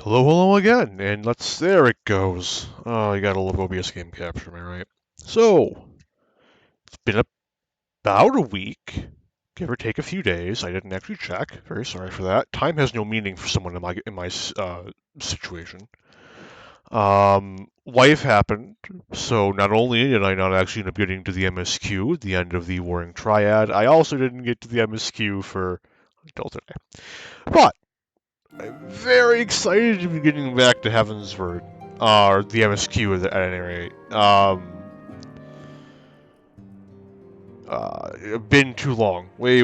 Hello again, and there it goes. Oh, you gotta love OBS game capture, am I right? So, it's been about a week, give or take a few days. I didn't actually check. Very sorry for that. Time has no meaning for someone in my situation. Life happened, so not only did I not actually end up getting to the MSQ, the end of the Warring Triad, I also didn't get to the MSQ for until today. But I'm very excited to be getting back to HeavensWard, or the MSQ at any rate. Been too long, way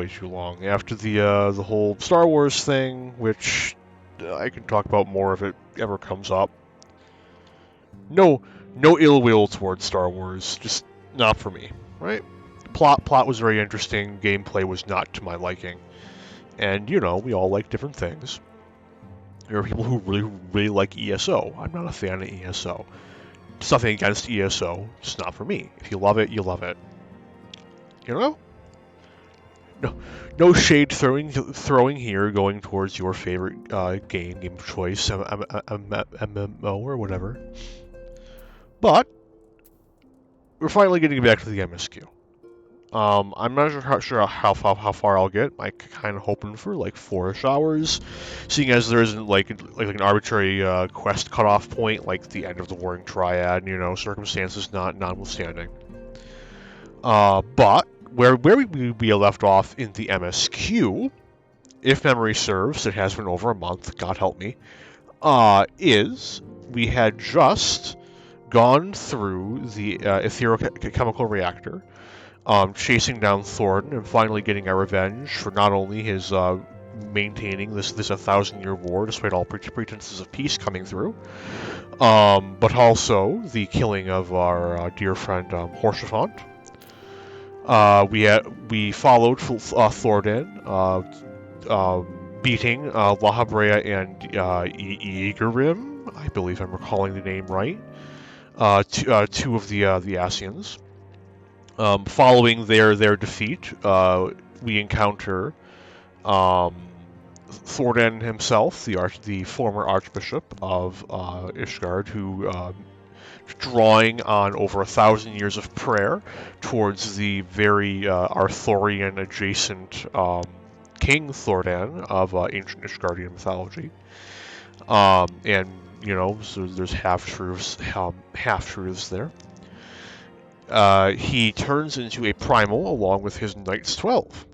too long. After the whole Star Wars thing, which I can talk about more if it ever comes up. No, no ill will towards Star Wars, just not for me, right? Plot was very interesting. Gameplay was not to my liking, and we all like different things. There are people who really like ESO. I'm not a fan of ESO. It's nothing against ESO, just not for me. If you love it, you love it. You know? No, no shade throwing here, going towards your favorite game of choice, MMO or whatever. But we're finally getting back to the MSQ. I'm not sure how far I'll get. I'm kind of hoping for like 4-ish hours, seeing as there isn't like an arbitrary quest cutoff point, like the end of the Warring Triad. Circumstances notwithstanding. But where we left off in the MSQ, if memory serves, it has been over a month. God help me. Is we had just gone through the ethereal chemical reactor. Chasing down Thornton and finally getting our revenge for not only his maintaining this 1,000-year war despite all pretenses of peace coming through, but also the killing of our dear friend Horsefant. We followed Thornton, beating La Habrea and Eagerim. I believe I'm recalling the name right. Two of the Asians. Following their defeat, we encounter Thordan himself, the former Archbishop of Ishgard, who drawing on over 1,000 years of prayer towards the very Arthurian adjacent King Thordan of ancient Ishgardian mythology, and so there's half truths there. He turns into a primal along with his Knights 12.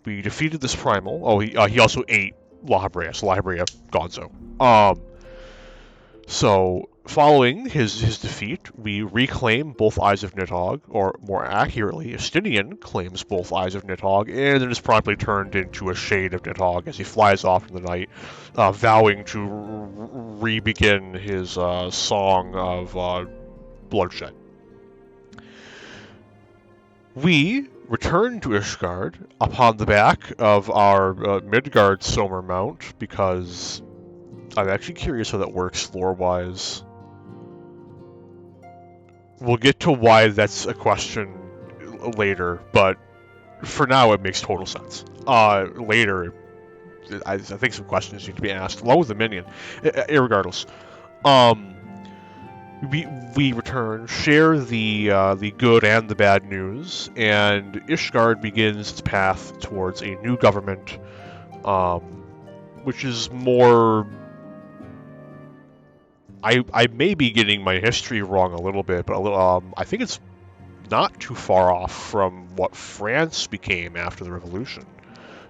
We defeated this primal. Oh, he also ate La Habrea, so La Habrea, Gonzo. So, following his defeat, we reclaim both Eyes of Nidhogg, or more accurately, Estinian claims both Eyes of Nidhogg, and then is promptly turned into a shade of Nidhogg as he flies off in the night, vowing to re-begin his song of bloodshed. We return to Ishgard upon the back of our Midgard Somer mount because I'm actually curious how that works lore-wise. We'll get to why that's a question later, but for now it makes total sense. Later, I think some questions need to be asked, along with the minion. Irregardless. We return, share the good and the bad news, and Ishgard begins its path towards a new government, which is more. I may be getting my history wrong a little bit, but I think it's not too far off from what France became after the Revolution,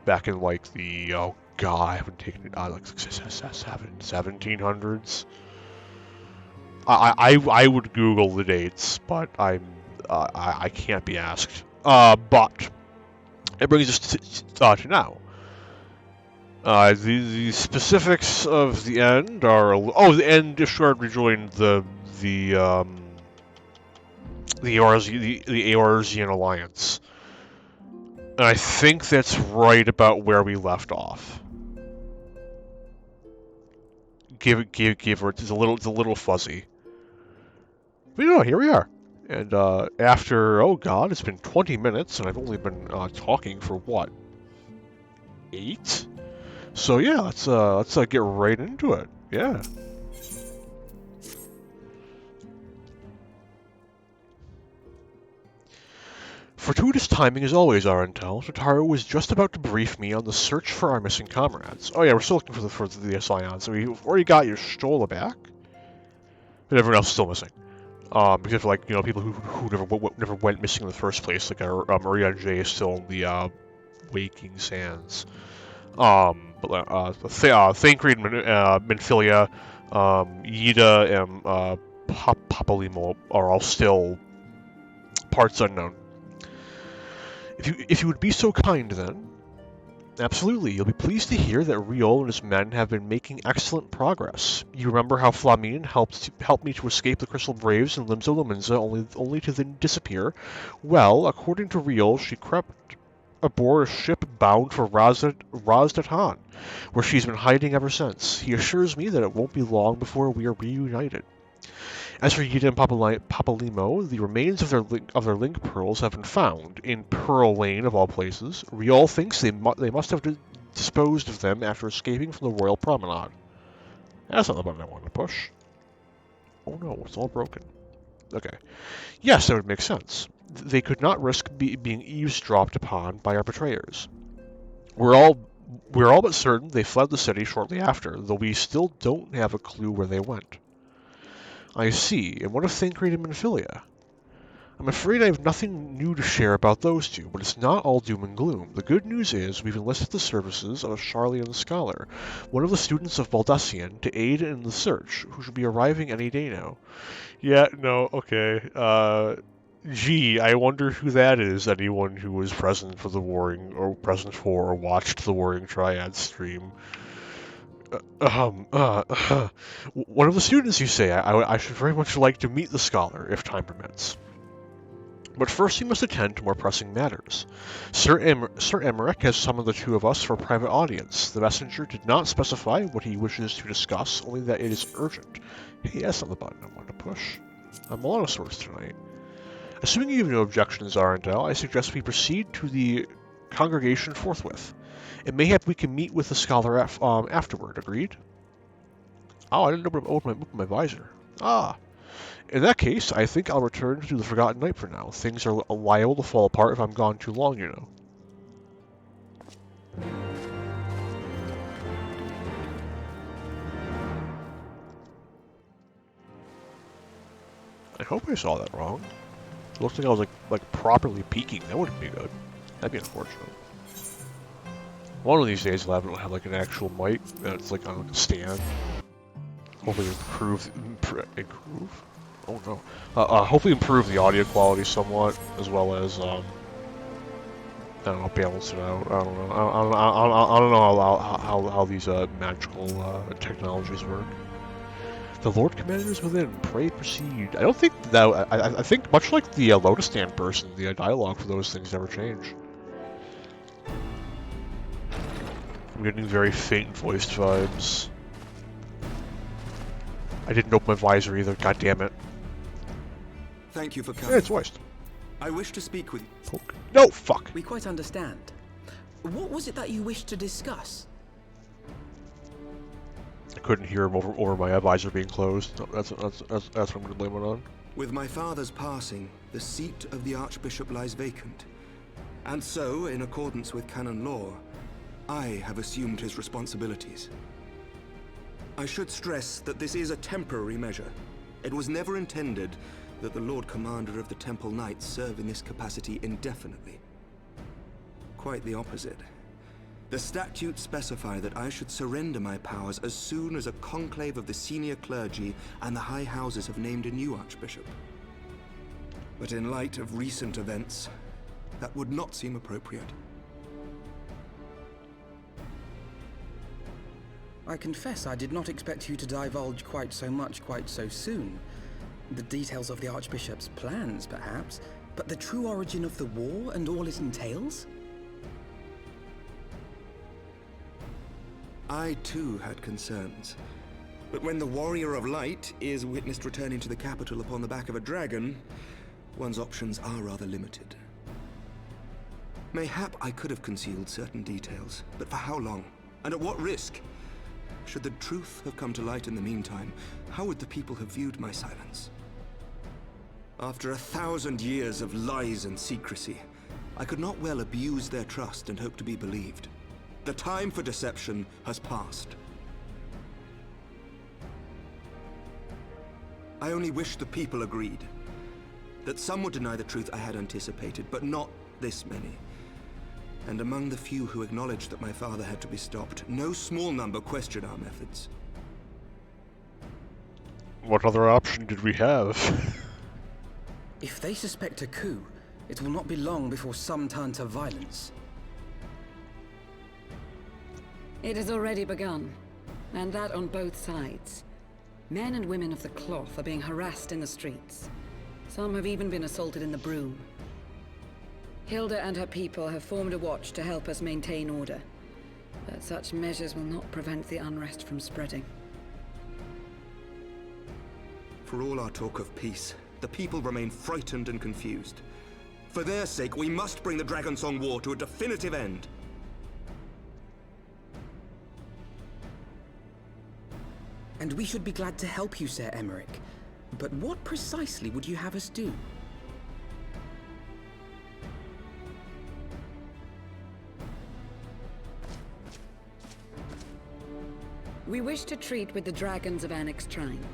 back in like the I haven't taken it like 1700s. I would Google the dates, but I can't be asked. But it brings us to now. The specifics of the end are the end. Ishgard rejoined the Eorzean Alliance, and I think that's right about where we left off. Give or it's a little fuzzy. But here we are. And after, oh god, it's been 20 minutes, and I've only been talking for what? 8? So yeah, let's get right into it. Yeah. Fortuitous timing as always, our intel. Totaro was just about to brief me on the search for our missing comrades. Oh yeah, we're still looking for the Scion, so we've already got your Stola back, but everyone else is still missing. Except for like people who never went missing in the first place, like our Maria and Jay is still in the Waking Sands. Thancred and Minfilia, Yida, and Papalimo are all still parts unknown. If you would be so kind, then. Absolutely, you'll be pleased to hear that Riol and his men have been making excellent progress. You remember how Flamine helped me to escape the Crystal Braves and Limzo Lominza, only to then disappear? Well, according to Riol, she crept aboard a ship bound for Razdatan, where she's been hiding ever since. He assures me that it won't be long before we are reunited. As for Yida and Papalimo, the remains of their link pearls have been found in Pearl Lane, of all places. Riol thinks they must have disposed of them after escaping from the Royal Promenade. That's not the button I wanted to push. Oh no, it's all broken. Okay. Yes, that would make sense. They could not risk being eavesdropped upon by our betrayers. We're all but certain they fled the city shortly after, though we still don't have a clue where they went. I see. And what of Thancred and Minfilia? I'm afraid I have nothing new to share about those two, but it's not all doom and gloom. The good news is we've enlisted the services of a Charlian scholar, one of the students of Baldesion, to aid in the search, who should be arriving any day now. Yeah, no, okay. Gee, I wonder who that is. Anyone who was present for or watched the Warring Triad stream. One of the students, you say. I should very much like to meet the scholar, if time permits. But first we must attend to more pressing matters. Sir Emmerich has summoned the two of us for a private audience. The messenger did not specify what he wishes to discuss, only that it is urgent. Hey, that's not the button I wanted to push. I'm a lot of sorts tonight. Assuming you have no objections, Arendelle, I suggest we proceed to the congregation forthwith. And mayhap we can meet with the scholar afterward, agreed? Oh, I didn't open my visor. Ah. In that case, I think I'll return to the Forgotten Night for now. Things are liable to fall apart if I'm gone too long, you know. I hope I saw that wrong. It looks like I was like properly peeking. That wouldn't be good. That'd be unfortunate. One of these days, I'll have like an actual mic that's like on a stand. Hopefully improve. Oh no. Hopefully improve the audio quality somewhat, as well as I don't know, balance it out. I don't know. I don't know how these magical technologies work. The Lord Commander is within. Pray proceed. I don't think that. I think much like the Lotus Stand person, the dialogue for those things never change. I'm getting very faint voiced vibes. I didn't open my visor either. God damn it. Thank you for coming. Yeah, it's voiced. I wish to speak with you. Poke. No, fuck. We quite understand. What was it that you wished to discuss? I couldn't hear him over my visor being closed. No, that's what I'm going to blame it on. With my father's passing, the seat of the Archbishop lies vacant. And so, in accordance with canon law, I have assumed his responsibilities. I should stress that this is a temporary measure. It was never intended that the Lord Commander of the Temple Knights serve in this capacity indefinitely. Quite the opposite. The statutes specify that I should surrender my powers as soon as a conclave of the senior clergy and the high houses have named a new Archbishop. But in light of recent events, that would not seem appropriate. I confess I did not expect you to divulge quite so much quite so soon. The details of the Archbishop's plans, perhaps, but the true origin of the war and all it entails? I too had concerns. But when the Warrior of Light is witnessed returning to the capital upon the back of a dragon, one's options are rather limited. Mayhap I could have concealed certain details, but for how long? And at what risk? Should the truth have come to light in the meantime, how would the people have viewed my silence? After 1,000 years of lies and secrecy, I could not well abuse their trust and hope to be believed. The time for deception has passed. I only wish the people agreed. That some would deny the truth I had anticipated, but not this many. And among the few who acknowledged that my father had to be stopped, no small number questioned our methods. What other option did we have? If they suspect a coup, it will not be long before some turn to violence. It has already begun, and that on both sides. Men and women of the cloth are being harassed in the streets. Some have even been assaulted in the Broom. Hilda and her people have formed a watch to help us maintain order, but such measures will not prevent the unrest from spreading. For all our talk of peace, the people remain frightened and confused. For their sake, we must bring the Dragonsong War to a definitive end. And we should be glad to help you, Sir Emmerich. But what precisely would you have us do? We wish to treat with the dragons of Annex Trine.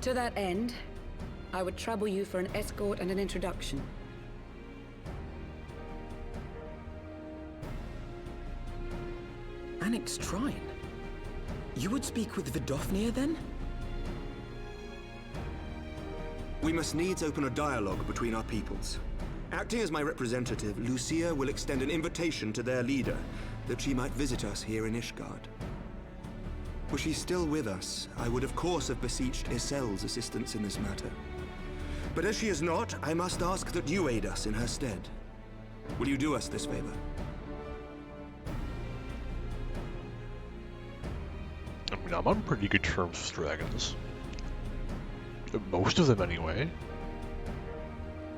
To that end, I would trouble you for an escort and an introduction. Annex Trine? You would speak with Vidofnir then? We must needs open a dialogue between our peoples. Acting as my representative, Lucia will extend an invitation to their leader, that she might visit us here in Ishgard. Were she still with us, I would of course have beseeched Isel's assistance in this matter. But as she is not, I must ask that you aid us in her stead. Will you do us this favor? I mean, I'm on pretty good terms with dragons. Most of them, anyway.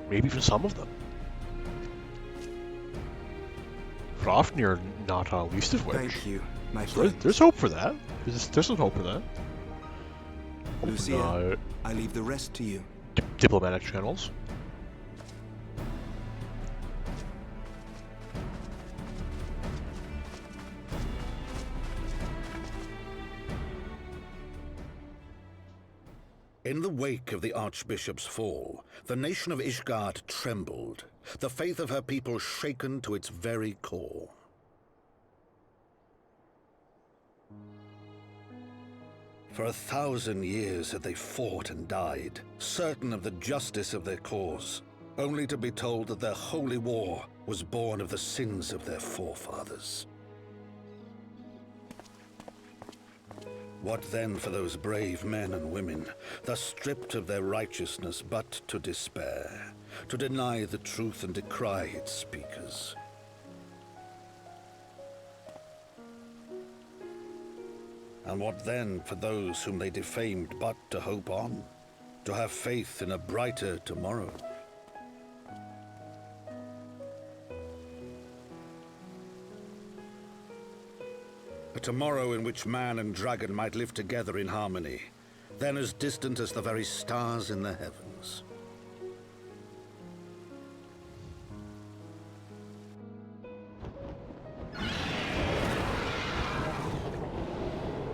Maybe even some of them. Hrafnir, not least of which. Thank you, my So friend. there's hope for that. There's some hope for that. Lucia, I leave the rest to you. Diplomatic channels. In the wake of the Archbishop's fall, the nation of Ishgard trembled, the faith of her people shaken to its very core. For 1,000 years had they fought and died, certain of the justice of their cause, only to be told that their holy war was born of the sins of their forefathers. What then for those brave men and women, thus stripped of their righteousness but to despair, to deny the truth and decry its speakers? And what then for those whom they defamed but to hope on, to have faith in a brighter tomorrow? A tomorrow in which man and dragon might live together in harmony, then as distant as the very stars in the heavens.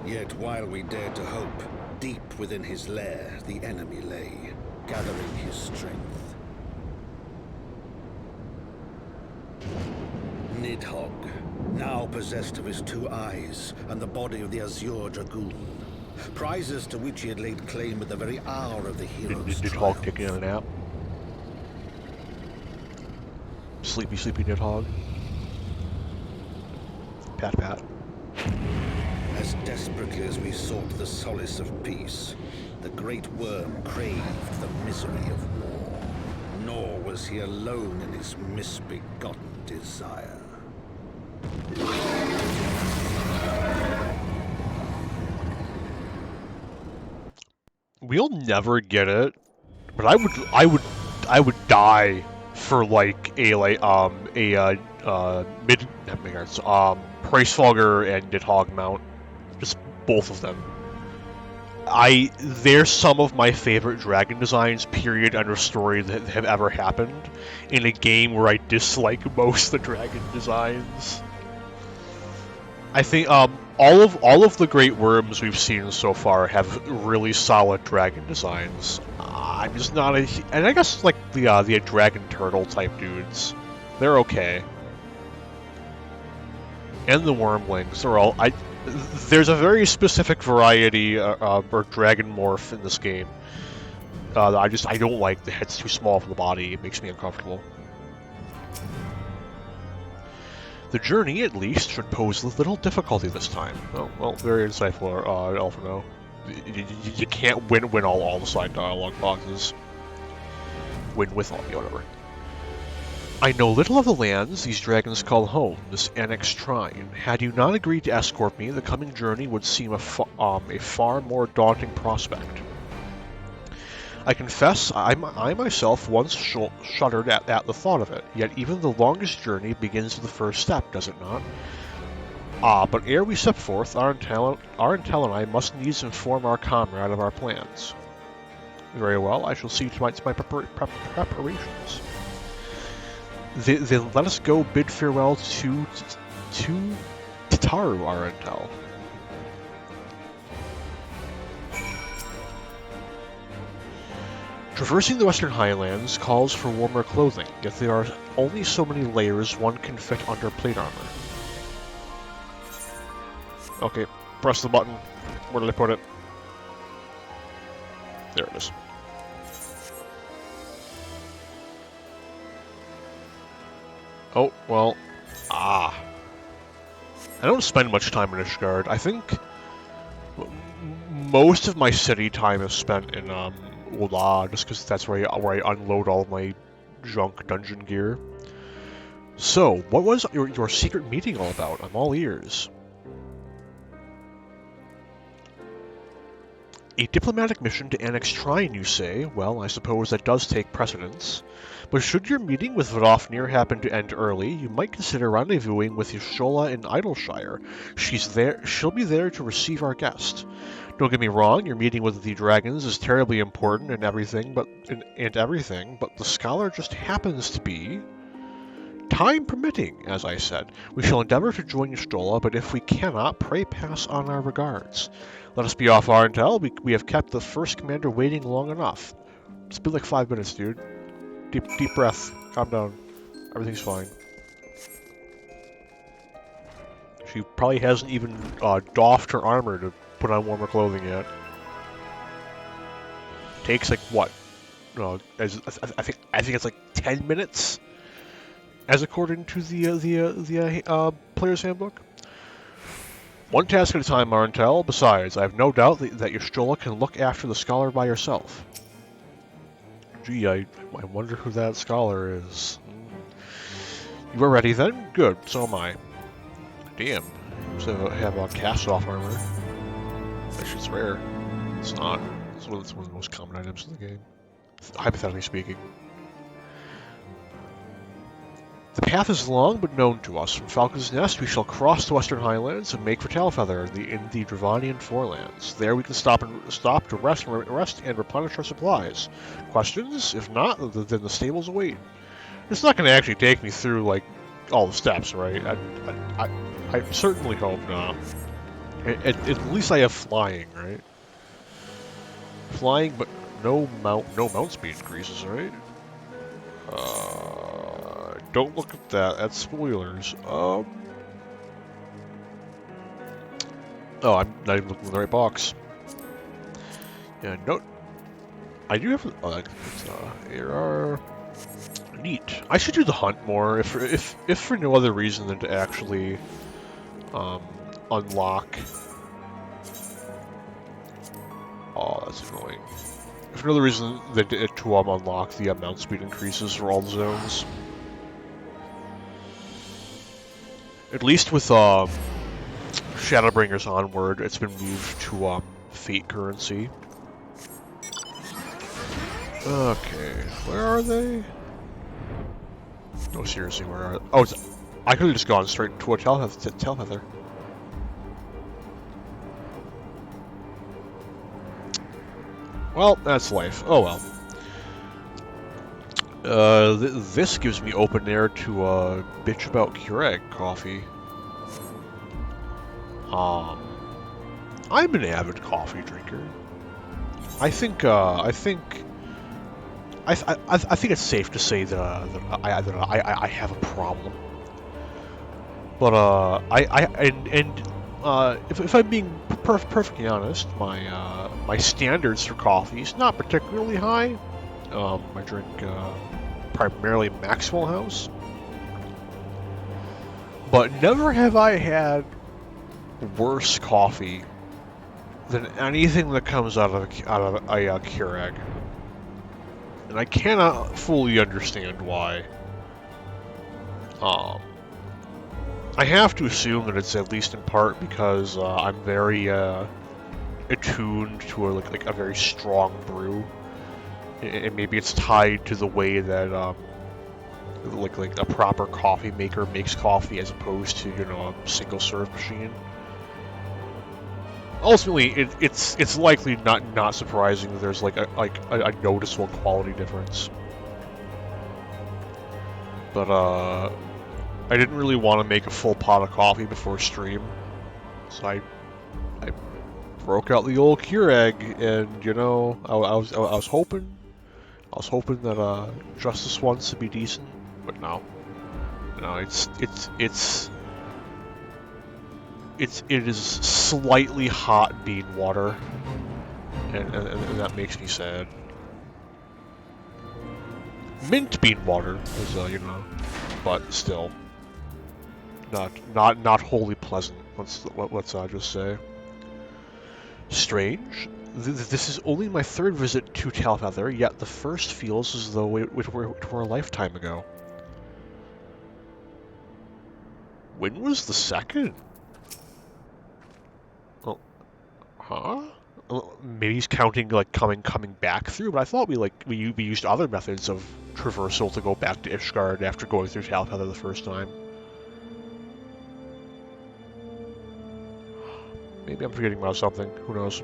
Yet while we dared to hope, deep within his lair the enemy lay, gathering his strength. Nidhogg, now possessed of his 2 eyes and the body of the Azure Dragoon, prizes to which he had laid claim at the very hour of the hero's Nidhogg taking a nap. Sleepy Nidhogg. Pat pat. As desperately as we sought the solace of peace, the great worm craved the misery of war. Nor was he alone in his misbegotten desire. We'll never get it, but I would die for like a mid Pricefogger and Nidhogg mount, just both of them. They're some of my favorite dragon designs, period, under story that have ever happened in a game where I dislike most of the dragon designs. I think all of the great worms we've seen so far have really solid dragon designs. I'm just not a, and I guess like the dragon turtle type dudes, they're okay. And the wormlings, they're all there's a very specific variety or dragon morph in this game. I don't like. The head's too small for the body. It makes me uncomfortable. The journey, at least, should pose little difficulty this time. Oh, well, very insightful, Elfino. You can't win all the side dialogue boxes. Win with all, whatever. I know little of the lands these dragons call home, this annexed shrine. Had you not agreed to escort me, the coming journey would seem a far more daunting prospect. I confess, I myself once shuddered at the thought of it, yet even the longest journey begins with the first step, does it not? But ere we step forth, Arentel and I must needs inform our comrade of our plans. Very well, I shall see to my preparations. Then let us go bid farewell to Tataru, Arentel. Traversing the Western Highlands calls for warmer clothing, yet there are only so many layers one can fit under plate armor. Okay, press the button. Where did I put it? There it is. Oh, well, I don't spend much time in Ishgard. I think most of my city time is spent in Ola, just because that's where I unload all of my junk dungeon gear. So, what was your secret meeting all about? I'm all ears. A diplomatic mission to annex Shrine, you say? Well, I suppose that does take precedence. But should your meeting with Vidofnir happen to end early, you might consider rendezvousing with Y'shtola in Idleshire. She'll be there to receive our guest. Don't get me wrong, your meeting with the dragons is terribly important and everything, but the scholar just happens to be time permitting, as I said. We shall endeavor to join Y'shtola, but if we cannot, pray pass on our regards. Let us be off, Arentel. We have kept the first commander waiting long enough. It's been like 5 minutes, dude. Deep breath. Calm down. Everything's fine. She probably hasn't even doffed her armor to put on warmer clothing yet. Takes like what? I think it's like 10 minutes, as according to the player's handbook. One task at a time, Arentel. Besides, I have no doubt that Y'shtola can look after the scholar by herself. Gee, I wonder who that scholar is. You are ready then? Good, so am I. Damn. So have a cast-off armor. That shit's rare. It's not. It's one of the most common items in the game. Hypothetically speaking. The path is long but known to us. From Falcon's Nest we shall cross the Western Highlands and make for Talfeather in the Dravanian Forelands. There we can stop to rest and replenish our supplies. Questions? If not, then the stables await. It's not going to actually take me through like all the steps, right? I certainly hope not. At least I have flying, right? Flying, but no mount speed increases, right? Don't look at that. That's spoilers. Oh, I'm not even looking in the right box. Yeah, no. I do have AR. Neat. I should do the hunt more, if for no other reason than to actually unlock. Oh, that's annoying. If for no other reason than to unlock the mount speed increases for all the zones. At least with Shadowbringers Onward, it's been moved to Fate currency. Okay, where are they? No, seriously, where are... Oh, I could have just gone straight to a telepather. Well, that's life. Oh well. This gives me open air to bitch about Keurig coffee. I'm an avid coffee drinker. I think it's safe to say that I have a problem. But if I'm being perfectly honest, my standards for coffee is not particularly high. I drink primarily Maxwell House, but never have I had worse coffee than anything that comes out of a Keurig, and I cannot fully understand why. I have to assume that it's at least in part because I'm very attuned to a very strong brew, and maybe it's tied to the way that like a proper coffee maker makes coffee as opposed to, you know, a single serve machine. Ultimately, it's likely not surprising that there's like a noticeable quality difference. But I didn't really want to make a full pot of coffee before stream, so I broke out the old Keurig, and you know, I was hoping that Justice wants to be decent, but no, it is slightly hot bean water, and that makes me sad. Mint bean water is you know, but still not wholly pleasant. Let's just say. Strange. This is only my third visit to Talfeather, yet the first feels as though it were a lifetime ago. When was the second? Well, huh? Well, maybe he's counting like coming back through, but I thought we used other methods of traversal to go back to Ishgard after going through Talfeather the first time. Maybe I'm forgetting about something. Who knows?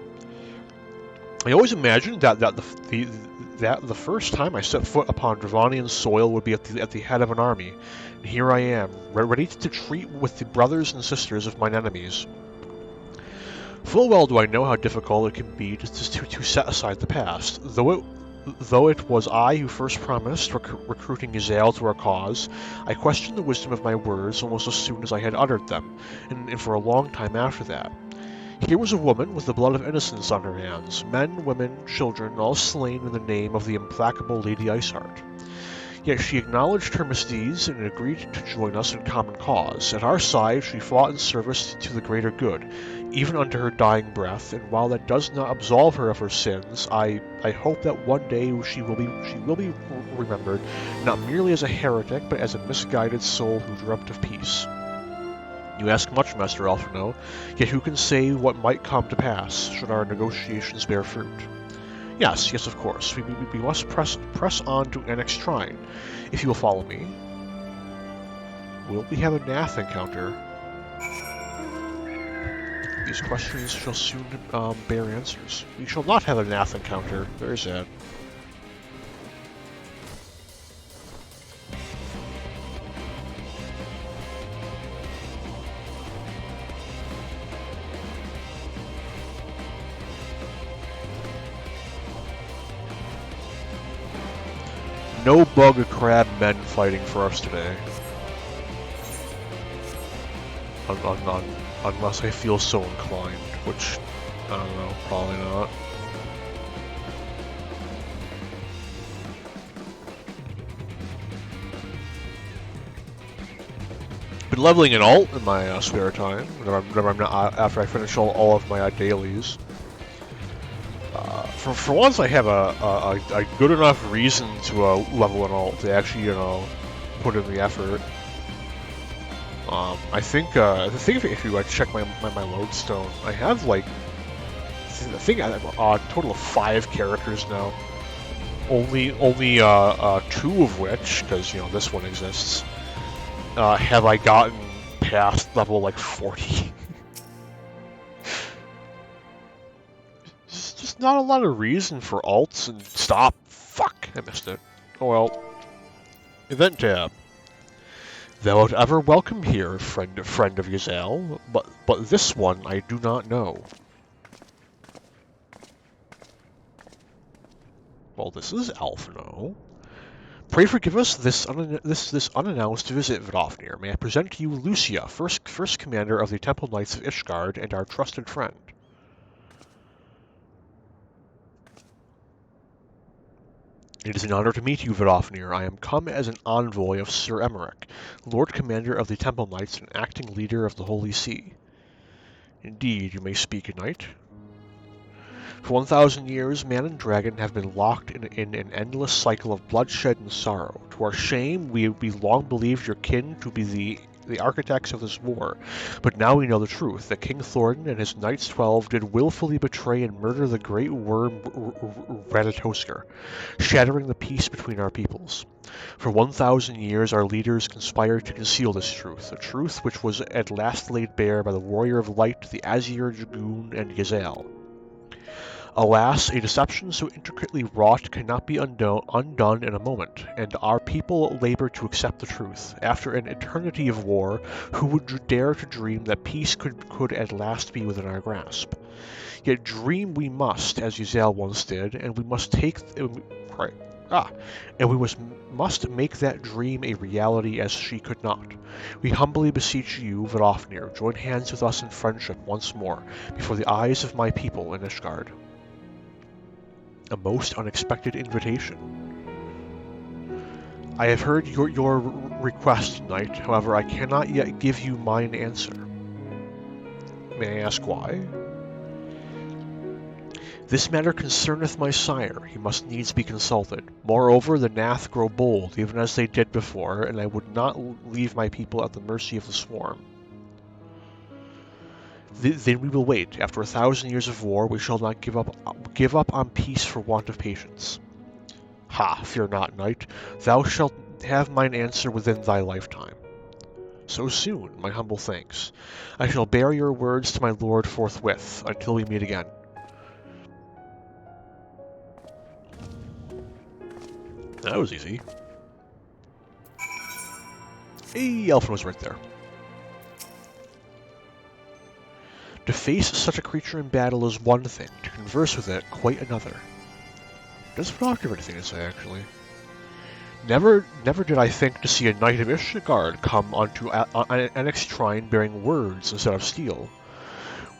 I always imagined that the first time I set foot upon Dravanian soil would be at the head of an army, and here I am, ready to treat with the brothers and sisters of mine enemies. Full well do I know how difficult it can be to set aside the past, though it was I who first promised recruiting Yzael to our cause. I questioned the wisdom of my words almost as soon as I had uttered them, and for a long time after that. Here was a woman with the blood of innocence on her hands, men, women, children, all slain in the name of the implacable Lady Iceheart. Yet she acknowledged her misdeeds and agreed to join us in common cause. At our side she fought in service to the greater good, even unto her dying breath, and while that does not absolve her of her sins, I hope that one day she will be remembered, not merely as a heretic, but as a misguided soul who dreamt of peace. You ask much, Master Alphino, yet who can say what might come to pass, should our negotiations bear fruit? Yes, of course. We must press on to annex Trine. If you will follow me. Will we have a Nath encounter? These questions shall soon bear answers. We shall not have a Nath encounter. Very sad. No bug crab men fighting for us today. Unless I feel so inclined, which, I don't know, probably not. Been leveling an alt in my spare time, whenever I'm not, after I finish all of my dailies. For once, I have a good enough reason to level an alt to actually, you know, put in the effort. I think if you check my lodestone, I have like I think a total of 5 characters now only two of which, because this one exists, have I gotten past level like 40. There's just not a lot of reason for alts and stop. Fuck, I missed it. Oh well. Event tab. Thou art ever welcome here, friend of Yazal, but this one I do not know. Well, this is Alphino. Pray forgive us this unannounced visit, Vidofnir. May I present to you Lucia, first commander of the Temple Knights of Ishgard, and our trusted friend. It is an honor to meet you, Vidofnir. I am come as an envoy of Sir Emmerich, Lord Commander of the Temple Knights and acting leader of the Holy See. Indeed, you may speak, knight. For 1,000 years, man and dragon have been locked in an endless cycle of bloodshed and sorrow. To our shame, we long believed your kin to be the architects of this war, but now we know the truth, that King Thorin and his Knights 12 did willfully betray and murder the great worm Ratatoskr, shattering the peace between our peoples. For 1,000 years our leaders conspired to conceal this truth, a truth which was at last laid bare by the Warrior of Light, the Azir Dragoon, and Yazal. Alas, a deception so intricately wrought cannot be undone in a moment, and our people labor to accept the truth. After an eternity of war, who would dare to dream that peace could at last be within our grasp? Yet dream we must, as Yazal once did, and we must must make that dream a reality as she could not. We humbly beseech you, Vidofnir, join hands with us in friendship once more, before the eyes of my people in Ishgard. A most unexpected invitation. I have heard your request, knight. However, I cannot yet give you mine answer. May I ask why? This matter concerneth my sire. He must needs be consulted. Moreover, the Nath grow bold, even as they did before, and I would not leave my people at the mercy of the swarm. Then we will wait. After 1,000 years of war, we shall not give up on peace for want of patience. Ha! Fear not, knight. Thou shalt have mine answer within thy lifetime. So soon, my humble thanks. I shall bear your words to my lord forthwith, until we meet again. That was easy. Hey, Elfin was right there. To face such a creature in battle is one thing, to converse with it quite another. Doesn't have anything to say, actually. Never did I think to see a knight of Ishgard come onto Annex Shrine bearing words instead of steel.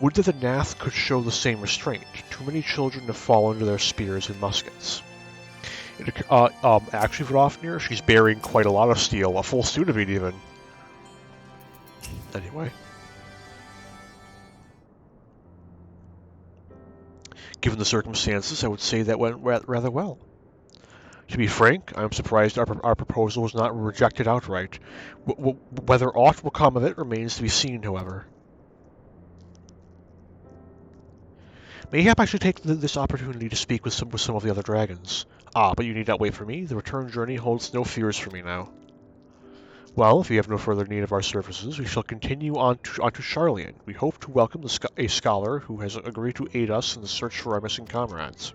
Would that the Nath could show the same restraint. Too many children have fallen to their spears and muskets. Actually, Vidofnir, she's bearing quite a lot of steel, a full suit of it even. Anyway. Given the circumstances, I would say that went rather well. To be frank, I am surprised our proposal was not rejected outright. Whether aught will come of it remains to be seen, however. Mayhap I should take this opportunity to speak with some of the other dragons. Ah, but you need not wait for me. The return journey holds no fears for me now. Well, if you have no further need of our services, we shall continue on to Sharlayan. We hope to welcome a scholar who has agreed to aid us in the search for our missing comrades.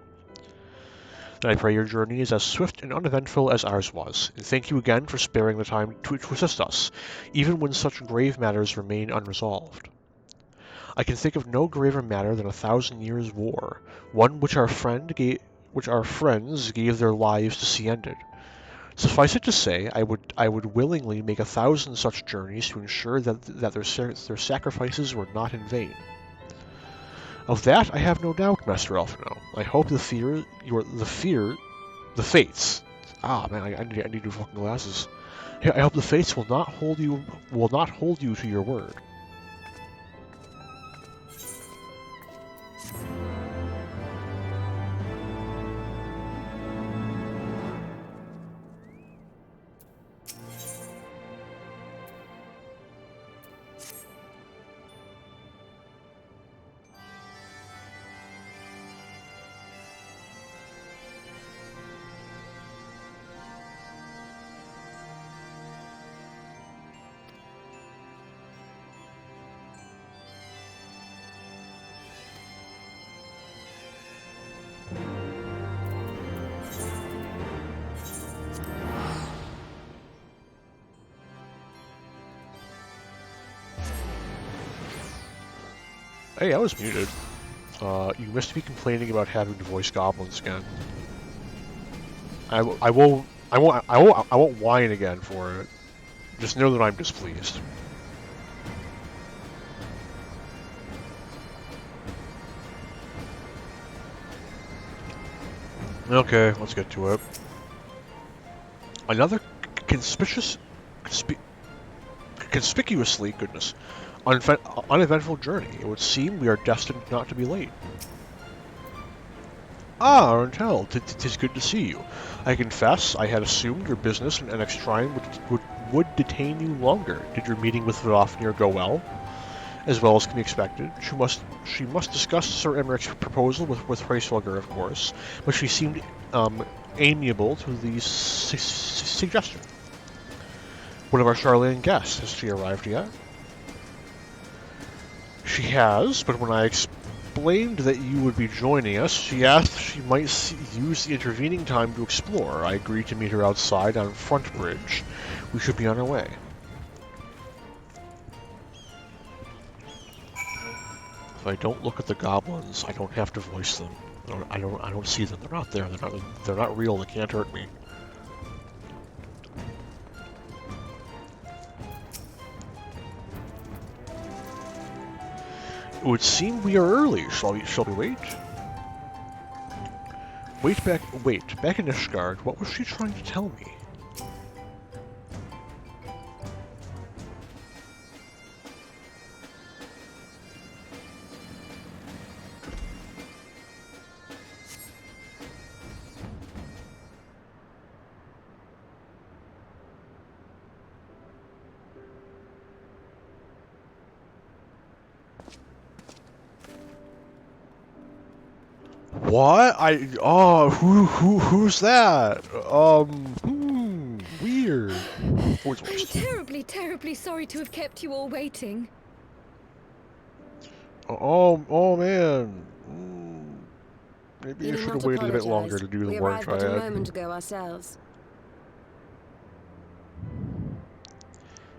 And I pray your journey is as swift and uneventful as ours was, and thank you again for sparing the time to assist us, even when such grave matters remain unresolved. I can think of no graver matter than 1,000 years' war, one which our friends gave their lives to see ended. Suffice it to say, I would willingly make 1,000 such journeys to ensure that their sacrifices were not in vain. Of that I have no doubt, Master Alphino. I hope the fates. Ah man, I need new fucking glasses. I hope the fates will not hold you to your word. Hey, I was muted. You must be complaining about having to voice goblins again. I won't whine again for it. Just know that I'm displeased. Okay, let's get to it. Another conspicuously, uneventful journey. It would seem we are destined not to be late. Ah, Arntel, 'tis good to see you. I confess, I had assumed your business in NX Shrine would detain you longer. Did your meeting with Vidofnir go well? As well as can be expected. She must discuss Sir Emmerich's proposal with Hraesvelgr, of course, but she seemed amiable to the suggestion. One of our Charlatan guests, has she arrived yet? She has, but when I explained that you would be joining us, she asked if she might use the intervening time to explore. I agreed to meet her outside on Front Bridge. We should be on our way. If I don't look at the goblins, I don't have to voice them. I don't see them. They're not there. They're not real. They can't hurt me. It would seem we are early. Shall we wait? Wait. Back in Ishgard, what was she trying to tell me? What? Who's that? Weird. I'm terribly sorry to have kept you all waiting. Oh man. Maybe you should have waited a bit longer to do the work I had. We arrived a moment ago ourselves.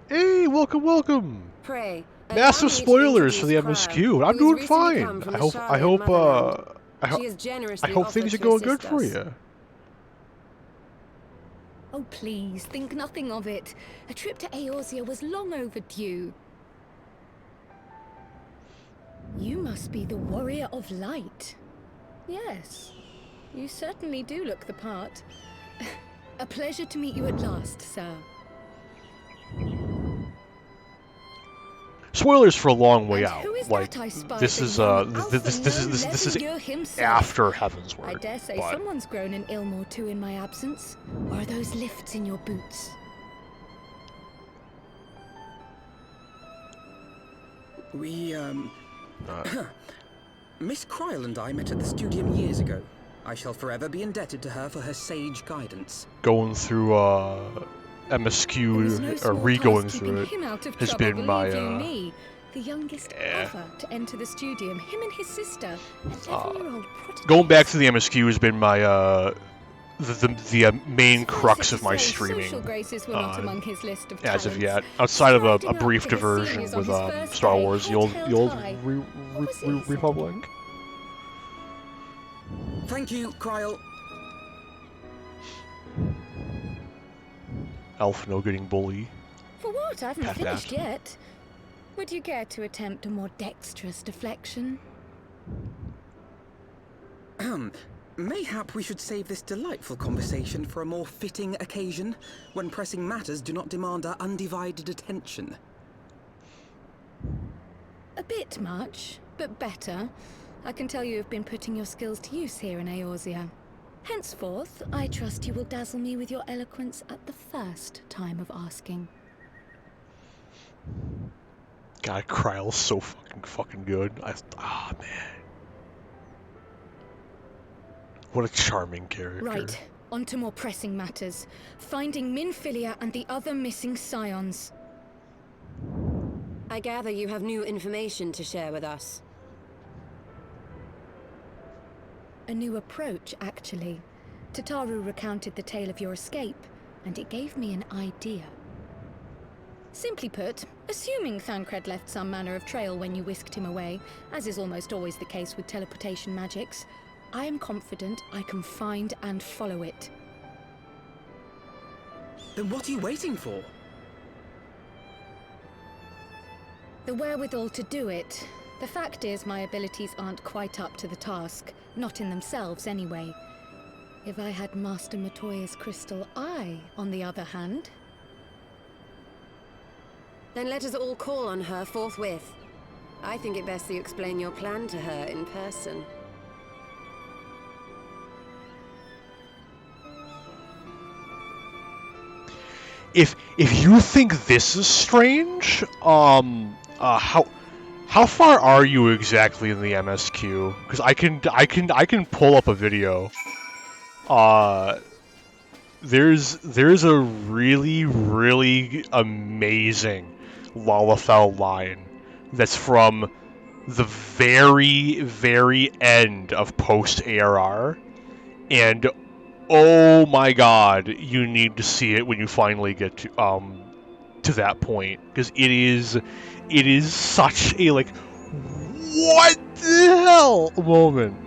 Hey, welcome. Pray. Massive spoilers for the MSQ. I'm doing fine. I hope things are going good for you. Oh, please, think nothing of it. A trip to Eorzea was long overdue. You must be the Warrior of Light. Yes, you certainly do look the part. A pleasure to meet you at last, sir. Spoilers for a long way out. Like this is after HeavensWard. I dare say someone's grown an ilm or two in my absence. Or are those lifts in your boots? We Miss Kryle and I met at the Studium years ago. I shall forever be indebted to her for her sage guidance. Going through MSQ, or re-going through it, has been my, the youngest ever to enter the Studium, him and his sister, 11-year-old prodigy. Going back to the MSQ has been my, the main crux of my streaming, as of yet. Outside of a brief diversion with, Star Wars, the old Republic. Thank you, Kryle. Elf no getting bully. For what? I haven't finished yet. Would you care to attempt a more dexterous deflection? Mayhap we should save this delightful conversation for a more fitting occasion, when pressing matters do not demand our undivided attention. A bit much, but better. I can tell you have been putting your skills to use here in Eorzea. Henceforth, I trust you will dazzle me with your eloquence at the first time of asking. God, Kryle's so fucking good. Man. What a charming character. Right, on to more pressing matters. Finding Minfilia and the other missing scions. I gather you have new information to share with us. A new approach, actually. Tataru recounted the tale of your escape, and it gave me an idea. Simply put, assuming Thancred left some manner of trail when you whisked him away, as is almost always the case with teleportation magics, I am confident I can find and follow it. Then what are you waiting for? The wherewithal to do it. The fact is, my abilities aren't quite up to the task. Not in themselves, anyway. If I had Master Matoya's crystal eye, on the other hand... Then let us all call on her forthwith. I think it best that you explain your plan to her in person. If you think this is strange, how far are you exactly in the MSQ? Because I can pull up a video. There's a really amazing Lalafell line that's from the very end of post ARR, and oh my god, you need to see it when you finally get to that point, because it is such a like what the hell moment.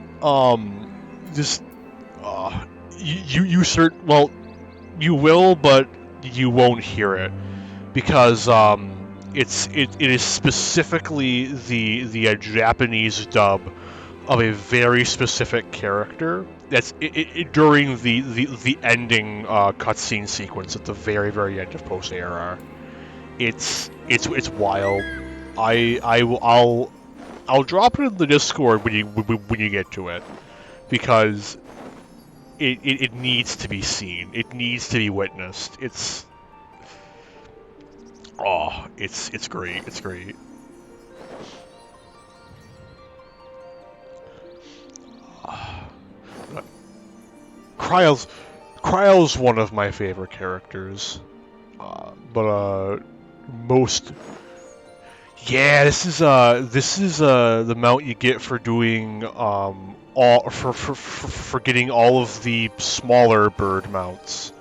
You will, but you won't hear it, because it is specifically the Japanese dub of a very specific character that's during the ending cutscene sequence at the very end of post ARR. It's wild. I'll drop it in the Discord when you get to it, because it needs to be seen. It needs to be witnessed. It's great. It's great. Kryle's one of my favorite characters, but most. Yeah, this is the mount you get for doing for getting all of the smaller bird mounts.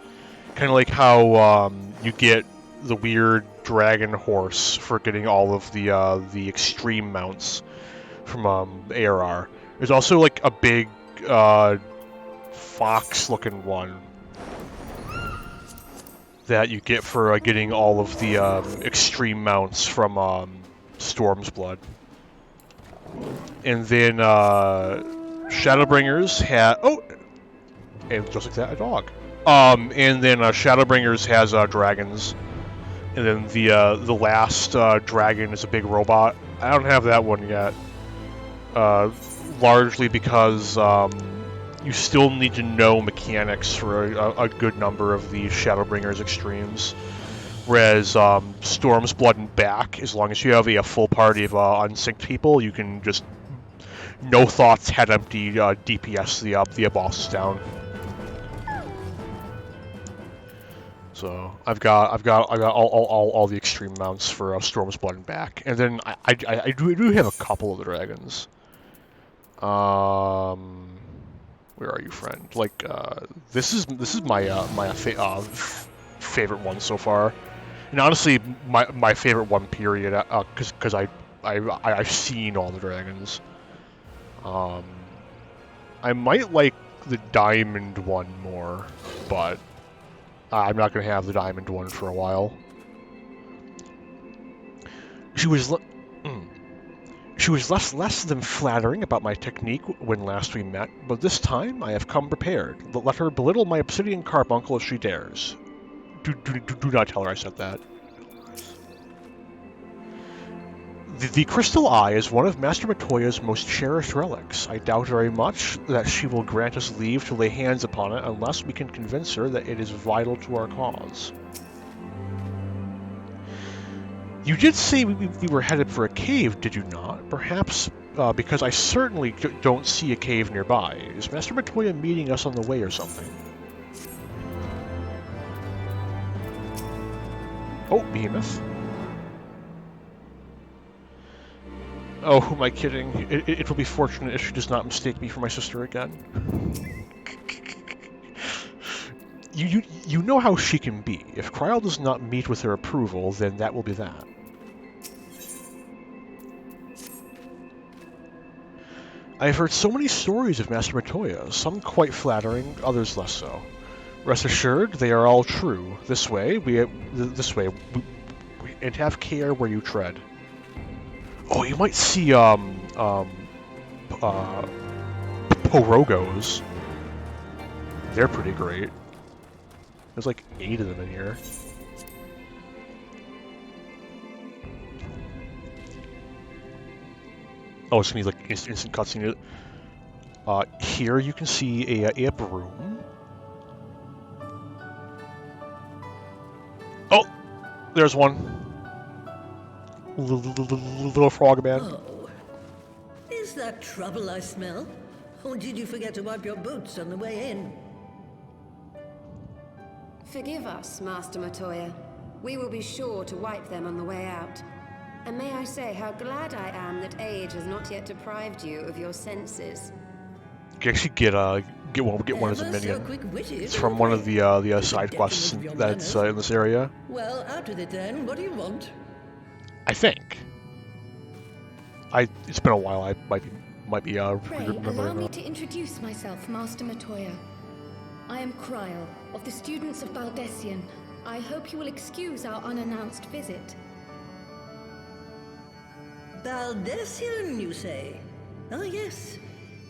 Kind of like how you get the weird dragon horse for getting all of the extreme mounts from ARR. There's also like a big fox-looking one that you get for getting all of the extreme mounts from Storm's Blood. And then Shadowbringers and just like that, a dog. And then Shadowbringers has dragons, and then the last dragon is a big robot. I don't have that one yet, largely because you still need to know mechanics for a good number of the Shadowbringers extremes. Whereas Storm's Blood and back, as long as you have a full party of unsynced people, you can just no thoughts, head empty, DPS the bosses down. So I've got all the extreme mounts for Storm's Blood and back, and then I do have a couple of the dragons. Where are you, friend? Like this is my favorite one so far, and honestly my favorite one period, because I've seen all the dragons. I might like the diamond one more, but I'm not going to have the diamond one for a while. She was less than flattering about my technique when last we met, but this time I have come prepared. Let her belittle my obsidian carbuncle if she dares. Do not tell her I said that. The Crystal Eye is one of Master Matoya's most cherished relics. I doubt very much that she will grant us leave to lay hands upon it unless we can convince her that it is vital to our cause. You did say we were headed for a cave, did you not? Perhaps because I certainly don't see a cave nearby. Is Master Matoya meeting us on the way or something? Oh, Behemoth. Oh, who am I kidding? It will be fortunate if she does not mistake me for my sister again. you know how she can be. If Kryl does not meet with her approval, then that will be that. I've heard so many stories of Master Matoya, some quite flattering, others less so. Rest assured, they are all true. This way, and have care where you tread. Oh, you might see Porogos. They're pretty great. There's like 8 of them in here. Oh, it's gonna be like instant cutscene. Here you can see a broom. Oh, there's one. Little frog man. Oh, is that trouble I smell? Or did you forget to wipe your boots on the way in? Forgive us, Master Matoya. We will be sure to wipe them on the way out. And may I say how glad I am that age has not yet deprived you of your senses. You can actually get one as a minion. It's from one of the side quests that's in this area. Well, out with it then. What do you want? I think. It's been a while. I might be Pray, allow remembering me that. to introduce myself, Master Matoya. I am Kryl, of the students of Baldessian. I hope you will excuse our unannounced visit. Baldessian, you say? Ah, yes.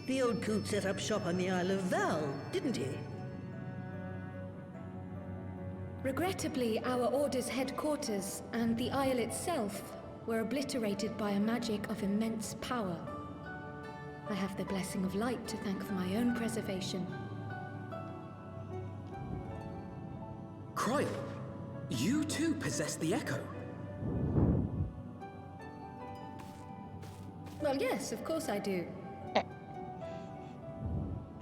The old coot set up shop on the Isle of Val, didn't he? Regrettably, our order's headquarters and the Isle itself were obliterated by a magic of immense power. I have the blessing of light to thank for my own preservation. Kryl, you too possess the Echo. Well, yes, of course I do.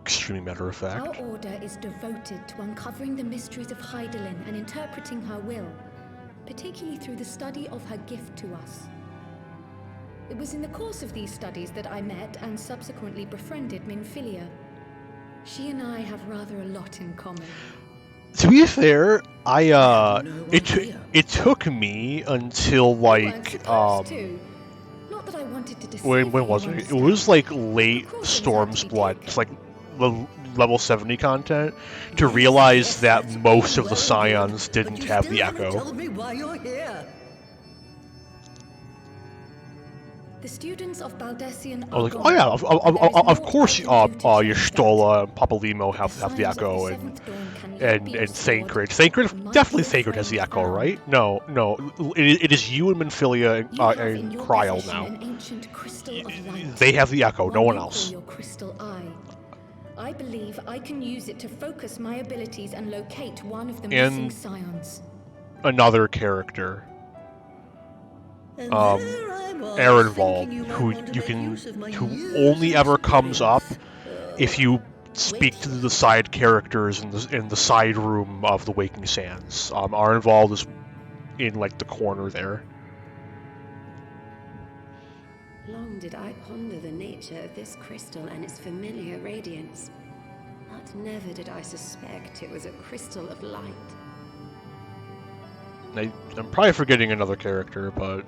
Extremely matter of fact. Our order is devoted to uncovering the mysteries of Hydaelyn and interpreting her will, particularly through the study of her gift to us. It was in the course of these studies that I met and subsequently befriended Minfilia. She and I have rather a lot in common. To be fair, it took me until like Not that I wanted to deceive when was it? It was like late Storm's Blood, it's like level 70 content, to realize that most of the Scions didn't have the Echo. Tell me why you're here. The students of Baldessian I was like, oh yeah, of course, Y'shtola and Papalimo have the Echo, and Thancred. Thancred, definitely Thancred has the Echo, right? No, it is you and Minfilia and Kryl now. They have the Echo, no one else. I believe I can use it to focus my abilities and locate one of the missing Scions. Another character. And there I was, Ehrenwald, thinking you might who want to you make can, use of my who years only of ever comes up experience. if you speak to the side characters in the side room of the Waking Sands. Ehrenwald is in like the corner there. Long did I ponder the nature of this crystal and its familiar radiance, but never did I suspect it was a crystal of light. I'm probably forgetting another character, but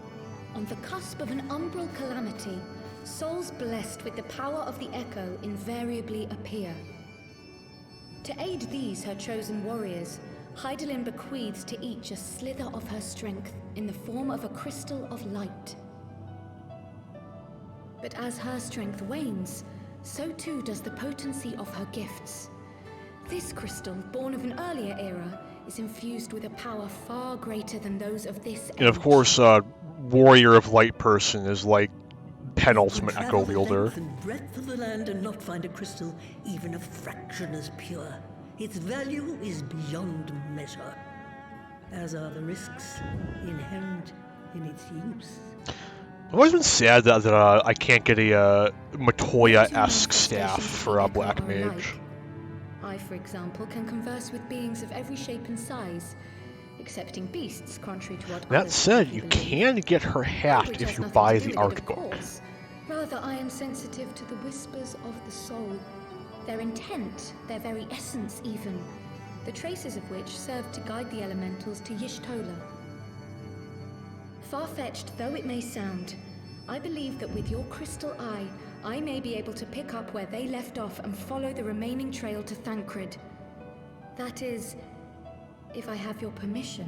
On the cusp of an umbral calamity, souls blessed with the power of the Echo invariably appear. To aid these, her chosen warriors, Hydaelyn bequeaths to each a slither of her strength in the form of a crystal of light. But as her strength wanes, so too does the potency of her gifts. This crystal, born of an earlier era, is infused with a power far greater than those of this age. and of course, Warrior of Light person is like penultimate You can Echo travel the wielder. length and breadth of the land and not find a crystal even a fraction as pure. Its value is beyond measure, as are the risks inherent in its use. I've always been sad that I can't get a Matoya-esque staff for a Black Mage. I, for example, can converse with beings of every shape and size, excepting beasts, contrary to what That others said, typically you believe. can get her hat Language if has you nothing buy to the do with art it, of book. course. Rather, I am sensitive to the whispers of the soul. Their intent, their very essence even. the traces of which served to guide the elementals to Y'shtola. Far-fetched though it may sound, I believe that with your crystal eye, I may be able to pick up where they left off and follow the remaining trail to Thancred. That is, if I have your permission.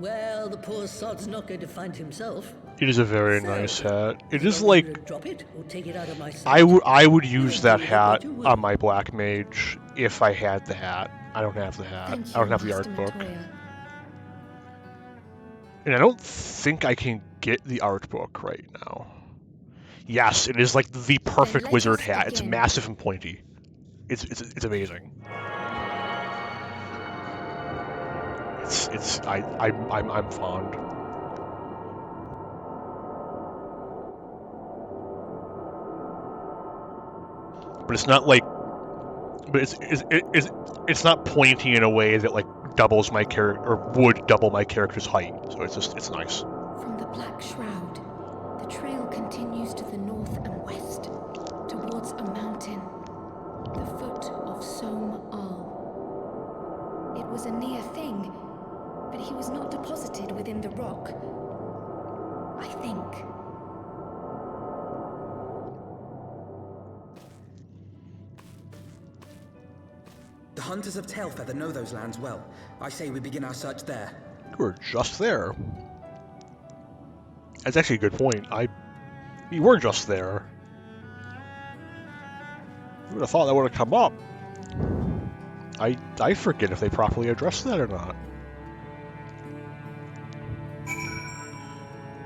Well, the poor sod's not going to find himself. It is a very nice hat. It is like Drop it or take it out of my sight. I would use that hat on my Black Mage if I had the hat. I don't have the hat. Thank you, I don't have the Master art book. Matoya. And I don't think I can get the art book right now. Yes, it is like the perfect let wizard us hat. It's begin. massive and pointy. It's amazing. I'm fond. But it's not like, but it's not pointy in a way that like doubles my character or would double my character's height. So it's nice. From the Black Shroud, the trail continues to the north and west, towards a mountain, the foot of Som Al. It was a near thing, but he was not deposited within the rock. I think. The hunters of Tailfeather know those lands well. I say we begin our search there. We're just there. That's actually a good point. We were just there. You would have thought that would have come up. I forget if they properly addressed that or not.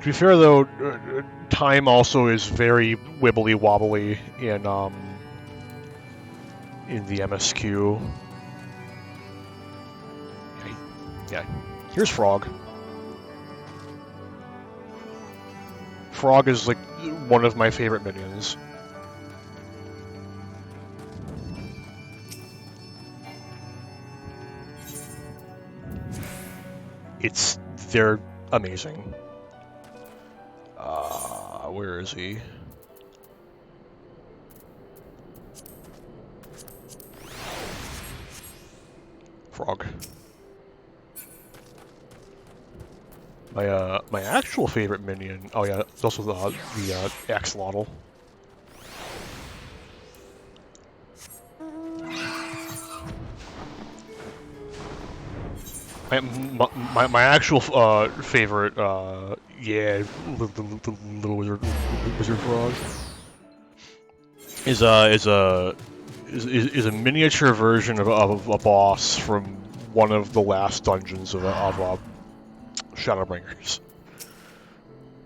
To be fair, though, time also is very wibbly wobbly in the MSQ. Yeah, here's Frog. Frog is like one of my favorite minions. They're amazing. Where is he? Frog. My actual favorite minion. Oh yeah, it's also the axolotl. My actual favorite, yeah, the little wizard frog is a miniature version of a boss from one of the last dungeons of Shadowbringers.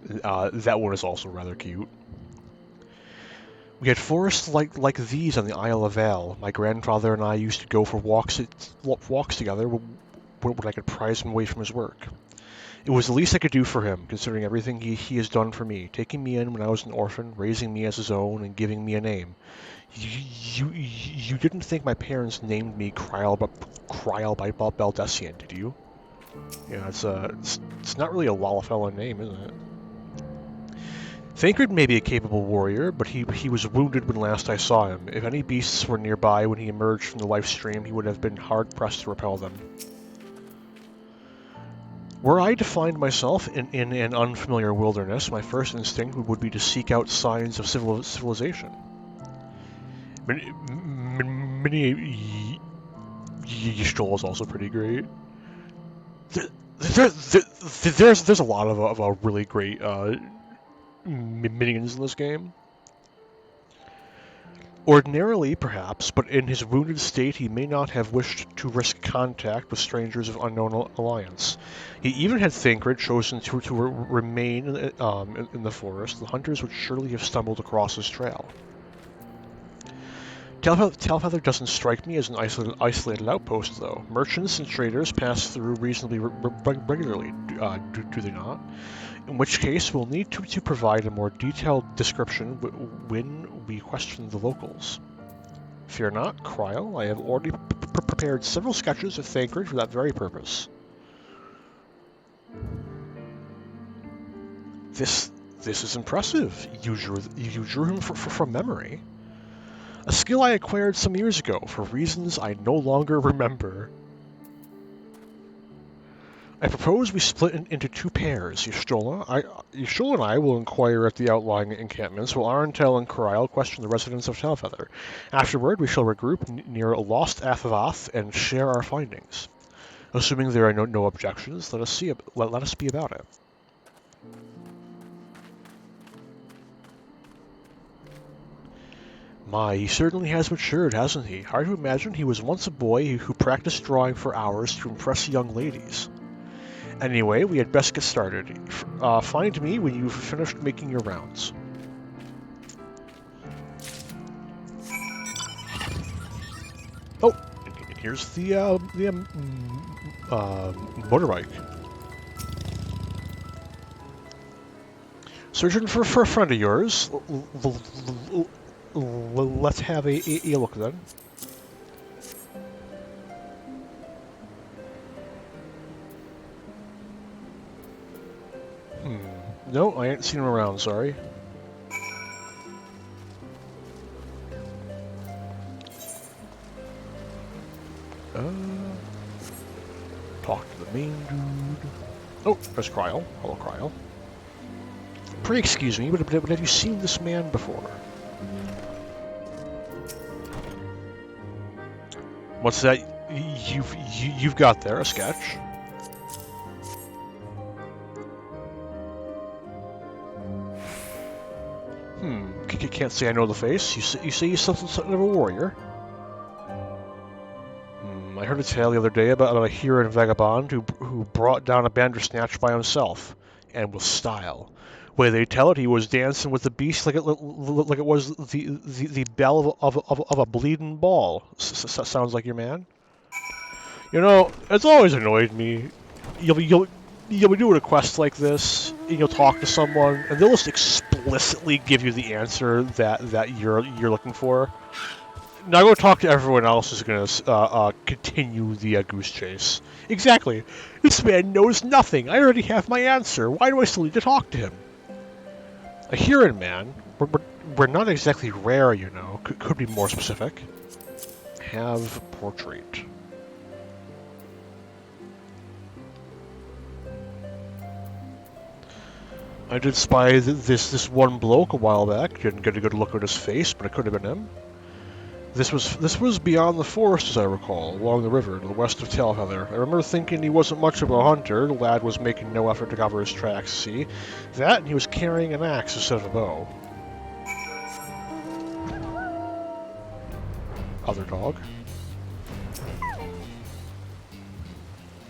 That one is also rather cute. We had forests like these on the Isle of Vale. My grandfather and I used to go for walks together when I could prize him away from his work. It was the least I could do for him, considering everything he has done for me, taking me in when I was an orphan, raising me as his own, and giving me a name. You didn't think my parents named me Kryal by Baldessian, did you? Yeah, it's not really a Lalafella name, is it? Thancred may be a capable warrior, but he was wounded when last I saw him. If any beasts were nearby when he emerged from the life stream, he would have been hard-pressed to repel them. Were I to find myself in an unfamiliar wilderness, my first instinct would be to seek out signs of civilization. Mini Y'shtola is also pretty great. There's a lot of really great minions in this game. Ordinarily, perhaps, but in his wounded state he may not have wished to risk contact with strangers of unknown alliance. He even had Thancred chosen to remain in the forest. The hunters would surely have stumbled across his trail. Tailfeather doesn't strike me as an isolated outpost, though. Merchants and traders pass through reasonably regularly, do they not? In which case, we'll need to provide a more detailed description when we question the locals. Fear not, Kryal. I have already prepared several sketches of Thancred for that very purpose. This is impressive. You drew him from memory. A skill I acquired some years ago for reasons I no longer remember. I propose we split into two pairs. Yshtola and I will inquire at the outlying encampments, while Arentel and Kariel question the residents of Talfeather. Afterward, we shall regroup near Lost Athavath and share our findings. Assuming there are no objections, let us be about it. My, he certainly has matured, hasn't he? Hard to imagine he was once a boy who practiced drawing for hours to impress young ladies. Anyway, we had best get started. Find me when you've finished making your rounds. Oh, and here's the motorbike. Searching for a friend of yours. Let's have a look then. No, I ain't seen him around, sorry. Talk to the main dude. Oh, there's Kariel. Hello, Kariel. Pray excuse me, but have you seen this man before? What's that you've got there? A sketch? Can't say I know the face. You say you're something of a warrior. I heard a tale the other day about a Huron vagabond who brought down a Bandersnatch by himself, and with style. Way they tell it, he was dancing with the beast like it was the bell of a bleeding ball. Sounds like your man. You know, it's always annoyed me. You'll be doing a quest like this, and you'll talk to someone, and they'll just explicitly give you the answer that you're looking for. Now go talk to everyone else who's going to continue the goose chase. Exactly. This man knows nothing. I already have my answer. Why do I still need to talk to him? A Huron man. We're not exactly rare, you know. Could be more specific. Have portrait. I did spy this one bloke a while back. Didn't get a good look at his face, but it could have been him. This was beyond the forest, as I recall, along the river to the west of Talfeather. I remember thinking he wasn't much of a hunter. The lad was making no effort to cover his tracks. See that, and he was carrying an axe instead of a bow. Other dog.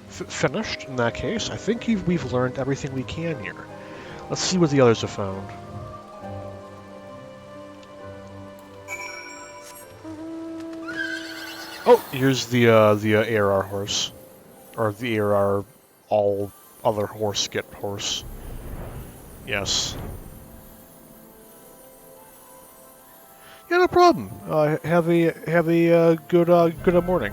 Finished. In that case, I think we've learned everything we can here. Let's see what the others have found. Oh, here's the ARR horse, or the ARR all other horse get horse. Yes. Yeah, no problem. Have a good morning.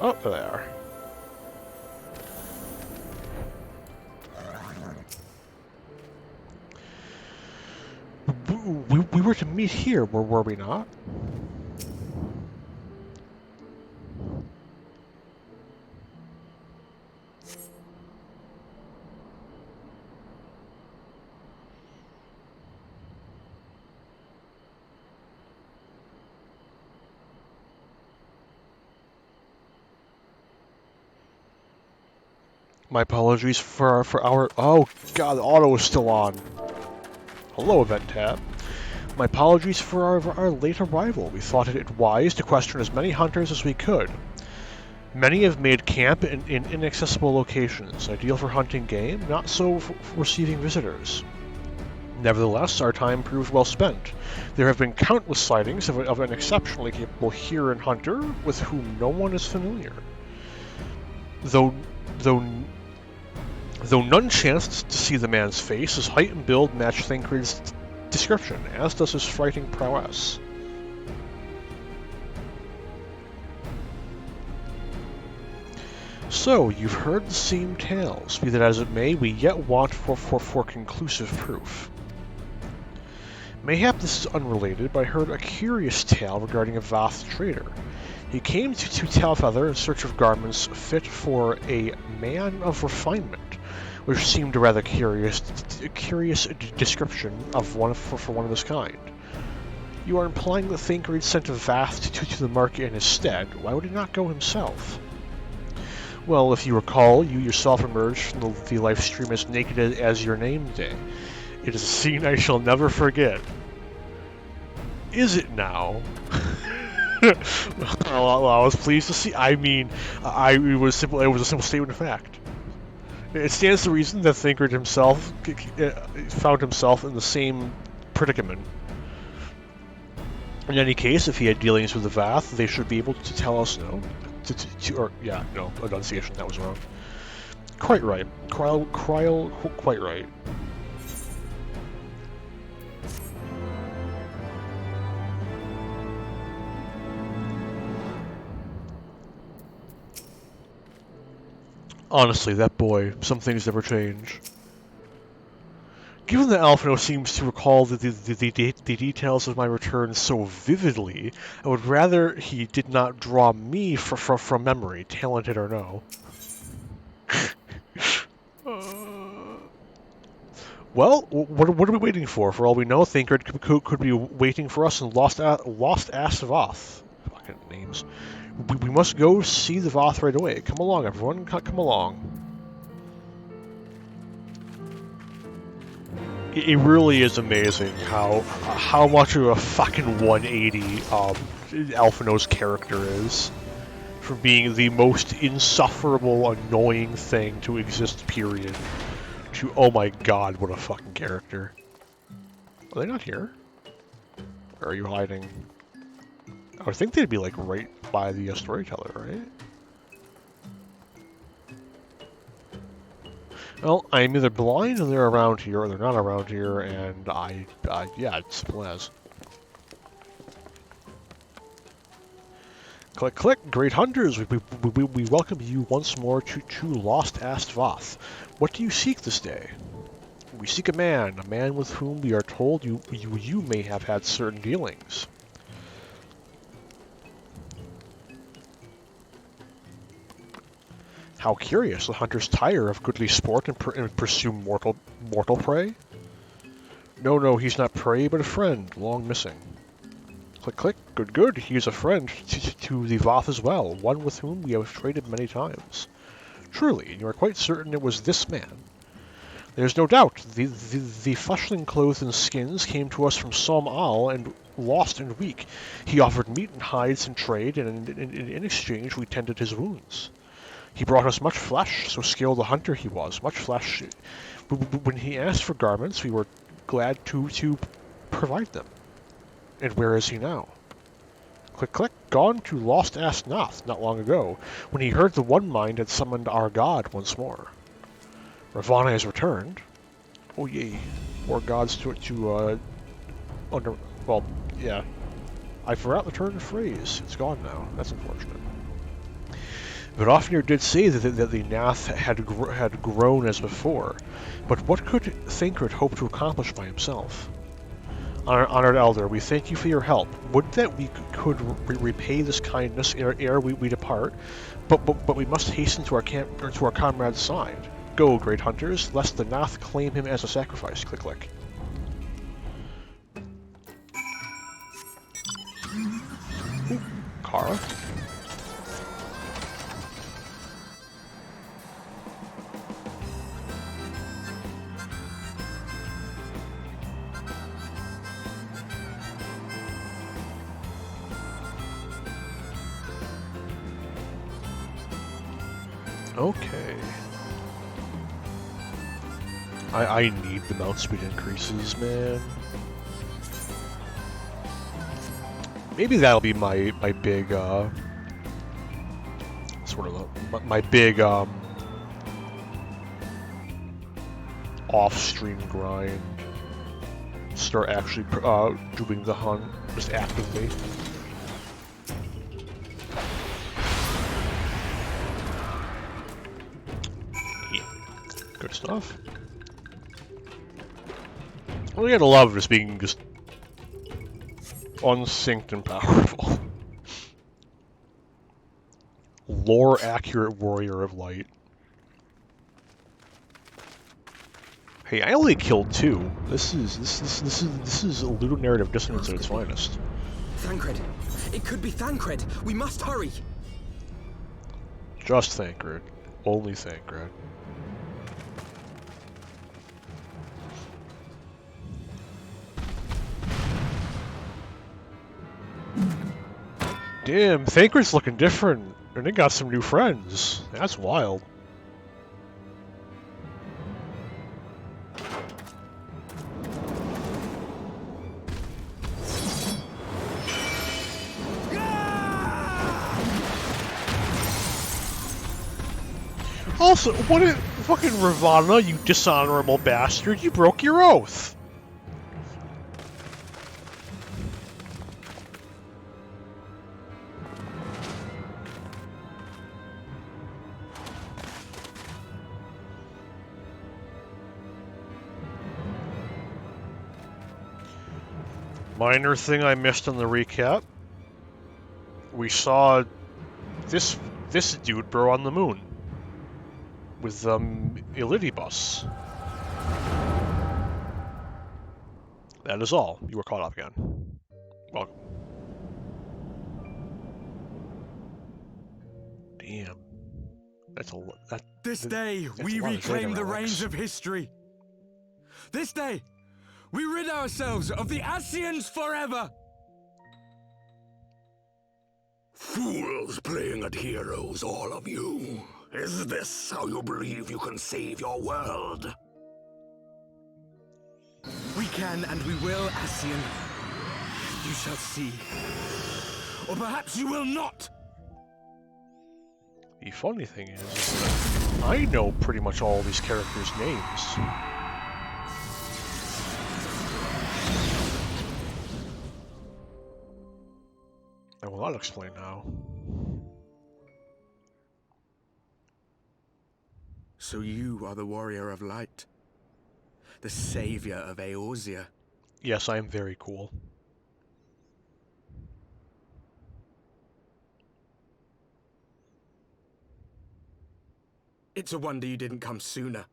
Oh, there they are. We were to meet here, were we not? My apologies for our... Oh, God, the auto is still on. Hello, Event Tab. My apologies for our late arrival. We thought it wise to question as many hunters as we could. Many have made camp in inaccessible locations, ideal for hunting game, not so for receiving visitors. Nevertheless, our time proved well spent. There have been countless sightings of an exceptionally capable Huron hunter with whom no one is familiar. Though none chanced to see the man's face, his height and build matched Thancred's description, as does his frightening prowess. So, you've heard the same tales. Be that as it may, we yet want for conclusive proof. Mayhap this is unrelated, but I heard a curious tale regarding a Voth trader. He came to Talfeather in search of garments fit for a man of refinement, which seemed a rather curious description of one for one of his kind. You are implying that Thancred sent a Voth to the market in his stead. Why would he not go himself? Well, if you recall, you yourself emerged from the live stream as naked as your name day. It is a scene I shall never forget. Is it now? Well, I was pleased to see. I mean, it was a simple statement of fact. It stands to reason that Thancred himself found himself in the same predicament. In any case, if he had dealings with the Voth, they should be able to tell us no. No, enunciation, that was wrong. Quite right. Quite right. Honestly, that boy, some things never change. Given that Alphino seems to recall the details of my return so vividly, I would rather he did not draw me from memory, talented or no. Well, what are we waiting for? For all we know, Thancred could be waiting for us in Lost Ass Voth. Fucking names. We must go see the Voth right away. Come along, everyone. Come along. It really is amazing how much of a fucking 180 Alphino's character is. From being the most insufferable, annoying thing to exist, period, to, oh my god, what a fucking character. Are they not here? Or are you hiding? I would think they'd be, like, right by the storyteller, right? Well, I'm either blind and they're around here, or they're not around here, and yeah, it's simple as. Click, click, great hunters! We welcome you once more to Lost Ass Voth. What do you seek this day? We seek a man with whom we are told you may have had certain dealings. How curious, the hunters tire of goodly sport and pursue mortal prey? No, he's not prey, but a friend, long missing. Click, click, good, he is a friend to the Voth as well, one with whom we have traded many times. Truly, you are quite certain it was this man. There's no doubt, the fleshling clothed in skins came to us from Som Al, and lost and weak. He offered meat and hides in trade, and in exchange we tended his wounds. He brought us much flesh, so skilled a hunter he was, much flesh. When he asked for garments, we were glad to provide them. And where is he now? Click, click, gone to Lost Ass Noth not long ago, when he heard the One Mind had summoned our god once more. Ravana has returned. Oh yay, more gods well, yeah. I forgot the turn of phrase. It's gone now. That's unfortunate. But Ofnir did say that the Nath had grown as before, but what could Thancred hope to accomplish by himself? Honored Elder, we thank you for your help. Would that we could repay this kindness ere we depart, but we must hasten to our comrade's side. Go, great hunters, lest the Nath claim him as a sacrifice. Click, click. Ooh, Kara. Okay. I need the mount speed increases, man. Maybe that'll be my big sort of my big off-stream grind. start actually doing the hunt, just actively. Yeah. Good stuff. Well, you gotta love just being just unsynced and powerful. Lore-accurate warrior of light. Hey, I only killed 2. This is a ludonarrative dissonance at its finest. Thancred! It could be Thancred! We must hurry! Just Thancred. Only Thancred. Damn, Thancred's looking different, and they got some new friends. That's wild. Also, what is fucking Ravana, you dishonorable bastard? You broke your oath. Minor thing I missed in the recap. We saw this dude, bro, on the moon with Elidibus. That is all. You were caught up again. Welcome. Damn. That's a lot. This day, we reclaim the reins of history. This day, we rid ourselves of the Ascians forever! Fools playing at heroes, all of you. Is this how you believe you can save your world? We can and we will, Ascian. You shall see. Or perhaps you will not! The funny thing is I know pretty much all these characters' names. I will not explain how. So you are the warrior of light, the savior of Eorzea. Yes, I am very cool. It's a wonder you didn't come sooner,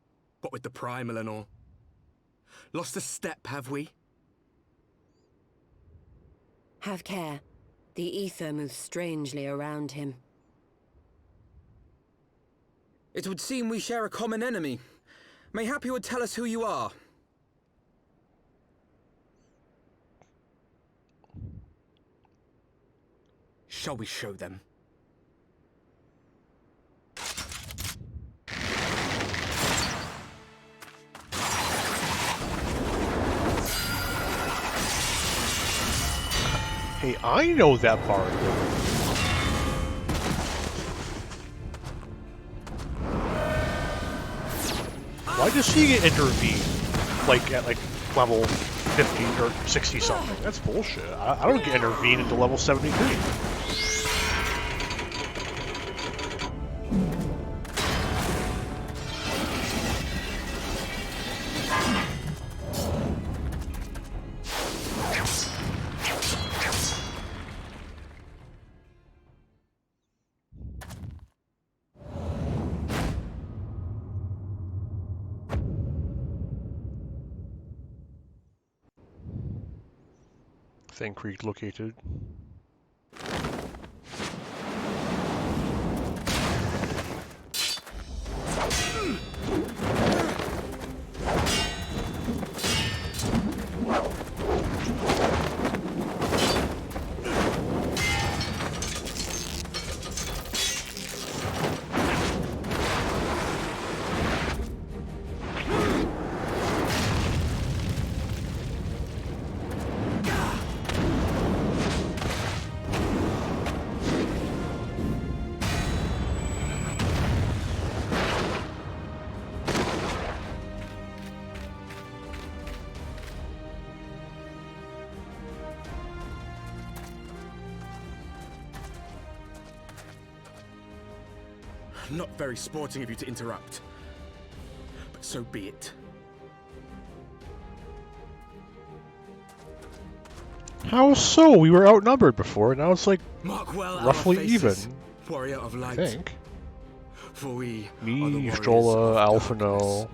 what with the primal and all. Lost a step, have we? Have care. The ether moves strangely around him. It would seem we share a common enemy. Mayhap you would tell us who you are. Shall we show them? Hey, I know that part. Why does he get intervened, like, at, like, level 50 or 60 something? That's bullshit. I don't get intervened until level 73. Creek located. Not very sporting of you to interrupt. But so be it. How so? We were outnumbered before, now it's like Mark well roughly our even. faces, warrior of light. I think. For we are the Me, warriors Jola, of Alphino, darkness.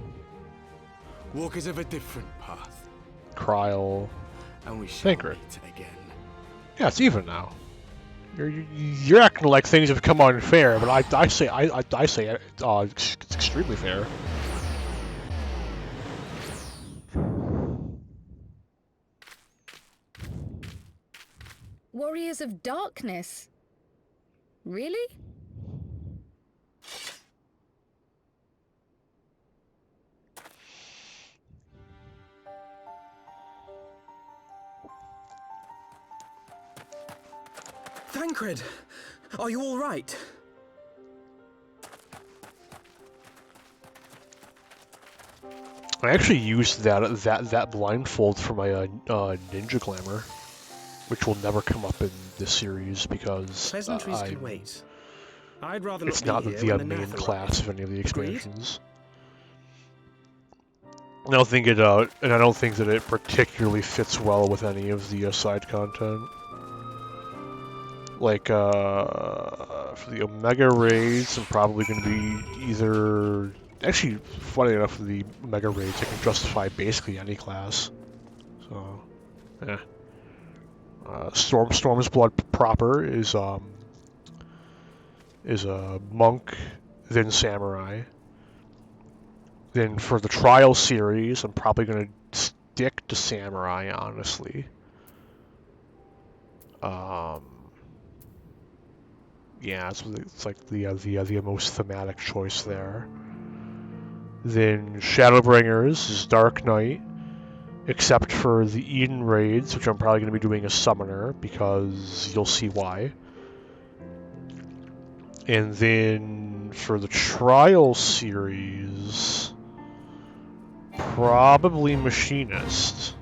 Walkers of a different path. Kryl, And we shall Thancred. meet again. Yeah, it's even now. You're acting like things have become unfair, but I say it's extremely fair. Warriors of Darkness? Really? Thancred, are you all right? I actually used that blindfold for my ninja glamour, which will never come up in this series because Pleasantries can wait. I'd rather it's not not be the here when the main Nath class arrive. of any of the Agreed? expansions. I don't think it, and I don't think that it particularly fits well with any of the side content. Like, for the Omega raids, I'm probably going to be either... Actually, funny enough, for the Omega raids, I can justify basically any class. So, yeah. Storm's Blood proper is a monk, then samurai. Then for the trial series, I'm probably going to stick to samurai, honestly. Yeah, it's like the most thematic choice there. Then Shadowbringers is Dark Knight, except for the Eden raids, which I'm probably going to be doing as summoner because you'll see why. And then for the trial series, probably Machinist.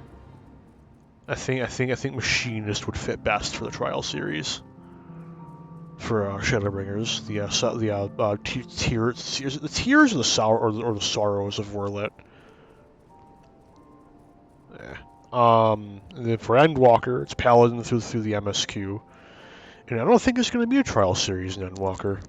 I think Machinist would fit best for the trial series. For Shadowbringers, the tears or the sorrows of Werlit. Yeah. And then for Endwalker, it's Paladin through the MSQ, and I don't think there's going to be a trial series in Endwalker.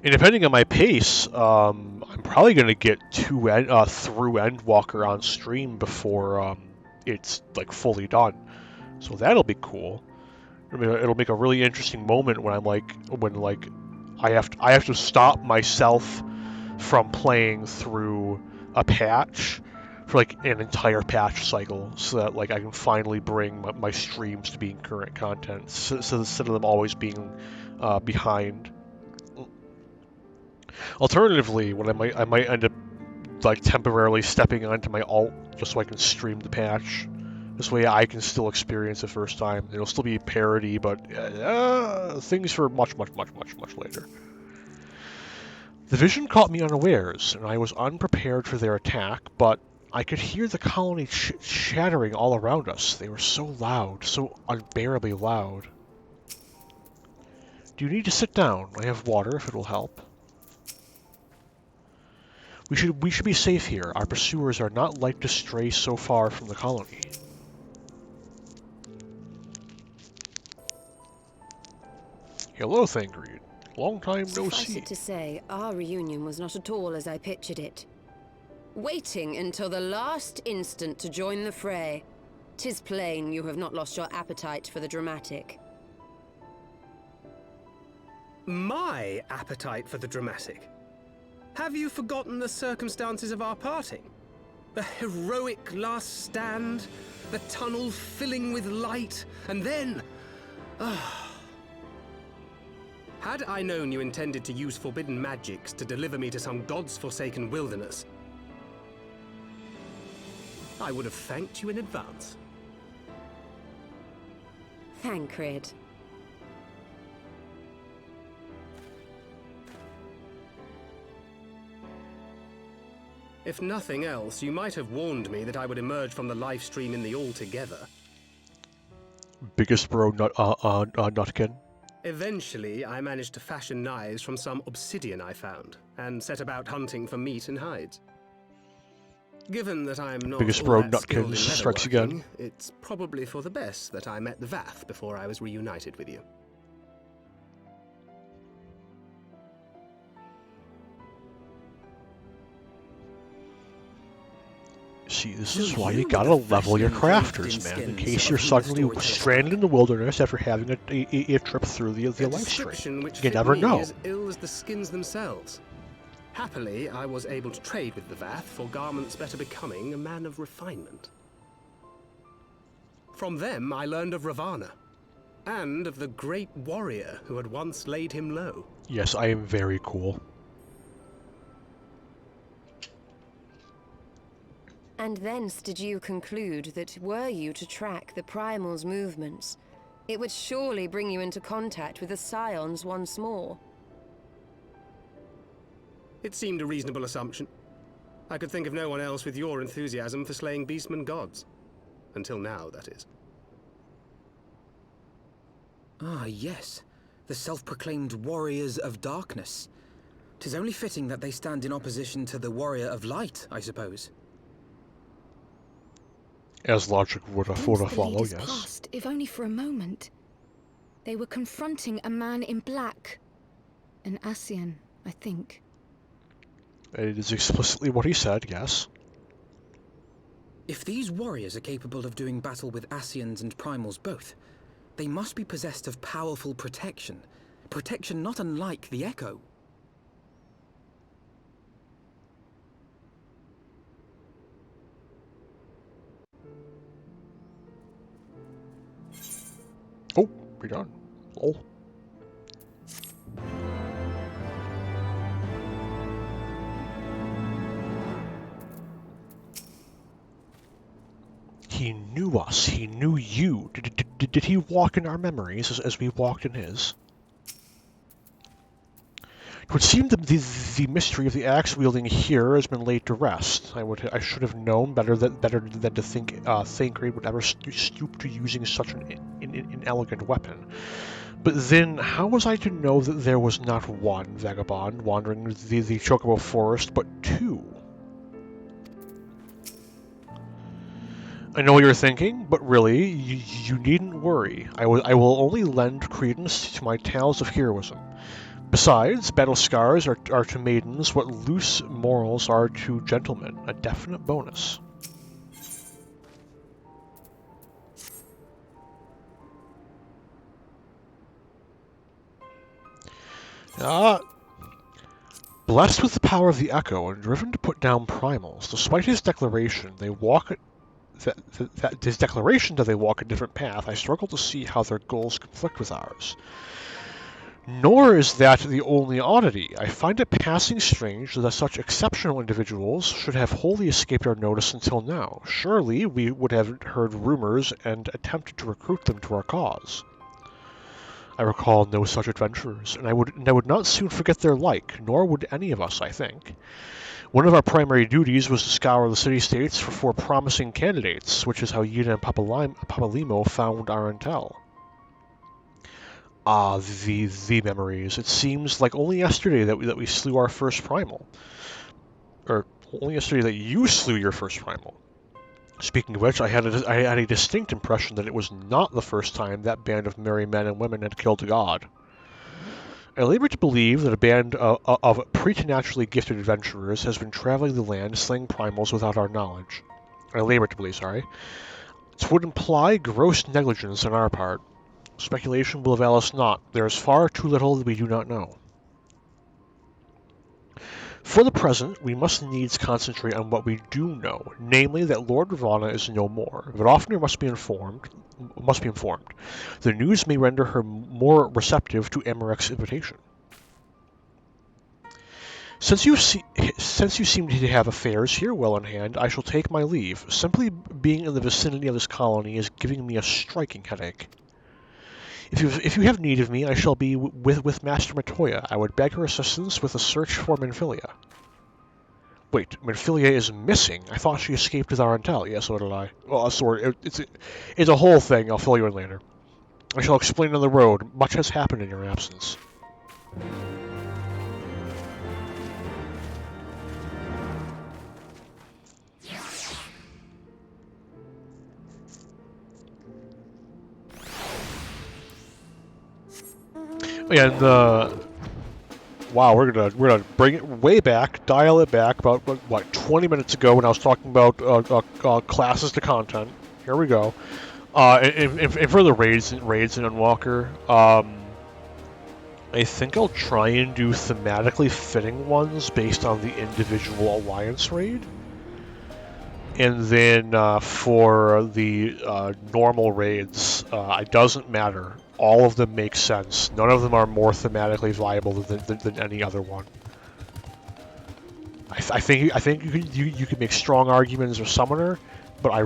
And depending on my pace, I'm probably going to get through Endwalker on stream before it's like fully done. So that'll be cool. It'll make a really interesting moment when I have to stop myself from playing through a patch for like an entire patch cycle, so that like I can finally bring my streams to being current content, so instead of them always being behind. Alternatively, when I might end up like temporarily stepping onto my alt just so I can stream the patch. This way I can still experience it first time. It'll still be parody, but things for much later. The vision caught me unawares, and I was unprepared for their attack, but I could hear the colony shattering all around us. They were so loud, so unbearably loud. Do you need to sit down? I have water if it'll help. We should be safe here. Our pursuers are not like to stray so far from the colony. Hello, Thancred. Long time no Suffice see. it to say, our reunion was not at all as I pictured it. Waiting until the last instant to join the fray. 'Tis plain you have not lost your appetite for the dramatic. My appetite for the dramatic? Have you forgotten the circumstances of our parting? The heroic last stand, the tunnel filling with light, and then... Had I known you intended to use forbidden magics to deliver me to some god's forsaken wilderness, I would have thanked you in advance. Thancred. If nothing else, you might have warned me that I would emerge from the live stream in the altogether. Biggest bro, Nutkin. Eventually, I managed to fashion knives from some obsidian I found, and set about hunting for meat and hides. Given that I'm not Biggest all bro that skilled in Nutkins strikes again. metalworking, it's probably for the best that I met the Vath before I was reunited with you. See, this So is why you you were gotta the level your fashion crafters, engraved man, in skins case of you're who the suddenly story tells stranded about. in the wilderness after having a trip through the A life description stream. which You fit never me know. as ill as the skins themselves. Happily, I was able to trade with the Vath for garments better becoming a man of refinement. From them, I learned of Ravana, and of the great warrior who had once laid him low. Yes, I am very cool. And thence did you conclude that were you to track the Primal's movements, it would surely bring you into contact with the Scions once more. It seemed a reasonable assumption. I could think of no one else with your enthusiasm for slaying beastmen gods. Until now, that is. Ah, yes. The self-proclaimed Warriors of Darkness. 'Tis only fitting that they stand in opposition to the Warrior of Light, I suppose. As logic would Glimpsed follow, the leaders yes. past, if only for a moment. They were confronting a man in black. An Ascian, I think. It is explicitly what he said, yes. If these warriors are capable of doing battle with Ascians and Primals both, they must be possessed of powerful protection. Protection not unlike the Echo. Oh, we're done. Lol. He knew us. He knew you. Did he walk in our memories as we walked in his? It would seem the mystery of the axe wielding here has been laid to rest. I should have known better than to think Thancred would ever stoop to using such an inelegant weapon. But then, how was I to know that there was not one vagabond wandering the Chocobo Forest, but two? I know what you're thinking, but really, you needn't worry. I will only lend credence to my tales of heroism. Besides, battle scars are to maidens what loose morals are to gentlemen, a definite bonus. Blessed with the power of the Echo and driven to put down primals, despite his declaration they walk a different path, I struggle to see how their goals conflict with ours. Nor is that the only oddity. I find it passing strange that such exceptional individuals should have wholly escaped our notice until now. Surely we would have heard rumors and attempted to recruit them to our cause. I recall no such adventurers, and I would not soon forget their like, nor would any of us, I think. One of our primary duties was to scour the city-states for promising candidates, which is how Yida and Papalimo found our intel. Ah, the memories. It seems like only yesterday that we slew our first primal. Or, only yesterday that you slew your first primal. Speaking of which, I had a distinct impression that it was not the first time that band of merry men and women had killed a god. I labor to believe that a band of preternaturally gifted adventurers has been traveling the land slaying primals without our knowledge. I labor to believe, sorry. It would imply gross negligence on our part. Speculation will avail us not. There is far too little that we do not know. For the present, we must needs concentrate on what we do know, namely that Lord Ravana is no more. But Ofner must be informed. The news may render her more receptive to Amarek's invitation. Since you seem to have affairs here well in hand, I shall take my leave. Simply being in the vicinity of this colony is giving me a striking headache. If you have need of me, I shall be with Master Matoya. I would beg her assistance with a search for Minfilia. Wait, Minfilia is missing? I thought she escaped with our intel. Yes, so did I. Well, it's a whole thing. I'll fill you in later. I shall explain on the road. Much has happened in your absence. And wow, we're gonna bring it way back, dial it back about what 20 minutes ago when I was talking about classes to content. Here we go. And for the raids in Unwalker, I think I'll try and do thematically fitting ones based on the individual alliance raid. And then for the normal raids, it doesn't matter. All of them make sense. None of them are more thematically viable than any other one. I think you can make strong arguments for Summoner, but I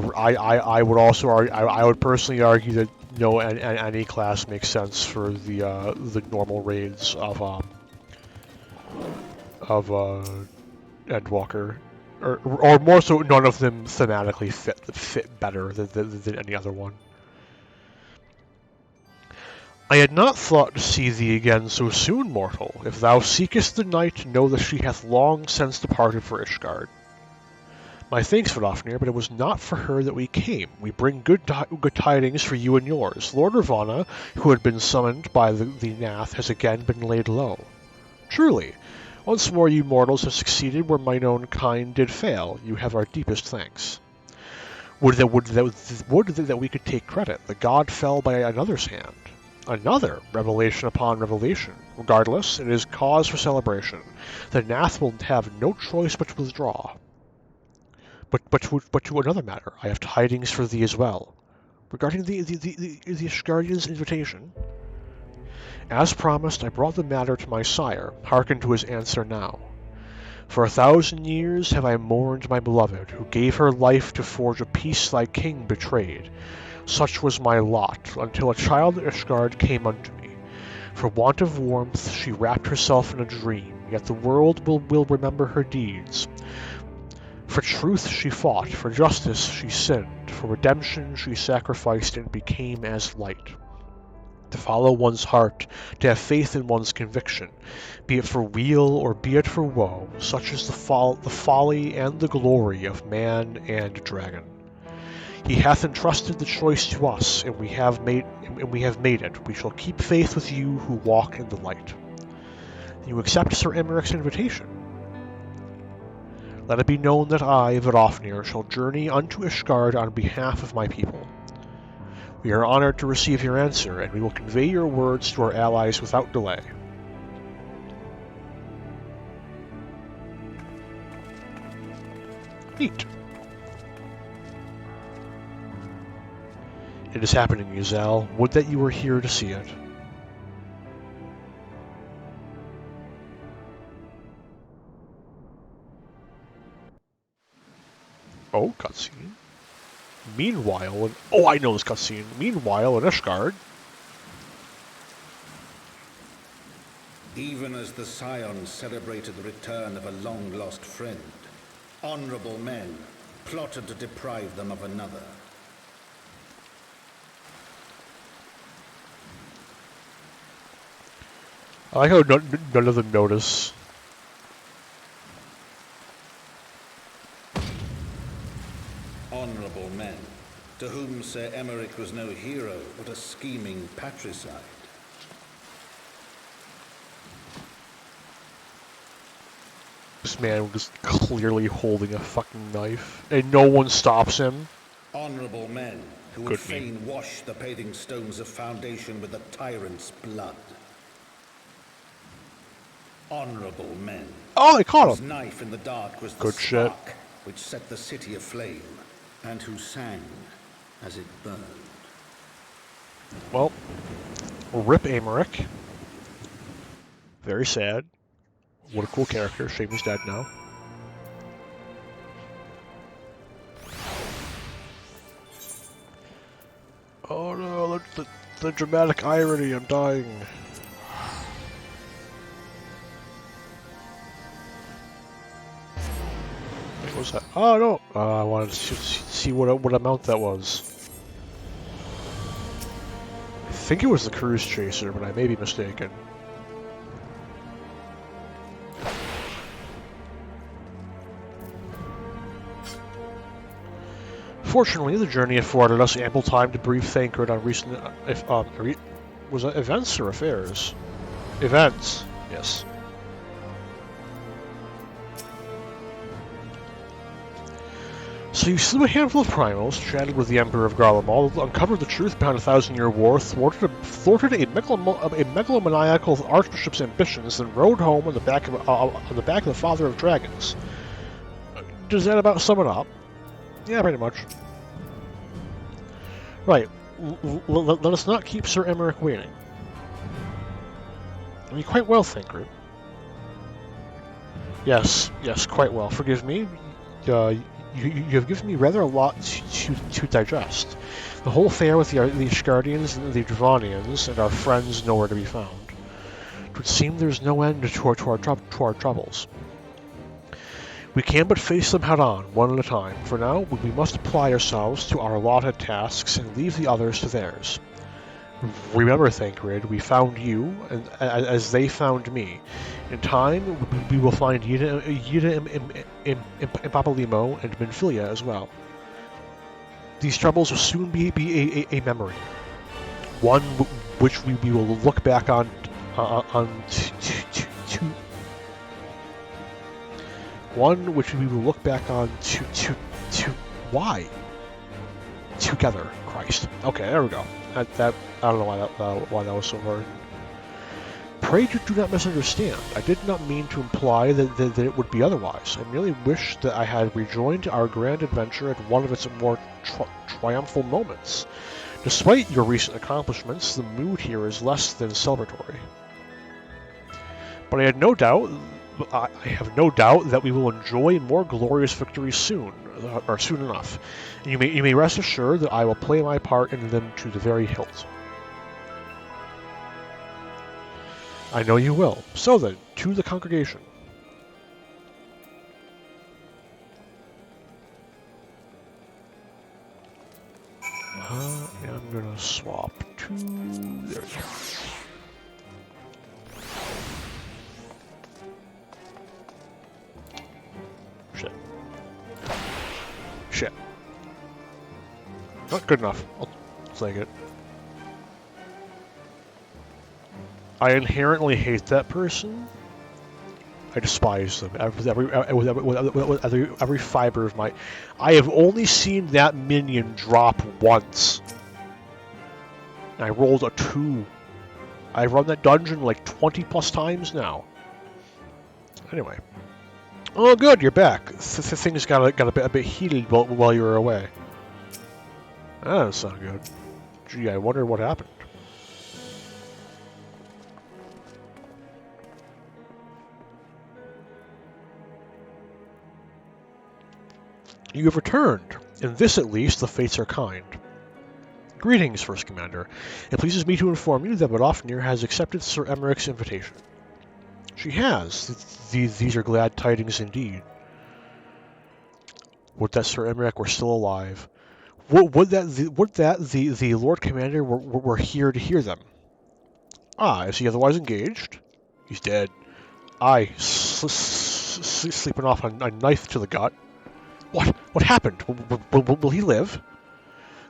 would also I would personally argue that any class makes sense for the normal raids of Endwalker. Or more so, none of them thematically fit better than any other one. I had not thought to see thee again so soon, mortal. If thou seekest the night, know that she hath long since departed for Ishgard. My thanks, Vidofnir, but it was not for her that we came. We bring good tidings for you and yours. Lord Ravana, who had been summoned by the Nath, has again been laid low. Truly, once more you mortals have succeeded where mine own kind did fail. You have our deepest thanks. Would that we could take credit. The god fell by another's hand. Another revelation upon revelation. Regardless, it is cause for celebration. The Nath will have no choice but to withdraw. But to another matter, I have tidings for thee as well. Regarding the Ishgardian's invitation, as promised, I brought the matter to my sire. Hearken to his answer now. For 1,000 years have I mourned my beloved, who gave her life to forge a peace thy king betrayed. Such was my lot, until a child Ishgard came unto me. For want of warmth she wrapped herself in a dream, yet the world will remember her deeds. For truth she fought, for justice she sinned, for redemption she sacrificed and became as light. To follow one's heart, to have faith in one's conviction, be it for weal or be it for woe, such is the folly and the glory of man and dragon. He hath entrusted the choice to us, and we have made it. We shall keep faith with you who walk in the light. You accept Sir Emeric's invitation. Let it be known that I, Vidofnir, shall journey unto Ishgard on behalf of my people. We are honored to receive your answer, and we will convey your words to our allies without delay. Neat. It is happening, Yuzal. Would that you were here to see it. Oh, cutscene. Meanwhile, I know this cutscene. Meanwhile, in Ishgard. Even as the Scions celebrated the return of a long-lost friend, honorable men plotted to deprive them of another. I like how none of them notice. Honorable men, to whom Sir Emeric was no hero, but a scheming patricide. This man was clearly holding a fucking knife, and no one stops him. Honorable men, who would fain wash the paving stones of Foundation with the tyrant's blood. Honorable men. Oh, they caught him. Whose knife in the dark was the Good shit. spark which set the city aflame, and who sang as it burned. Well, rip Emeric. Very sad. What a cool character. Shame he's dead now. Oh no, the dramatic irony, I'm dying. What was that? Oh no! I wanted to see what amount that was. I think it was the cruise chaser, but I may be mistaken. Fortunately, the journey afforded us ample time to brief Thancred on recent was it events or affairs? Events, yes. So you slew a handful of primals, chatted with the Emperor of Garlemald, uncovered the truth behind a 1,000-year war, thwarted a megalomaniacal archbishop's ambitions, then rode home on the back of the Father of Dragons. Does that about sum it up? Yeah, pretty much. Right. Let us not keep Sir Emmerich waiting. I mean, quite well, Thancred. Yes, quite well. Forgive me. You have given me rather a lot to digest. The whole affair with the Ishgardians and the Dravanians and our friends nowhere to be found. It would seem there's no end to our troubles. We can but face them head on, one at a time. For now, we must apply ourselves to our allotted tasks and leave the others to theirs. Remember, Thancred, we found you, and as they found me. In time, we will find Yida Impapalimo and Minfilia as well. These troubles will soon be a memory, one which we will look back on one which we will look back on why together. Christ. Okay, there we go. That I don't know why that was so hard. Pray do not misunderstand. I did not mean to imply that it would be otherwise. I merely wish that I had rejoined our grand adventure at one of its more triumphal moments. Despite your recent accomplishments, the mood here is less than celebratory. But I have no doubt that we will enjoy more glorious victories soon enough. And you may rest assured that I will play my part in them to the very hilt. I know you will. So then, to the congregation. I'm gonna swap to... There we go. Shit. Not good enough. I'll take it. I inherently hate that person. I despise them. With every fiber of my... I have only seen that minion drop once. And I rolled a 2. I've run that dungeon like 20 plus times now. Anyway. Oh, good, you're back. Things got a bit heated while you were away. That doesn't sound good. Gee, I wonder what happened. You have returned. In this, at least, the fates are kind. Greetings, First Commander. It pleases me to inform you that Bodofnir has accepted Sir Emmerich's invitation. She has. These are glad tidings indeed. Would that Sir Emmerich were still alive. Would that the Lord Commander were here to hear them. Ah, is he otherwise engaged? He's dead. Aye, sleeping off a knife to the gut. What happened? Will he live?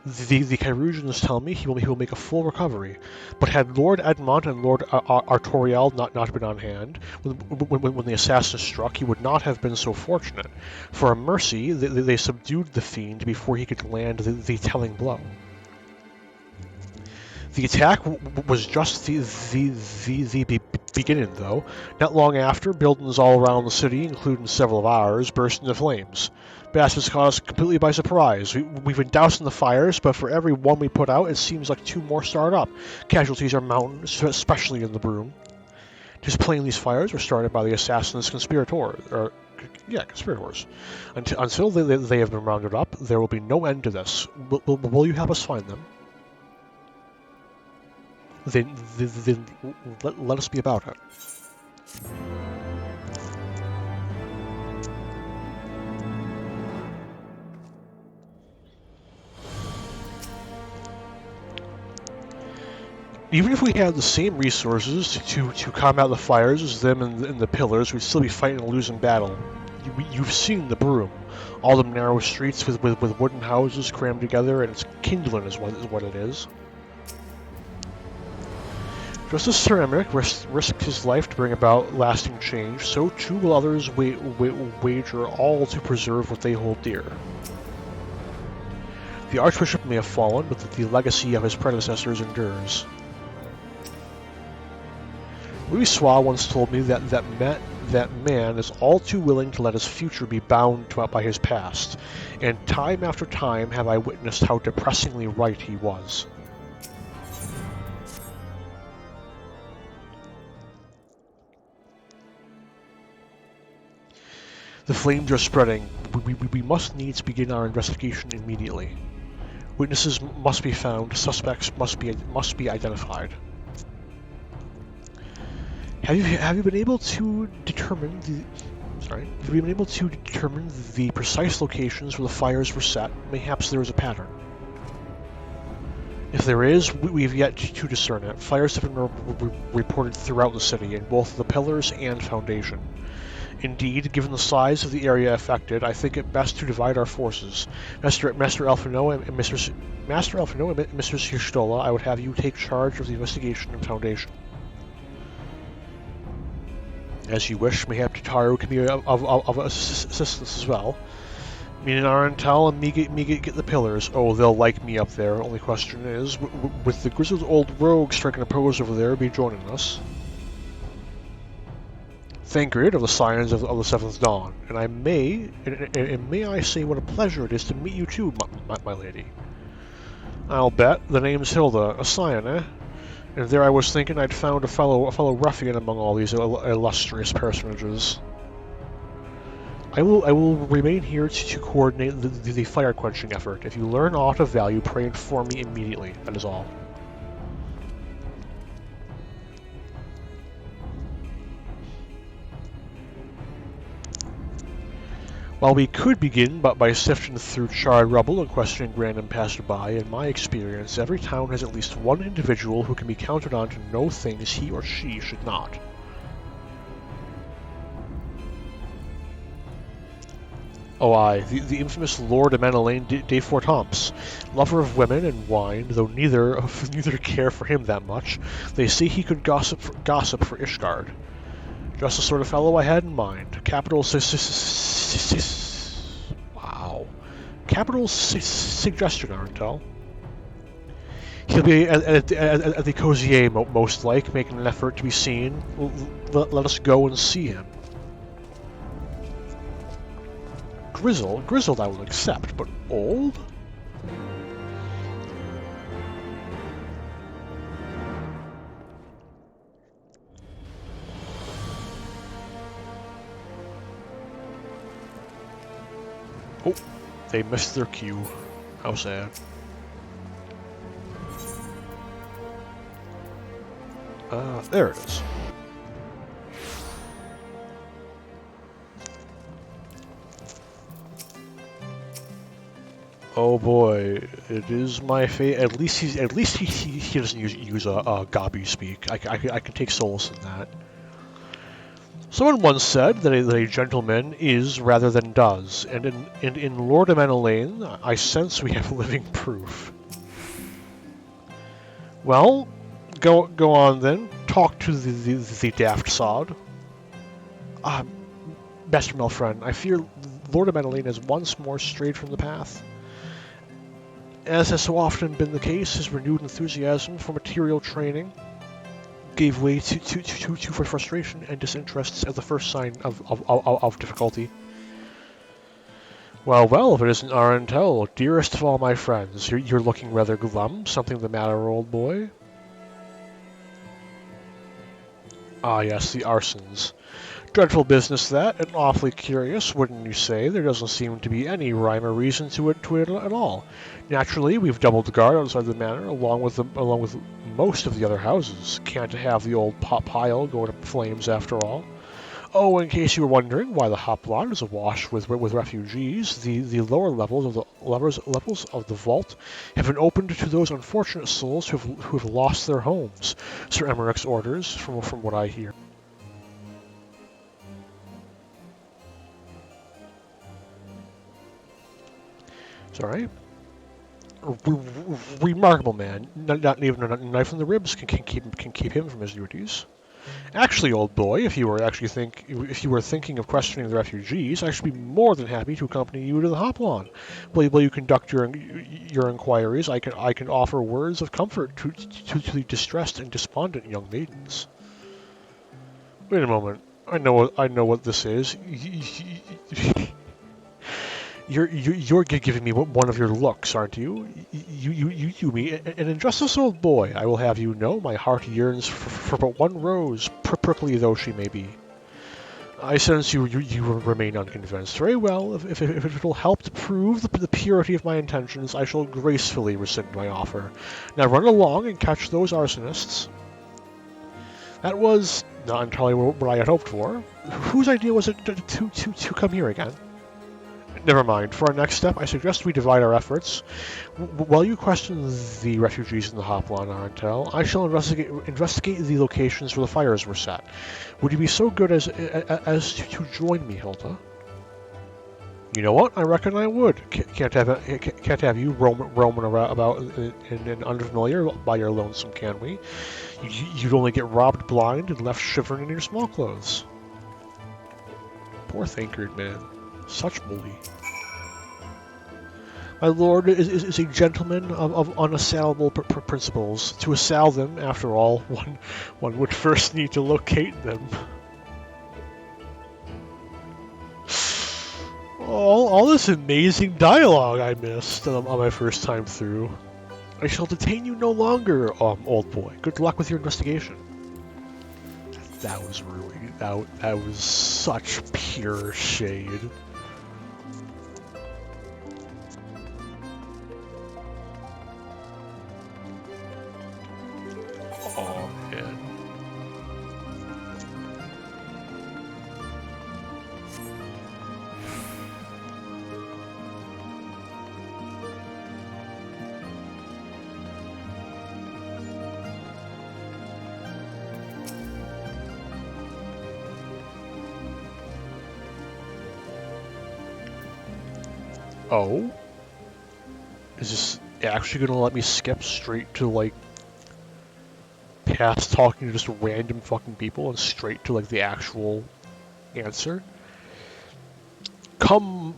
The Kyrusians tell me he will make a full recovery, but had Lord Edmont and Lord Artoriel not been on hand, when the assassin struck, he would not have been so fortunate. For a mercy, they subdued the fiend before he could land the telling blow. The attack was just the beginning, though. Not long after, buildings all around the city, including several of ours, burst into flames. Bastards caught us completely by surprise. We've been dousing the fires, but for every one we put out, it seems like 2 more start up. Casualties are mounting, especially in the Broom. Displaying these fires were started by the assassins conspirators. Until they have been rounded up, there will be no end to this. Will you help us find them? Then let us be about it. Even if we had the same resources to combat the fires as them and the pillars, we'd still be fighting a losing battle. You've seen the Broom. All the narrow streets with wooden houses crammed together, and it's kindling is what it is. Just as Sir Emmerich risked his life to bring about lasting change, so too will others wager all to preserve what they hold dear. The Archbishop may have fallen, but the legacy of his predecessors endures. Louis Sois once told me that man is all too willing to let his future be bound by his past, and time after time have I witnessed how depressingly right he was. The flames are spreading. We must needs begin our investigation immediately. Witnesses must be found. Suspects must be identified. Have you been able to determine the precise locations where the fires were set? Mayhaps there is a pattern. If there is, we've yet to discern it. Fires have been reported throughout the city, in both the pillars and foundation. Indeed, given the size of the area affected, I think it best to divide our forces. Master Alphino and Mr. Schstola, I would have you take charge of the investigation and foundation. As you wish, mayhap Tataru can be of assistance as well. Me and Arantel and me get the pillars. Oh, they'll like me up there. Only question is, with the grizzled old rogue striking a pose over there, be joining us. Thancred of the Scions of the Seventh Dawn, and may I say what a pleasure it is to meet you too, my lady. I'll bet the name's Hilda, a Scion, eh? And there I was thinking I'd found a fellow ruffian among all these illustrious personages. I will remain here to coordinate the fire quenching effort. If you learn aught of value, pray inform me immediately. That is all. While we could begin by sifting through charred rubble and questioning random passerby, in my experience, every town has at least one individual who can be counted on to know things he or she should not. Oh aye, the infamous Lord Emmanuel de Fortamps, lover of women and wine, though neither care for him that much. They say he could gossip for Ishgard. Just the sort of fellow I had in mind. Capital suggestion, Arantel. He'll be at the Cosier, most like, making an effort to be seen. Let us go and see him. Grizzled I will accept, but old? Oh, they missed their cue. How sad. There it is. Oh boy, it is my fate. At least he doesn't use a Gabi speak. I can take solace in that. Someone once said that a gentleman is rather than does, and in Lord Emmanuel, I sense we have living proof. Well, go on then. Talk to the daft sod. Master Melfriend, I fear Lord Emmanuel has once more strayed from the path. As has so often been the case, his renewed enthusiasm for material training gave way to frustration and disinterest as the first sign of difficulty. Well, if it isn't Arantel, dearest of all my friends, you're looking rather glum. Something the matter, old boy? Ah, yes, the arsons. Dreadful business that, and awfully curious, wouldn't you say? There doesn't seem to be any rhyme or reason to it at all. Naturally, we've doubled the guard outside the manor, along with most of the other houses. Can't have the old pot pile go to flames after all. Oh, in case you were wondering why the Hoplon is awash with refugees, the lower levels of the vault have been opened to those unfortunate souls who have lost their homes. Sir Emmerich's orders, from what I hear. Sorry. Remarkable man. Not even a knife in the ribs can keep him from his duties. Actually, old boy, if you were thinking of questioning the refugees, I should be more than happy to accompany you to the Hoplon. While you conduct your inquiries, I can offer words of comfort to the distressed and despondent young maidens. Wait a moment. I know what this is. You're giving me one of your looks, aren't you? You me, an injustice, old boy. I will have you know my heart yearns for but one rose, prickly though she may be. I sense you remain unconvinced. Very well. If it will help to prove the purity of my intentions, I shall gracefully rescind my offer. Now run along and catch those arsonists. That was not entirely what I had hoped for. Whose idea was it to come here again? Never mind. For our next step, I suggest we divide our efforts. While you question the refugees in the Hoplon, Arantel, I shall investigate the locations where the fires were set. Would you be so good as to join me, Hilda? You know what? I reckon I would. Can't have you roaming about and unfamiliar by your lonesome, can we? You'd only get robbed blind and left shivering in your small clothes. Poor Thancred, man. Such bully. My lord is a gentleman of unassailable principles. To assail them, after all, one would first need to locate them. All this amazing dialogue I missed on my first time through. I shall detain you no longer, old boy. Good luck with your investigation. That was really... That was such pure shade. Oh, man. Oh? Is this actually gonna let me skip straight to, like, past talking to just random fucking people and straight to, like, the actual answer? Come,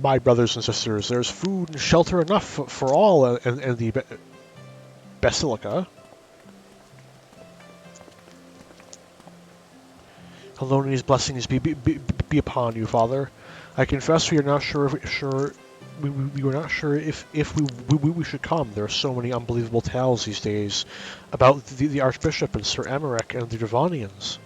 my brothers and sisters, there's food and shelter enough for all in the Basilica. Heloni's blessings be upon you, Father. I confess we are not we were not sure if we should come. There are so many unbelievable tales these days about the Archbishop and Sir Emmerich and the Dravonians.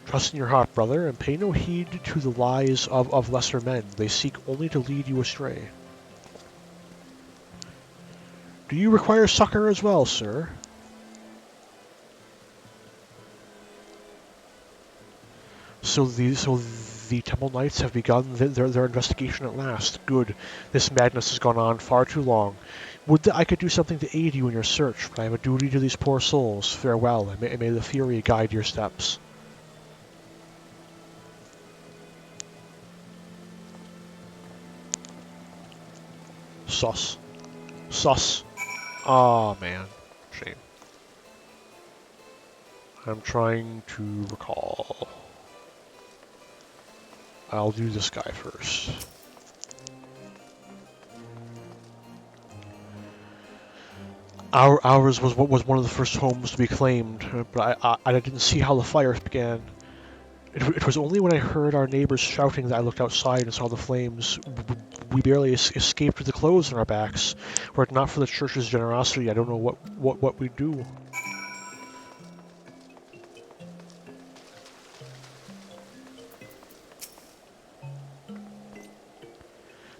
Trust in your heart, brother, and pay no heed to the lies of lesser men. They seek only to lead you astray. Do you require succor as well, sir? So the Temple Knights have begun their investigation at last. Good. This madness has gone on far too long. Would that I could do something to aid you in your search, but I have a duty to these poor souls. Farewell, and may the Fury guide your steps. Sus. Aw, man. Shame. I'm trying to recall. I'll do this guy first. Ours was one of the first homes to be claimed, but I didn't see how the fire began. It was only when I heard our neighbors shouting that I looked outside and saw the flames. We barely escaped with the clothes on our backs. Were it not for the church's generosity, I don't know what we'd do.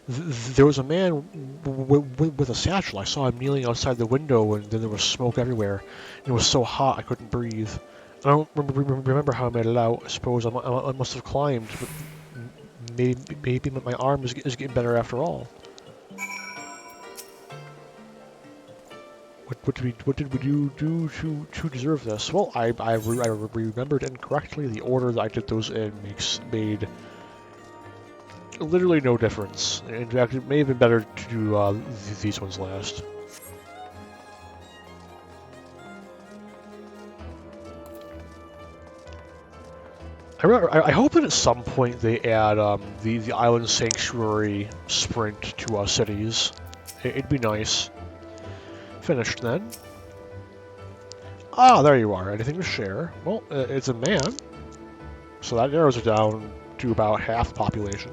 There was a man with a satchel. I saw him kneeling outside the window, and then there was smoke everywhere. It was so hot I couldn't breathe. I don't remember how I made it out. I suppose I must have climbed, but maybe my arm is getting better after all. What did we do to deserve this? Well, I remembered incorrectly. The order that I did those in made literally no difference. In fact, it may have been better to do these ones last. I hope that at some point they add the Island Sanctuary sprint to cities. It'd be nice. Finished then. Ah, there you are. Anything to share? Well, it's a man. So that narrows it down to about half the population.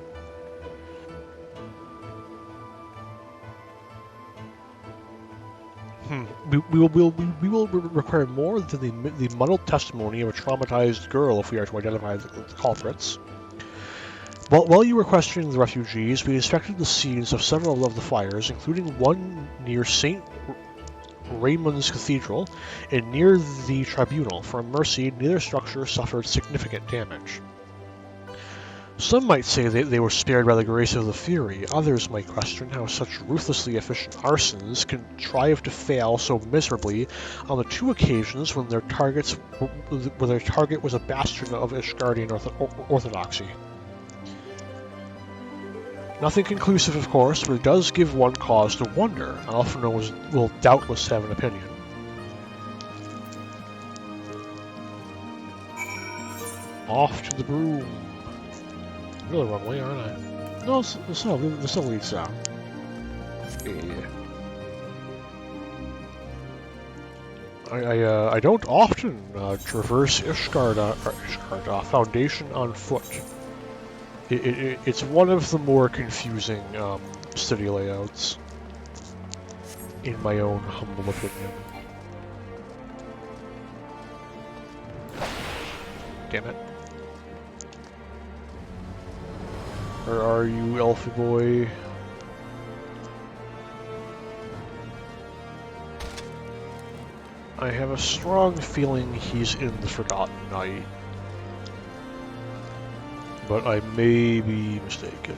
We will require more than the muddled testimony of a traumatized girl if we are to identify the culprits. While you were questioning the refugees, we inspected the scenes of several of the fires, including one near St. Raymond's Cathedral and near the Tribunal. For mercy, neither structure suffered significant damage. Some might say they were spared by the grace of the Fury. Others might question how such ruthlessly efficient arsons can contrive to fail so miserably on the two occasions when their target was a bastion of Ishgardian orthodoxy. Nothing conclusive, of course, but it does give one cause to wonder. Alphinaud will doubtless have an opinion. Off to the broom. I'm going the wrong way, aren't I? No, this still leads down. Yeah. I don't often traverse Ishgard Foundation on foot. It's one of the more confusing city layouts, in my own humble opinion. Damn it. Where are you, Elfie boy? I have a strong feeling he's in the Forgotten Night, but I may be mistaken.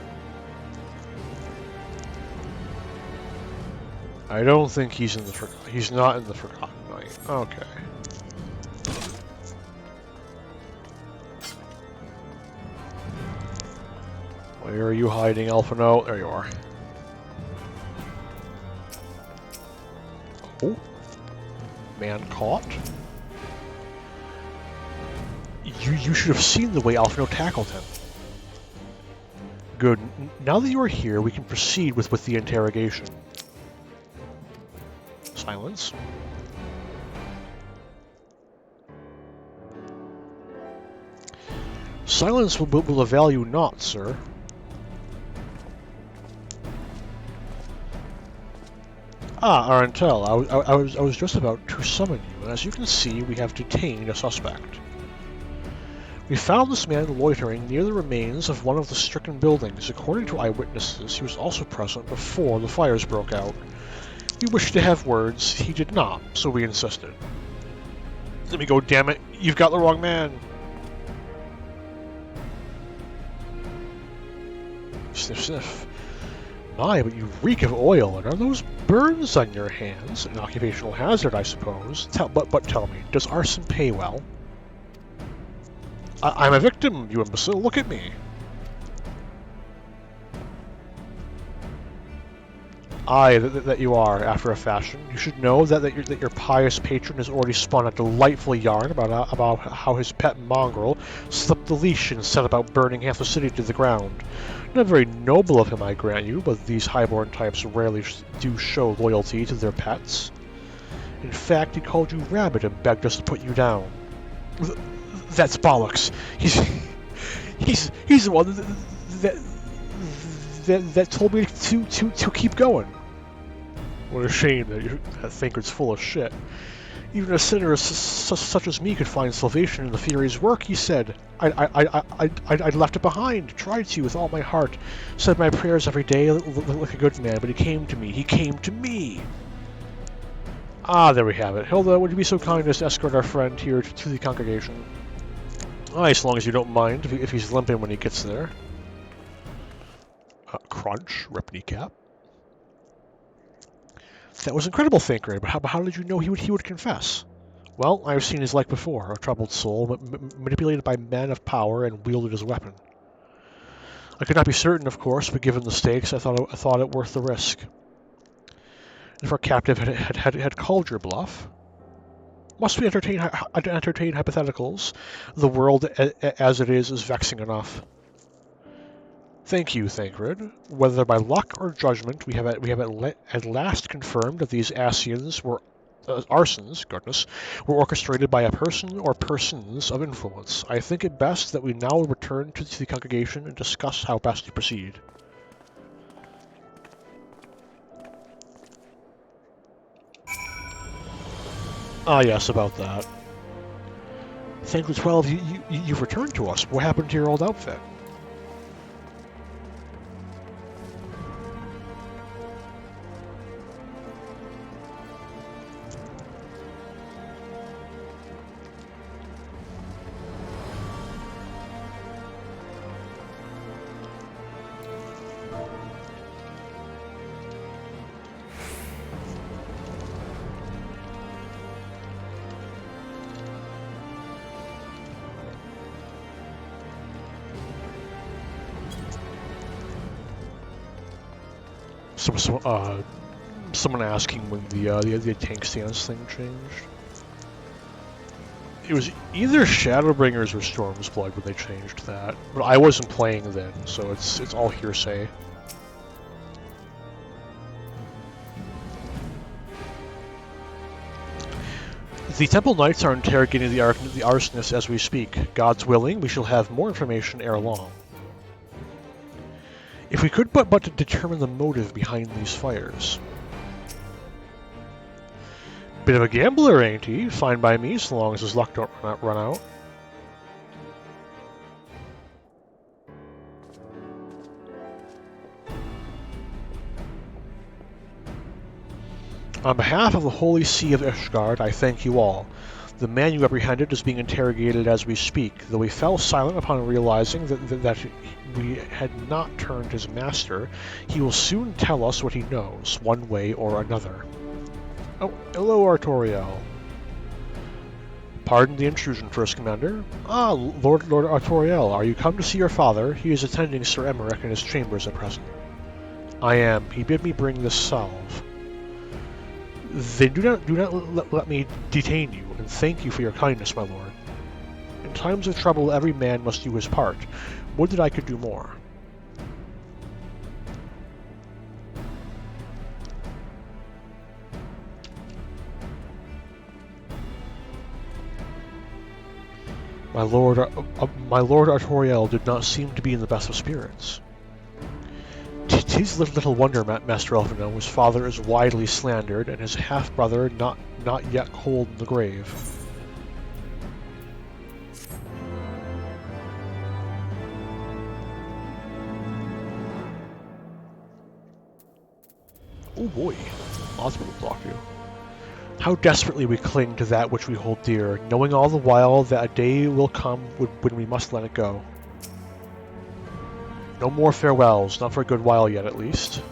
I don't think he's in the he's not in the Forgotten Night. Okay. Where are you hiding, Alphinaud? There you are. Oh. Man caught. You should have seen the way Alphinaud tackled him. Good. Now that you are here, we can proceed with the interrogation. Silence. Silence will avail you not, sir. Ah, Arantel, I was just about to summon you, and as you can see, we have detained a suspect. We found this man loitering near the remains of one of the stricken buildings. According to eyewitnesses, he was also present before the fires broke out. We wished to have words. He did not, so we insisted. Let me go, damn it! You've got the wrong man! Sniff, sniff. My, but you reek of oil, and are those burns on your hands? An occupational hazard, I suppose. But tell me, does arson pay well? I'm a victim, you imbecile. Look at me. Aye, that you are, after a fashion. You should know that your pious patron has already spun a delightful yarn about how his pet mongrel slipped the leash and set about burning half the city to the ground. Not very noble of him, I grant you, but these highborn types rarely do show loyalty to their pets. In fact, he called you rabbit and begged us to put you down. That's bollocks. He's the one that told me to keep going. What a shame that thinker's full of shit. Even a sinner such as me could find salvation in the Fury's work, he said. I'd left it behind, tried to with all my heart, said my prayers every day like a good man, but he came to me. Ah, there we have it. Hilda, would you be so kind as to escort our friend here to the congregation? Ah, as long as you don't mind if he's limping when he gets there. Crunch, rip kneecap. That was incredible, Thinker, but how did you know he would confess? Well, I've seen his like before, a troubled soul, manipulated by men of power and wielded as a weapon. I could not be certain, of course, but given the stakes, I thought it worth the risk. If our captive had called your bluff, must we entertain hypotheticals? The world as it is vexing enough. Thank you, Thancred. Whether by luck or judgment, we have at last confirmed that these arsons were orchestrated by a person or persons of influence. I think it best that we now return to the congregation and discuss how best to proceed. Ah, yes, about that. Thancred 12, you've returned to us. What happened to your old outfit? Someone asking when the tank stance thing changed. It was either Shadowbringers or Storm's Blood when they changed that, but I wasn't playing then, so it's all hearsay. The Temple Knights are interrogating the arsonists as we speak. God's willing, we shall have more information ere long. If we could but determine the motive behind these fires. Bit of a gambler, ain't he? Fine by me, so long as his luck don't run out. On behalf of the Holy See of Ishgard, I thank you all. The man you apprehended is being interrogated as we speak, though he fell silent upon realizing that we had not turned his master. He will soon tell us what he knows, one way or another. Oh, hello, Artoriel. Pardon the intrusion, First Commander. Ah, Lord Artoriel, are you come to see your father? He is attending Sir Emmerich in his chambers at present. I am. He bid me bring this salve. Then do not let me detain you, and thank you for your kindness, my lord. In times of trouble, every man must do his part. Would that I could do more. My lord Artoriel did not seem to be in the best of spirits. 'Tis little wonder, Master Elfino, his father is widely slandered, and his half-brother not yet cold in the grave. Oh boy, Osmond will block you. How desperately we cling to that which we hold dear, knowing all the while that a day will come when we must let it go. No more farewells, not for a good while yet, at least.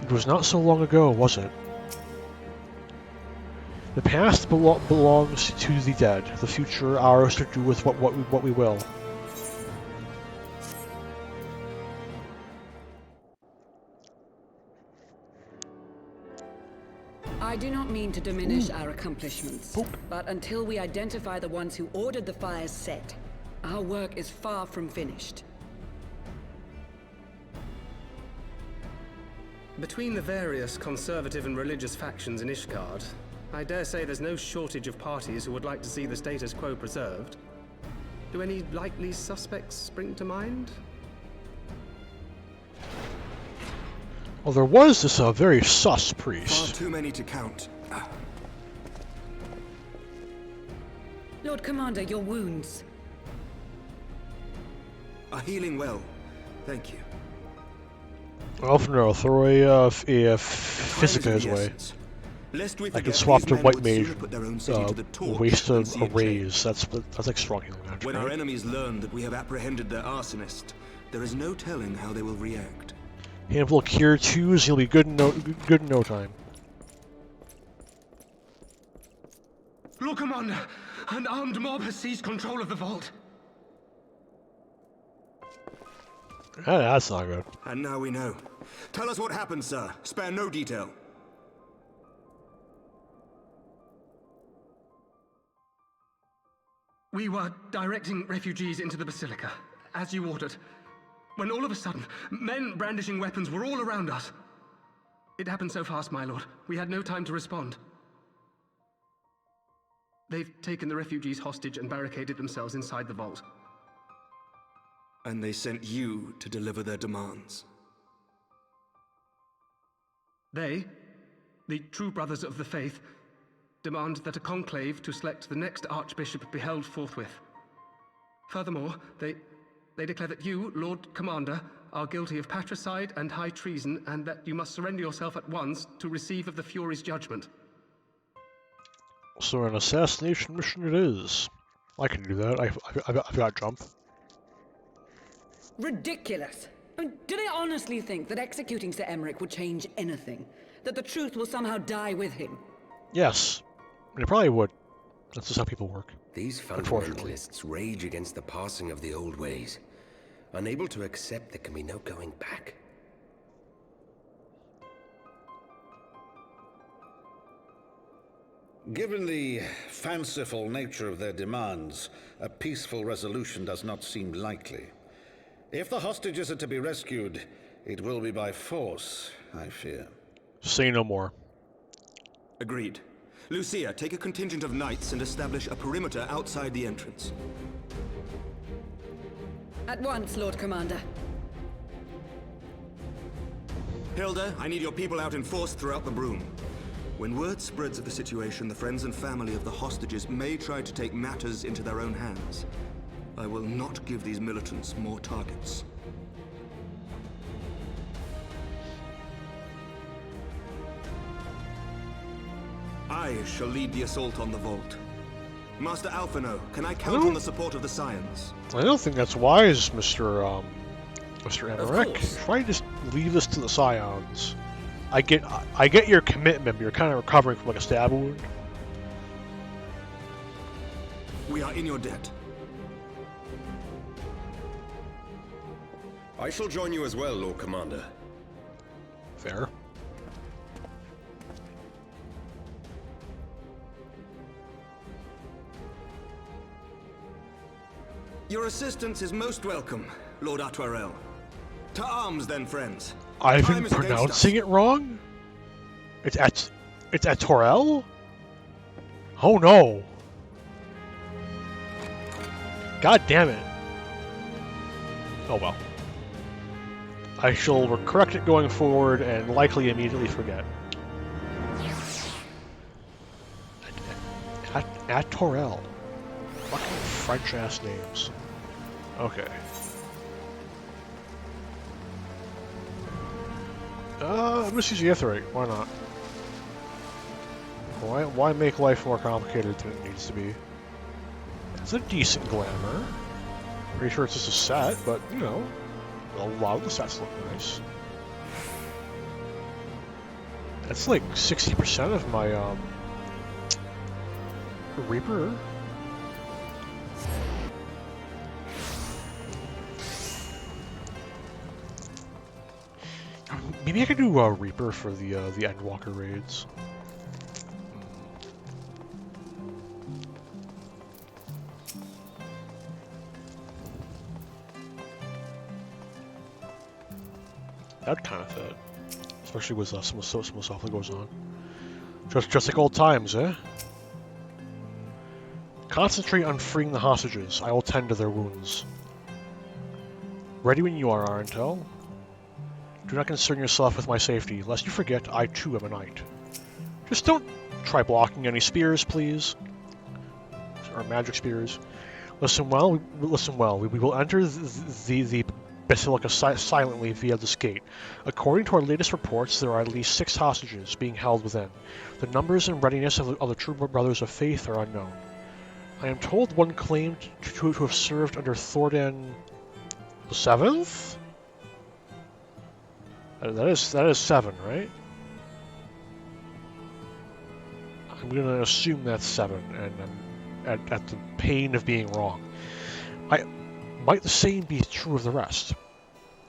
It was not so long ago, was it? The past belongs to the dead, the future ours to do with what we will. I do not mean to diminish our accomplishments, but until we identify the ones who ordered the fires set, our work is far from finished. Between the various conservative and religious factions in Ishgard, I dare say there's no shortage of parties who would like to see the status quo preserved. Do any likely suspects spring to mind? Well, there was this very sus priest. Far too many to count. Lord Commander, your wounds. Are healing well. Thank you. Elfenor, throw a Physica his way. Lest we I can forget, swap these to men white would mage, sooner put their own city to the torch waste than of see it arrays. change. That's like strong healing magic, When right? our enemies learn that we have apprehended their arsonist, there is no telling how they will react. Handful of cure 2s, he'll be good in no time. Lord Commander, an armed mob has seized control of the vault. That's not good. And now we know. Tell us what happened, sir. Spare no detail. We were directing refugees into the Basilica, as you ordered, when all of a sudden, men brandishing weapons were all around us. It happened so fast, my lord. We had no time to respond. They've taken the refugees hostage and barricaded themselves inside the vault. And they sent you to deliver their demands. They, the true brothers of the faith, demand that a conclave to select the next archbishop be held forthwith. Furthermore, they declare that you, Lord Commander, are guilty of patricide and high treason, and that you must surrender yourself at once to receive of the Fury's judgment. So an assassination mission it is. I can do that. I've got jump. Ridiculous! I mean, do they honestly think that executing Sir Emmerich would change anything? That the truth will somehow die with him? Yes. It probably would. That's just how people work. These fundamentalists rage against the passing of the old ways, unable to accept there can be no going back. Given the fanciful nature of their demands, a peaceful resolution does not seem likely. If the hostages are to be rescued, it will be by force, I fear. Say no more. Agreed. Lucia, take a contingent of knights and establish a perimeter outside the entrance. At once, Lord Commander. Hilda, I need your people out in force throughout the Broom. When word spreads of the situation, the friends and family of the hostages may try to take matters into their own hands. I will not give these militants more targets. I shall lead the assault on the vault. Master Alphino, can I count on the support of the Scions? I don't think that's wise, Mr. Emmerich. Try to just leave this to the Scions. I get your commitment, but you're kind of recovering from like a stab wound. We are in your debt. I shall join you as well, Lord Commander. Fair. Your assistance is most welcome, Lord Atwarel. To arms, then, friends. I've Time been is against pronouncing us. it wrong? It's at Torel? Oh no. God damn it. Oh well. I shall correct it going forward and likely immediately forget. At Torel. Fucking French-ass names. Okay. I'm gonna use the Aetherite. Why not? Why make life more complicated than it needs to be? It's a decent glamour. Pretty sure it's just a set, but you know, a lot of the sets look nice. That's like 60% of my Reaper. Maybe I could do Reaper for the Endwalker raids. That'd kind of fit, especially with some stuff that goes on. Just like old times, eh? Concentrate on freeing the hostages. I will tend to their wounds. Ready when you are, Arentel. Do not concern yourself with my safety, lest you forget I too am a knight. Just don't try blocking any spears, please. Or magic spears. Listen well. We will enter the Basilica silently via this gate. According to our latest reports, there are at least 6 hostages being held within. The numbers and readiness of the true brothers of faith are unknown. I am told one claimed to have served under Thordan the 7th? That is 7, right? I'm gonna assume that's 7, and I'm at the pain of being wrong. Might the same be true of the rest?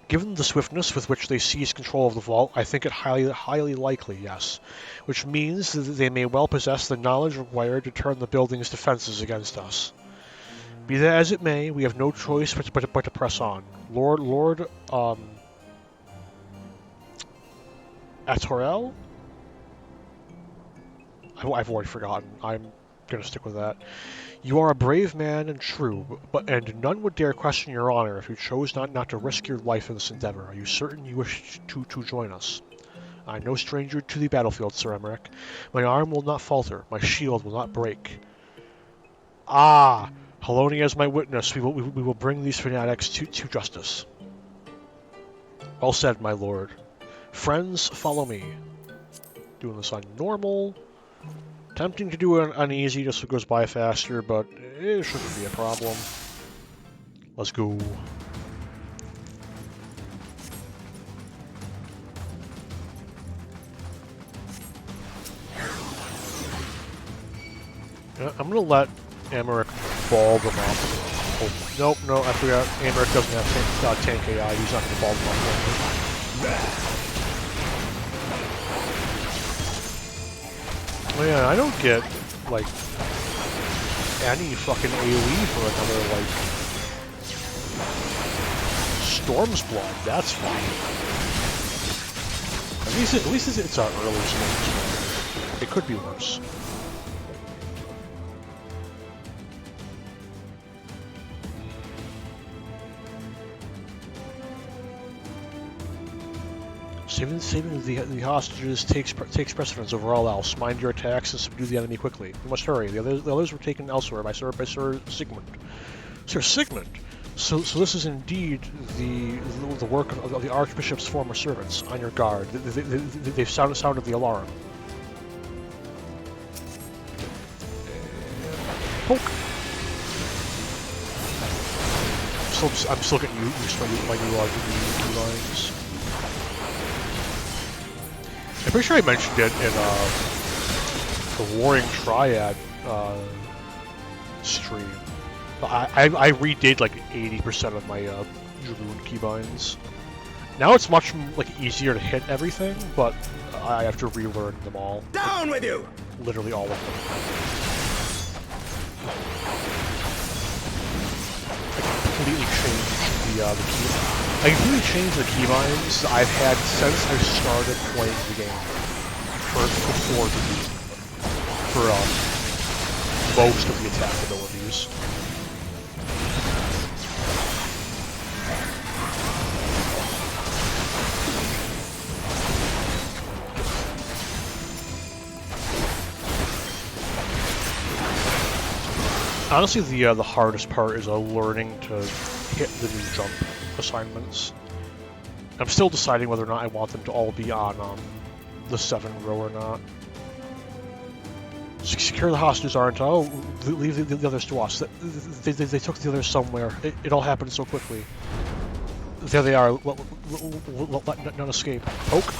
Given the swiftness with which they seized control of the vault, I think it highly likely, yes. Which means that they may well possess the knowledge required to turn the building's defenses against us. Be that as it may, we have no choice but to press on. Lord Atorel? I've already forgotten. I'm gonna stick with that. You are a brave man and true, and none would dare question your honor if you chose not to risk your life in this endeavor. Are you certain you wish to join us? I am no stranger to the battlefield, Sir Emmerich. My arm will not falter. My shield will not break. Ah! Haloni as my witness. We will bring these fanatics to justice. Well said, my lord. Friends, follow me. Doing this on normal. Tempting to do an easy just so it goes by faster, but it shouldn't be a problem. Let's go. Yeah, I'm gonna let Emmerich ball them up. Oh, nope, no, I forgot. Emmerich doesn't have tank AI. He's not gonna ball them up. Oh yeah, I don't get, like, any fucking AoE for another, like, Storm's Blood. That's fine. At least it's our early Storm's Blood. It could be worse. Saving the hostages takes precedence over all else. Mind your attacks and subdue the enemy quickly. We must hurry. The others were taken elsewhere by Sir Sigmund. Sir Sigmund? So this is indeed the work of the Archbishop's former servants. On your guard. They've sounded the alarm. Poke. I'm still getting used to my new lines. I'm pretty sure I mentioned it in the Warring Triad stream. I redid like 80% of my Dragoon keybinds. Now it's much easier to hit everything, but I have to relearn them all. Down with you! Literally all of them. I completely changed the key. I completely changed the keybinds I've had since I started playing the game. Before the game. For most of the attack abilities. Honestly, the hardest part is learning to hit the new jump assignments. I'm still deciding whether or not I want them to all be on the 7 row or not. Secure the hostages aren't. Oh, leave the others to us. They took the others somewhere. It all happened so quickly. There they are. Let none escape. Poke.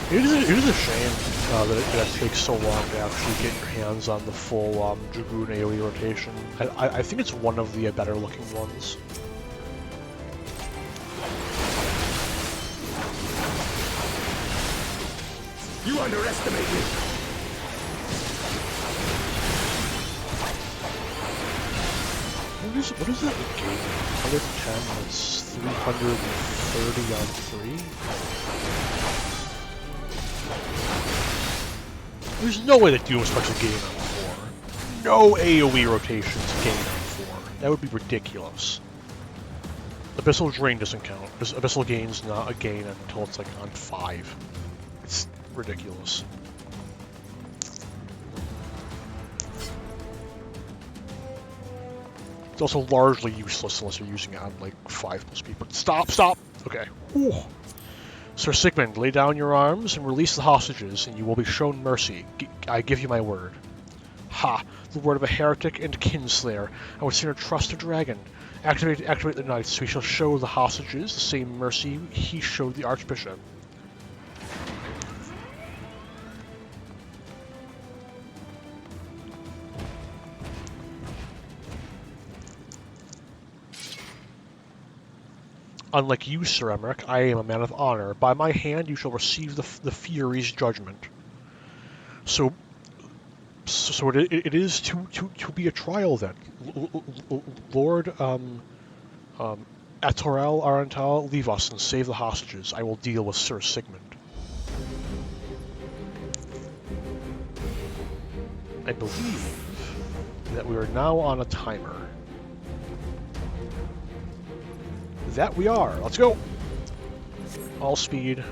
It is a shame that it takes so long to actually get your hands on the full Dragoon AoE rotation. I think it's one of the better looking ones. You underestimate me! What is that game? 110, that's 330 on 3? There's no way that Doom starts a game on 4. No AoE rotations game on 4. That would be ridiculous. Abyssal Drain doesn't count. Abyssal Gain's not a gain until it's like on 5. It's ridiculous. It's also largely useless unless you're using it on like 5+ people. Stop! Okay. Whew. Sir Sigmund, lay down your arms and release the hostages, and you will be shown mercy. I give you my word. Ha! The word of a heretic and kinslayer. I would sooner trust a dragon. Activate the knights, so we shall show the hostages the same mercy he showed the Archbishop. Unlike you, Sir Emmerich, I am a man of honor. By my hand you shall receive the Fury's judgment. So it is to be a trial then. Lord Atorel Arental, leave us and save the hostages. I will deal with Sir Sigmund. I believe that we are now on a timer. That we are. Let's go. All speed.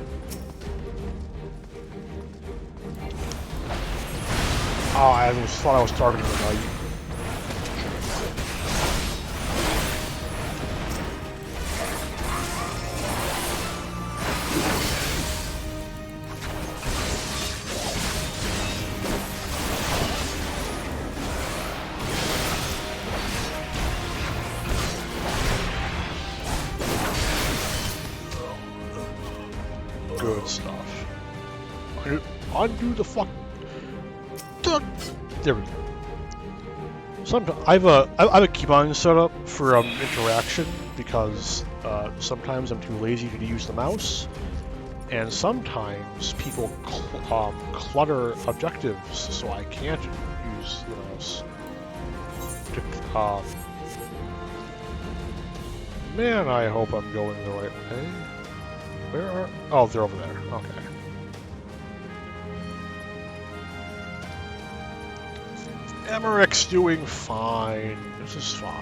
Oh, I thought I was targeting the knight. Good stuff. Undo the fuck. There we go. I have a keybind set up for interaction because sometimes I'm too lazy to use the mouse, and sometimes people clutter objectives, so I can't use the mouse. Man, I hope I'm going the right way. Where are? Oh, they're over there. Okay. Emmerich's doing fine. This is fine.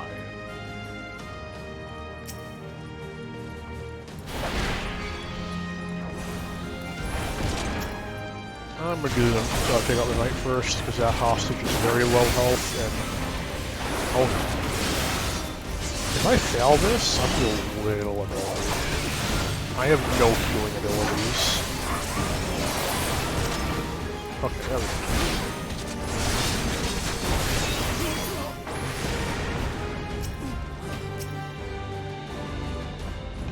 I'm gonna do them. Take out the knight first because that hostage is very low health and. Oh. If I fail this, I feel a little annoyed. I have no healing abilities. Okay, there we go.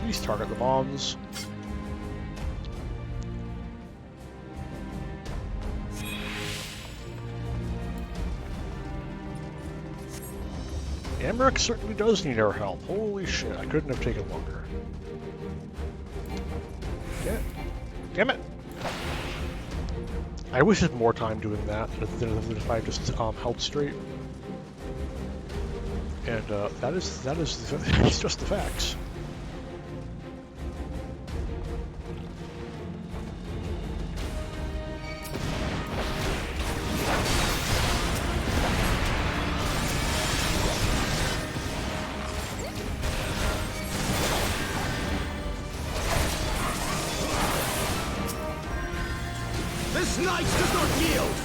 Please target the bombs. Emmerich certainly does need our help. Holy shit, I couldn't have taken longer. Damn it! I wish I had more time doing that than if I just held straight. And that is it's just the facts. This knight does not yield!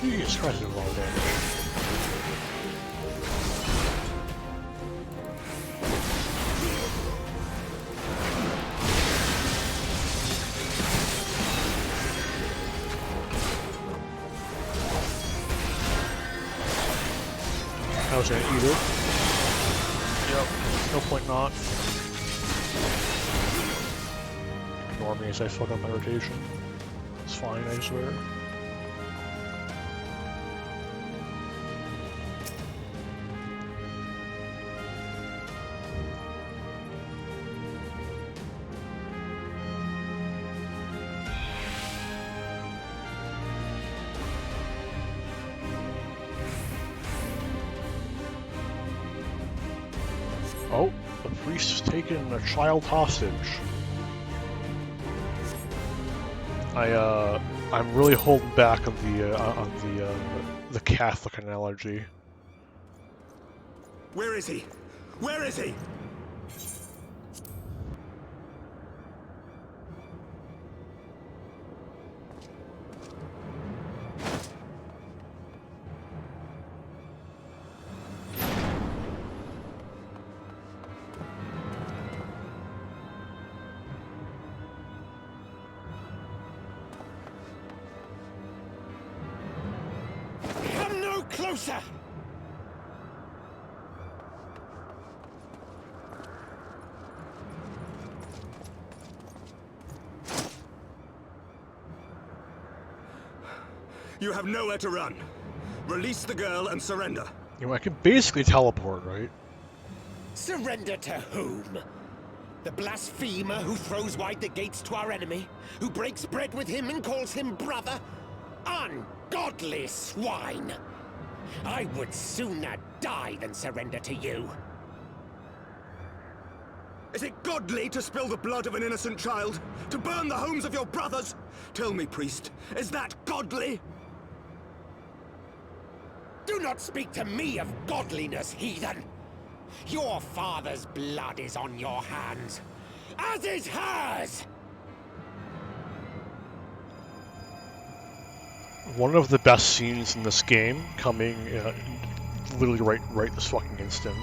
Jesus Christ, it's all damage. I was gonna eat it. Yep, no point not. Ignore me as I fuck up my rotation. It's fine, I swear. Oh, the priest's taken a child hostage. I'm really holding back on the Catholic analogy. Where is he? Where is he? closer! You have nowhere to run. Release the girl and surrender. You know, I can basically teleport, right? Surrender to whom? The blasphemer who throws wide the gates to our enemy? Who breaks bread with him and calls him brother? Ungodly swine! I would sooner die than surrender to you. Is it godly to spill the blood of an innocent child? To burn the homes of your brothers? Tell me, priest, is that godly? Do not speak to me of godliness, heathen! Your father's blood is on your hands, as is hers! One of the best scenes in this game, coming literally right this fucking instant.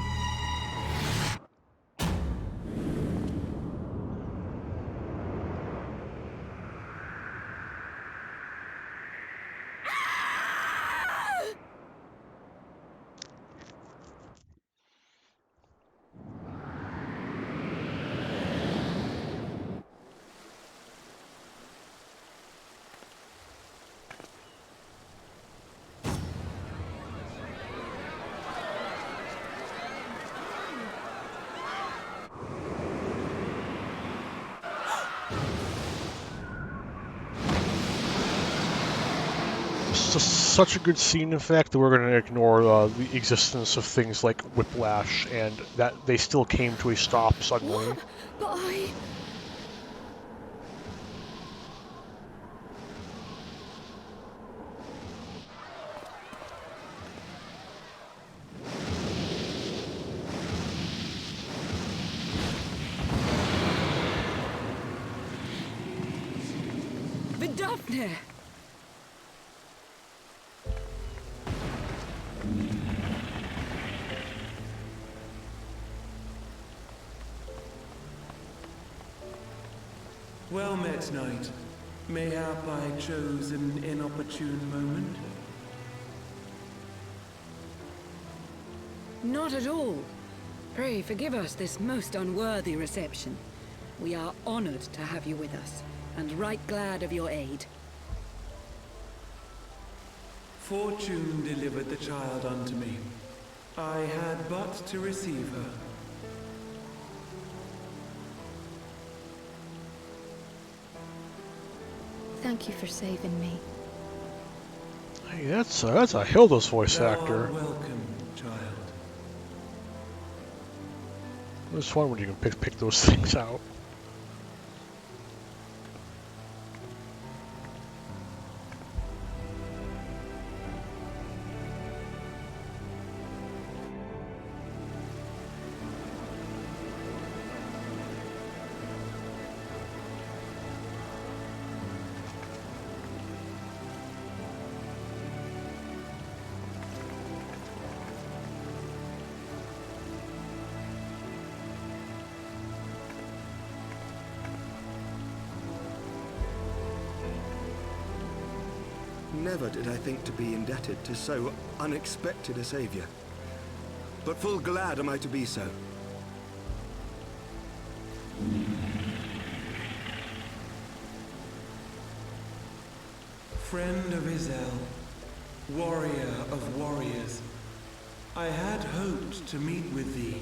Such a good scene, in fact, that we're going to ignore the existence of things like whiplash and that they still came to a stop suddenly. But I... Vidofne! Well met, knight. Mayhap I chose an inopportune moment? Not at all. Pray forgive us this most unworthy reception. We are honored to have you with us, and right glad of your aid. Fortune delivered the child unto me. I had but to receive her. Thank you for saving me. Hey, that's a Hilda's voice Thou actor. art welcome, child. It's fun when you can pick those things out. Never did I think to be indebted to so unexpected a savior. But full glad am I to be so. Friend of Izel, warrior of warriors, I had hoped to meet with thee.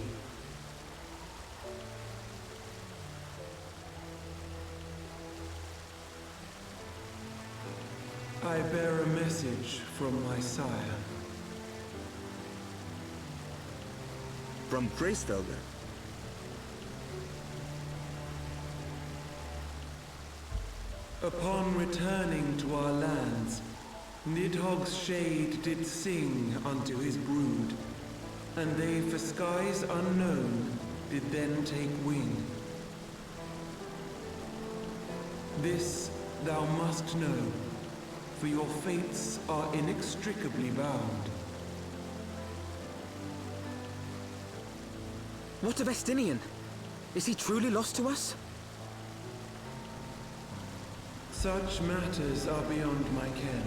I bear a message from my sire. From Freystelder? Upon returning to our lands, Nidhogg's shade did sing unto his brood, and they for skies unknown did then take wing. This thou must know, for your fates are inextricably bound. What of Estinian? Is he truly lost to us? Such matters are beyond my ken.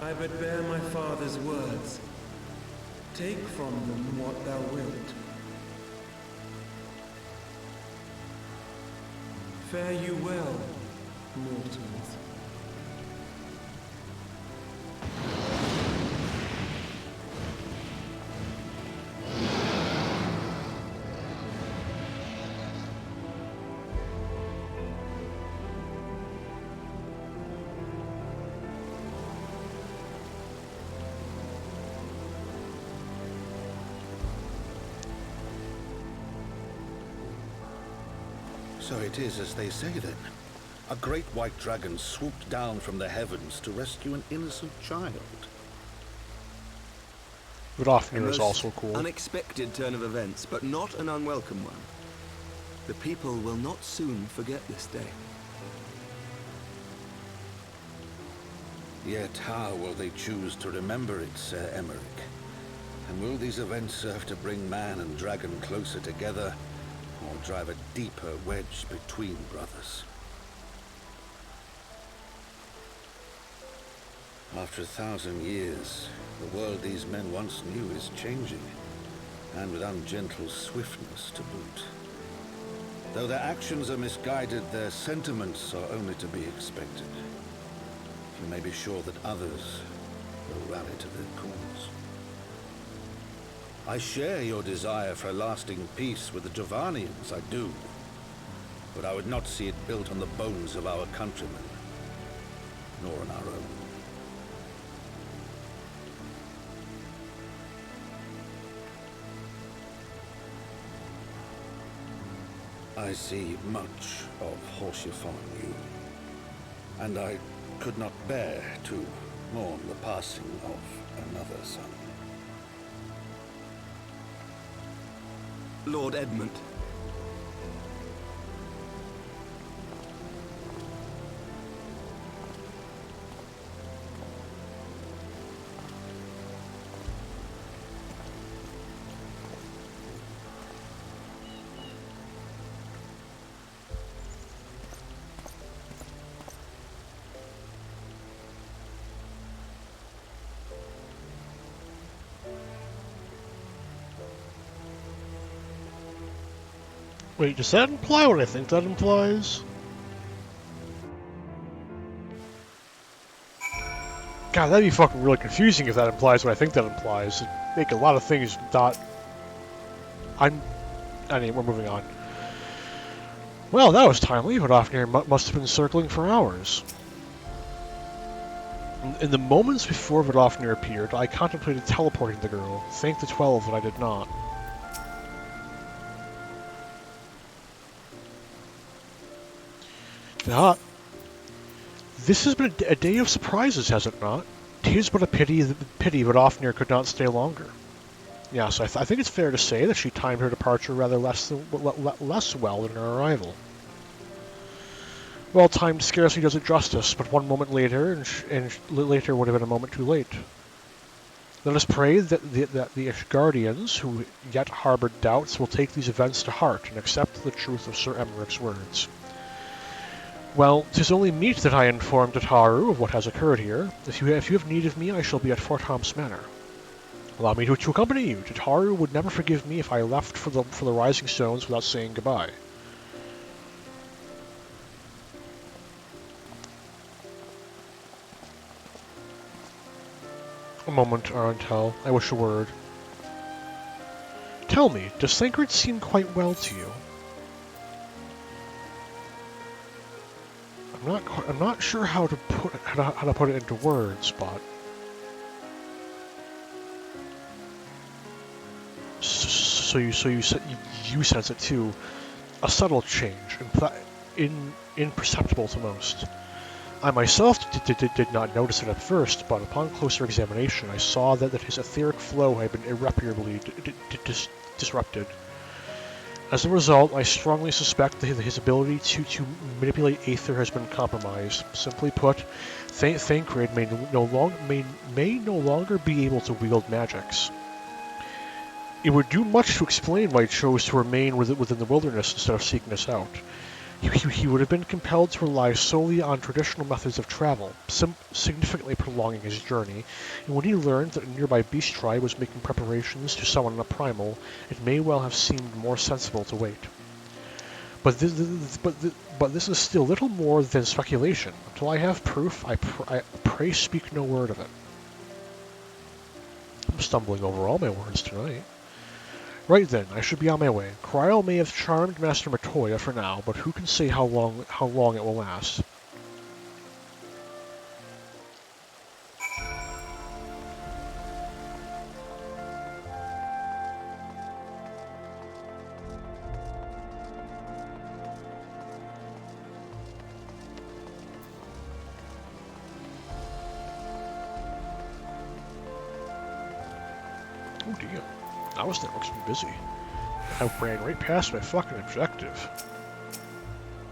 I but bear my father's words. Take from them what thou wilt. Fare you well, mortals. So it is as they say then. A great white dragon swooped down from the heavens to rescue an innocent child. Vidofnir is also cool. Unexpected turn of events, but not an unwelcome one. The people will not soon forget this day. Yet how will they choose to remember it, Sir Emmerich? And will these events serve to bring man and dragon closer together, or drive a deeper wedge between brothers? After 1,000 years, the world these men once knew is changing, and with ungentle swiftness to boot. Though their actions are misguided, their sentiments are only to be expected. You may be sure that others will rally to their cause. I share your desire for a lasting peace with the Dravanians, I do. But I would not see it built on the bones of our countrymen, nor on our own. I see much of Horsefon you, and I could not bear to mourn the passing of another son. Lord Edmund. Wait, does that imply what I think that implies? God, that'd be fucking really confusing if that implies what I think that implies. It'd make a lot of things not... Anyway, we're moving on. Well, that was timely. Vidofnir must have been circling for hours. In the moments before Vidofnir appeared, I contemplated teleporting the girl. Thank the 12 that I did not. This has been a day of surprises, has it not? 'Tis but a pity Vidofnir could not stay longer. Yes, I think it's fair to say that she timed her departure rather less well than her arrival. Well timed scarcely does it justice, but one moment later, and later would have been a moment too late. Let us pray that the Guardians, who yet harbored doubts, will take these events to heart and accept the truth of Sir Emmerich's words. Well, 'tis only meet that I inform Tataru of what has occurred here. If you have need of me, I shall be at Fort Homs Manor. Allow me to accompany you. Tataru would never forgive me if I left for the Rising Stones without saying goodbye. A moment, Arantel. I wish a word. Tell me, does Thancred seem quite well to you? I'm not sure how to put it into words, but so you sense it too. A subtle change, imperceptible to most. I myself did not notice it at first, but upon closer examination, I saw that his etheric flow had been irreparably disrupted. As a result, I strongly suspect that his ability to manipulate Aether has been compromised. Simply put, Thancred may no longer be able to wield magics. It would do much to explain why he chose to remain within the wilderness instead of seeking us out. He would have been compelled to rely solely on traditional methods of travel, significantly prolonging his journey, and when he learned that a nearby beast tribe was making preparations to summon a primal, it may well have seemed more sensible to wait. But this is still little more than speculation. Until I have proof, I pray speak no word of it. I'm stumbling over all my words tonight. Right then, I should be on my way. Kryl may have charmed Master Matoya for now, but who can say how long it will last? Oh dear. Now this thing looks busy. I ran right past my fucking objective.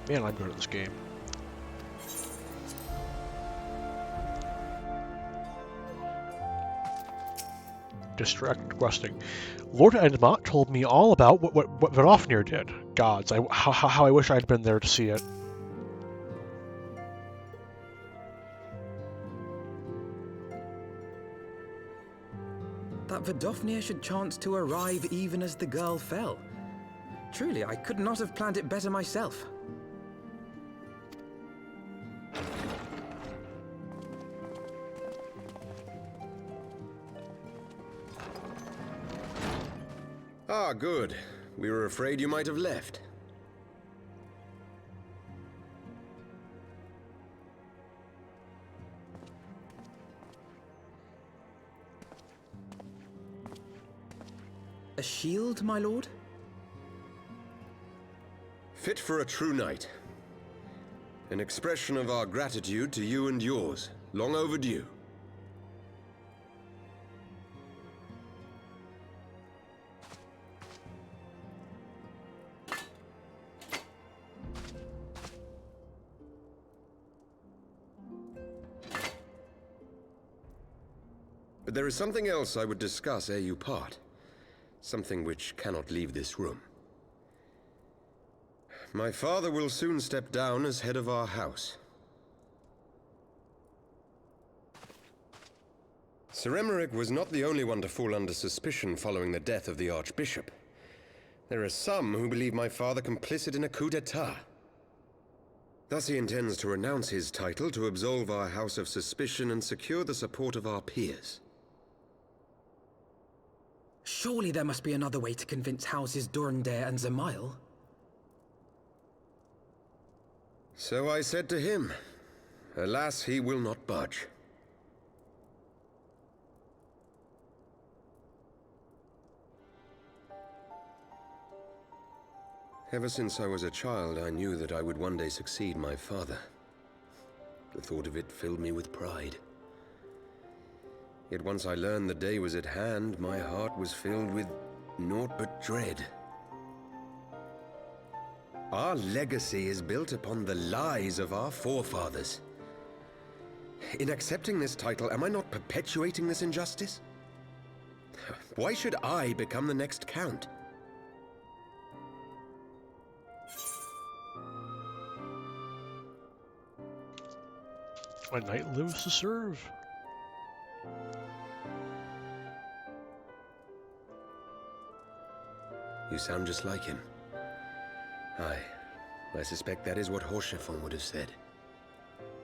Man, I'm good at this game. Distracted questing. Lord Endmont told me all about what Vidofnir did. Gods, how I wish I'd been there to see it. That Vidofnir should chance to arrive even as the girl fell. Truly, I could not have planned it better myself. Ah, good. We were afraid you might have left. A shield, my lord? Fit for a true knight. An expression of our gratitude to you and yours, long overdue. But there is something else I would discuss ere you part. Something which cannot leave this room. My father will soon step down as head of our house. Sir Emmerich was not the only one to fall under suspicion following the death of the Archbishop. There are some who believe my father complicit in a coup d'etat. Thus he intends to renounce his title to absolve our house of suspicion and secure the support of our peers. Surely there must be another way to convince Houses Durandare and Zemail. So I said to him. Alas, he will not budge. Ever since I was a child, I knew that I would one day succeed my father. The thought of it filled me with pride. Yet once I learned the day was at hand, my heart was filled with naught but dread. Our legacy is built upon the lies of our forefathers. In accepting this title, am I not perpetuating this injustice? Why should I become the next count? A knight lives to serve. You sound just like him. Aye, I suspect that is what Horschiffon would have said.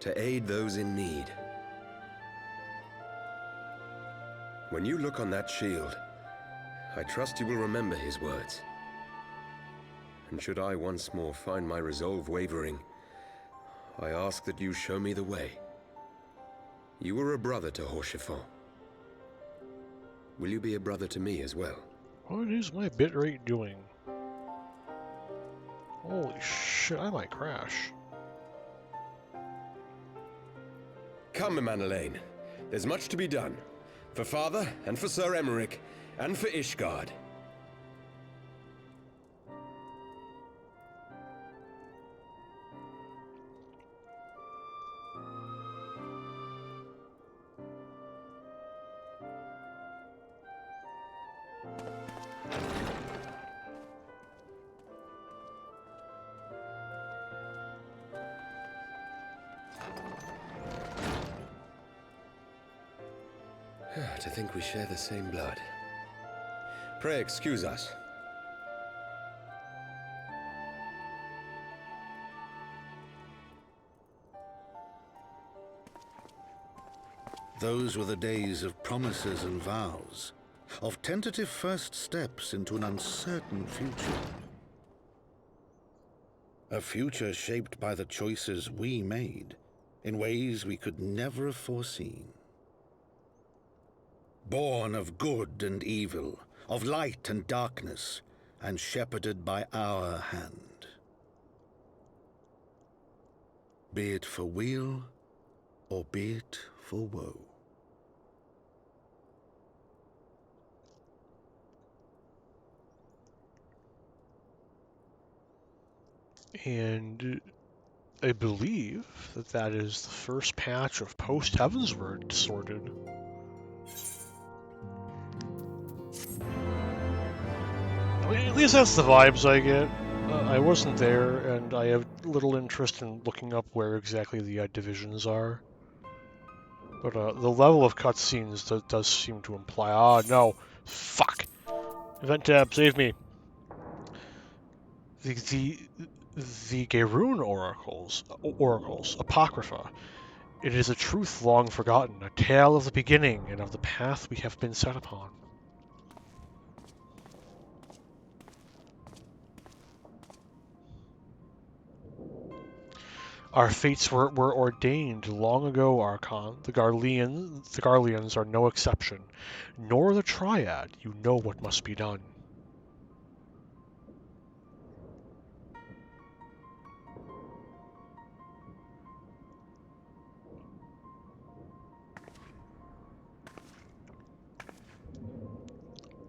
To aid those in need. When you look on that shield, I trust you will remember his words. And should I once more find my resolve wavering, I ask that you show me the way. You were a brother to Horschiffon. Will you be a brother to me as well? What is my bitrate doing? Holy shit, I might crash. Come, Manalaine. There's much to be done. For Father, and for Sir Emmerich, and for Ishgard. To think we share the same blood. Pray excuse us. Those were the days of promises and vows, of tentative first steps into an uncertain future. A future shaped by the choices we made, in ways we could never have foreseen. Born of good and evil, of light and darkness, and shepherded by our hand. Be it for weal, or be it for woe. And I believe that that is the first patch of post-HeavensWard sorted. At least that's the vibes I get. I wasn't there, and I have little interest in looking up where exactly the divisions are. But the level of cutscenes does seem to imply... Ah, no. Fuck. Event tab, save me. The Gaerun oracles, Apocrypha. It is a truth long forgotten, a tale of the beginning and of the path we have been set upon. Our fates were ordained long ago, Archon. The Garleans are no exception. Nor the Triad. You know what must be done.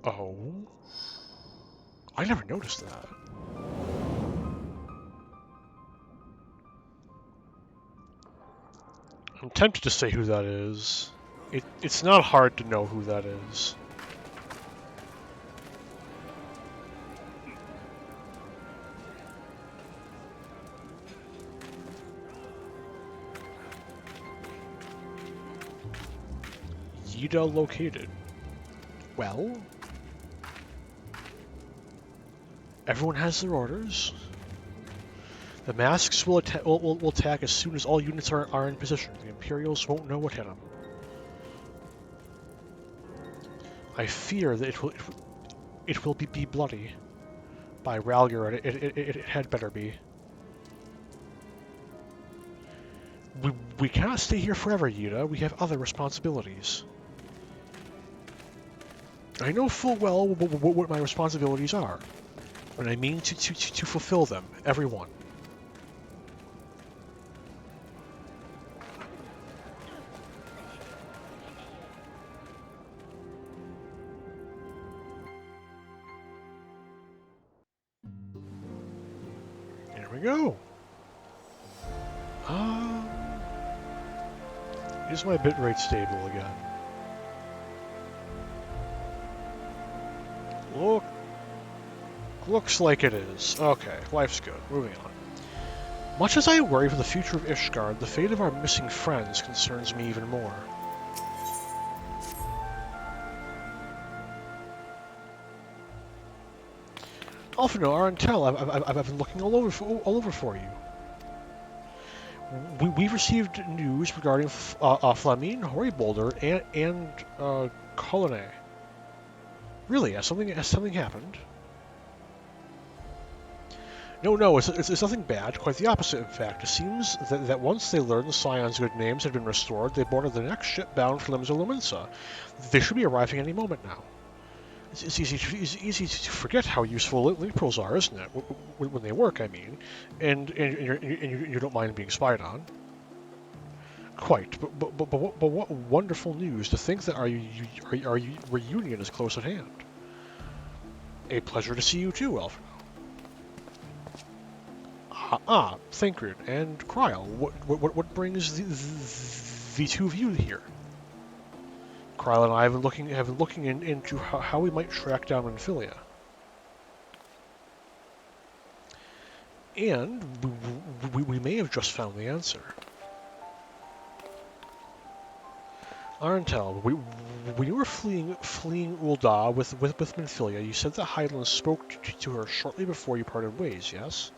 Oh? I never noticed that. I'm tempted to say who that is. It's not hard to know who that is. Yida located. Well? Everyone has their orders. The masks will attack as soon as all units are in position. The Imperials won't know what hit them. I fear that it will be bloody. By Rallier, it had better be. We cannot stay here forever, Yida. We have other responsibilities. I know full well what my responsibilities are, and I mean to fulfill them, every one. There we go. Is my bitrate stable again? Looks like it is. Okay, life's good. Moving on. Much as I worry for the future of Ishgard, the fate of our missing friends concerns me even more. Alphino, Arantel, I've been looking all over for you. We've received news regarding Flamine, Horibolder, and Colonne. Really? Has something happened? No, it's nothing bad. Quite the opposite, in fact. It seems that once they learned the Scion's good names had been restored, they boarded the next ship bound for Limsa Lumensa. They should be arriving any moment now. It's easy to forget how useful link pearls are, isn't it? When they work, I mean, and you don't mind being spied on. Quite, but what wonderful news to think that our reunion is close at hand. A pleasure to see you too, Alfred. Thancred and Kryl. What brings the two of you here? Kryl and I have been looking into how we might track down Amphilia. And we may have just found the answer. Arentel, when you were fleeing Ul'dah with Minfilia, you said that Hydaelyn spoke to her shortly before you parted ways, yes?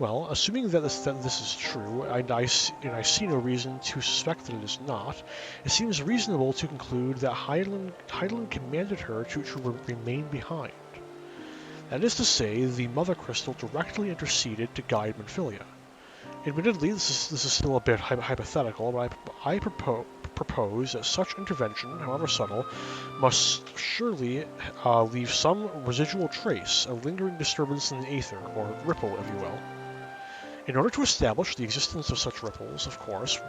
Well, assuming that this is true, and I see no reason to suspect that it is not, it seems reasonable to conclude that Hydaelyn commanded her to remain behind. That is to say, the Mother Crystal directly interceded to guide Minfilia. Admittedly, this is still a bit hypothetical, but I propose that such intervention, however subtle, must surely leave some residual trace, a lingering disturbance in the aether, or ripple, if you will. In order to establish the existence of such ripples, of course,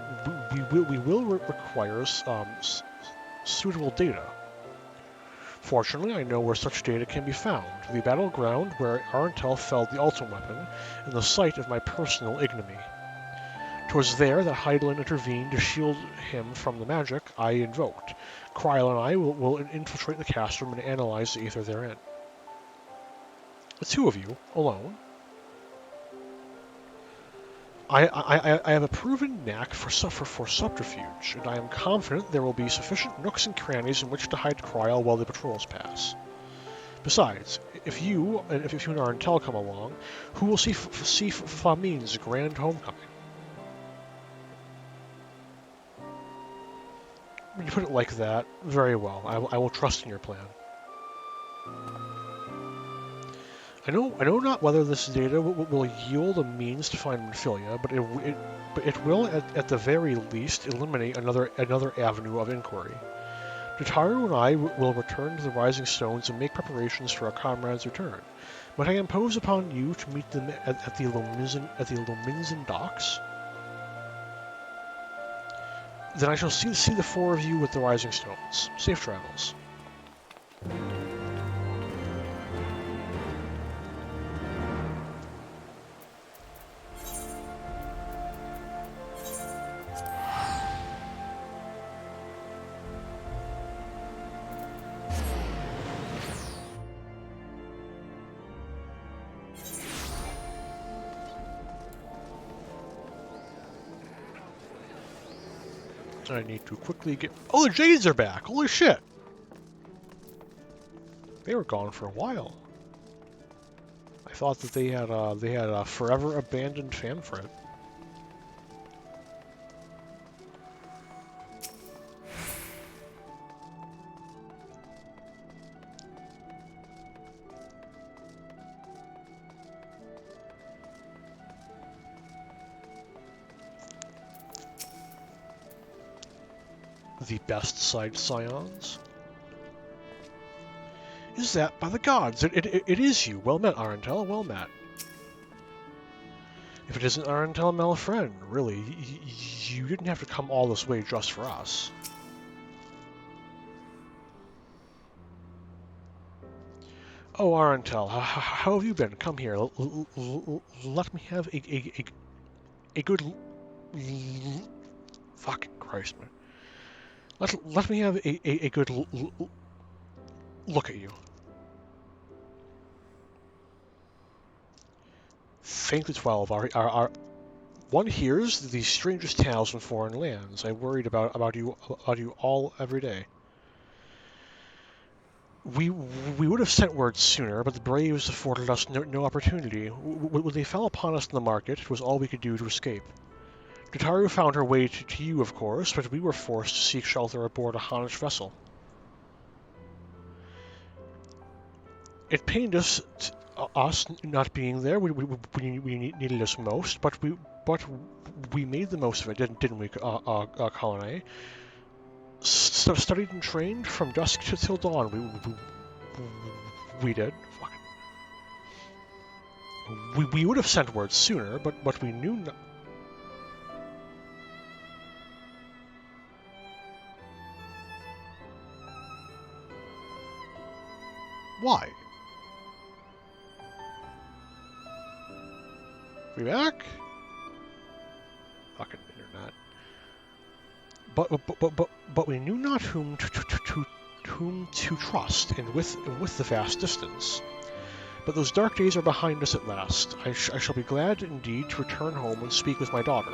we will require suitable data. Fortunately, I know where such data can be found, the battleground where Arentel felled the ultimate weapon, and the site of my personal ignominy. 'Twas there that Hydaelyn intervened to shield him from the magic I invoked. Kryl and I will infiltrate the cast room and analyze the aether therein. The two of you, alone? I have a proven knack for subterfuge, and I am confident there will be sufficient nooks and crannies in which to hide Kryl while the patrols pass. Besides, if you and Arentel come along, who will see Flamin's grand homecoming? When you put it like that, very well. I will trust in your plan. I know not whether this data will yield a means to find Minfilia, but it will, at the very least, eliminate another avenue of inquiry. Jataru and I will return to the Rising Stones and make preparations for our comrades' return. Might I impose upon you to meet them at the Lominsan docks? Then I shall see the four of you with the Rising Stones. Safe travels. I need to quickly get... Oh, the Jades are back! Holy shit! They were gone for a while. I thought that they had a forever abandoned Famfret. The best side scions? Is that by the gods? It is you. Well met, Arentel. Well met. If it isn't Arentel Malfren, really, you didn't have to come all this way just for us. Oh, Arentel, how have you been? Come here. Let me have a good... Fucking Christ, man. Let me have a good look at you. Thank the 12. One hears the strangest tales from foreign lands. I worried about you all every day. We would have sent word sooner, but the Braves afforded us no opportunity. When they fell upon us in the market, it was all we could do to escape. Jataru found her way to you, of course, but we were forced to seek shelter aboard a Hanish vessel. It pained us not being there. We needed us most, but we made the most of it, didn't we, Colin? Studied and trained from dusk till dawn. We did. We would have sent word sooner, but we knew not. Why? We back? Fucking internet. But we knew not whom to trust, and with the vast distance. But those dark days are behind us at last. I shall be glad indeed to return home and speak with my daughter.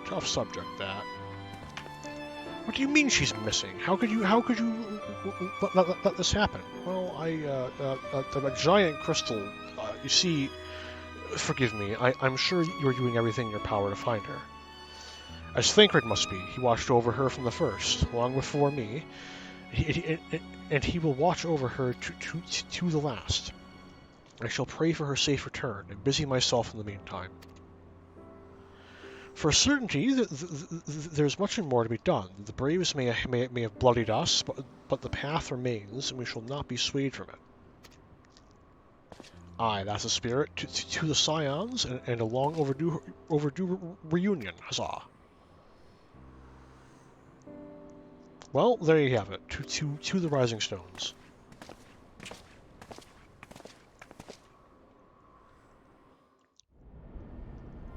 Tough subject, that. What do you mean she's missing? How could you let this happen? Well, a giant crystal, you see, forgive me, I'm sure you're doing everything in your power to find her. As Thancred must be, he watched over her from the first, long before me, and he will watch over her to the last. I shall pray for her safe return, and busy myself in the meantime. For certainty, there's much more to be done. The braves may have bloodied us, but the path remains, and we shall not be swayed from it. Aye, that's the spirit. To the Scions, and a long overdue reunion. Huzzah! Well, there you have it. To the Rising Stones.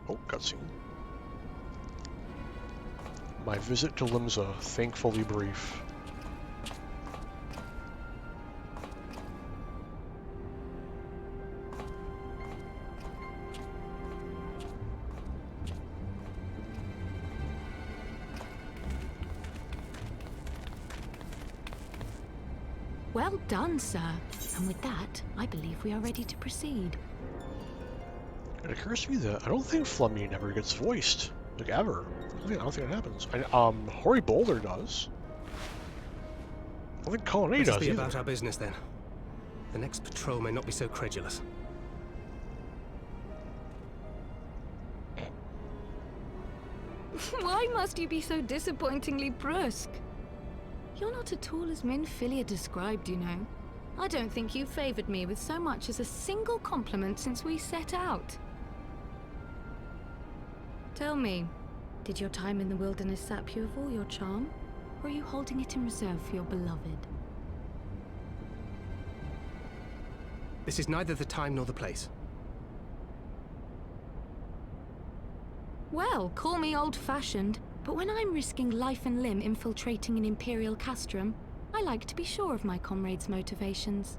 Oh, cutscene. My visit to Limsa, thankfully brief. Well done, sir. And with that, I believe we are ready to proceed. It occurs to me that I don't think Fleming ever gets voiced. Like, ever. I don't think it happens. Hoary Boulder does. I don't think Colonnade does Let us be either. about our business, then. The next patrol may not be so credulous. Why must you be so disappointingly brusque? You're not at all as Minfilia described, you know. I don't think you've favored me with so much as a single compliment since we set out. Tell me, did your time in the wilderness sap you of all your charm? Or are you holding it in reserve for your beloved? This is neither the time nor the place. Well, call me old-fashioned, but when I'm risking life and limb infiltrating an Imperial castrum, I like to be sure of my comrades' motivations.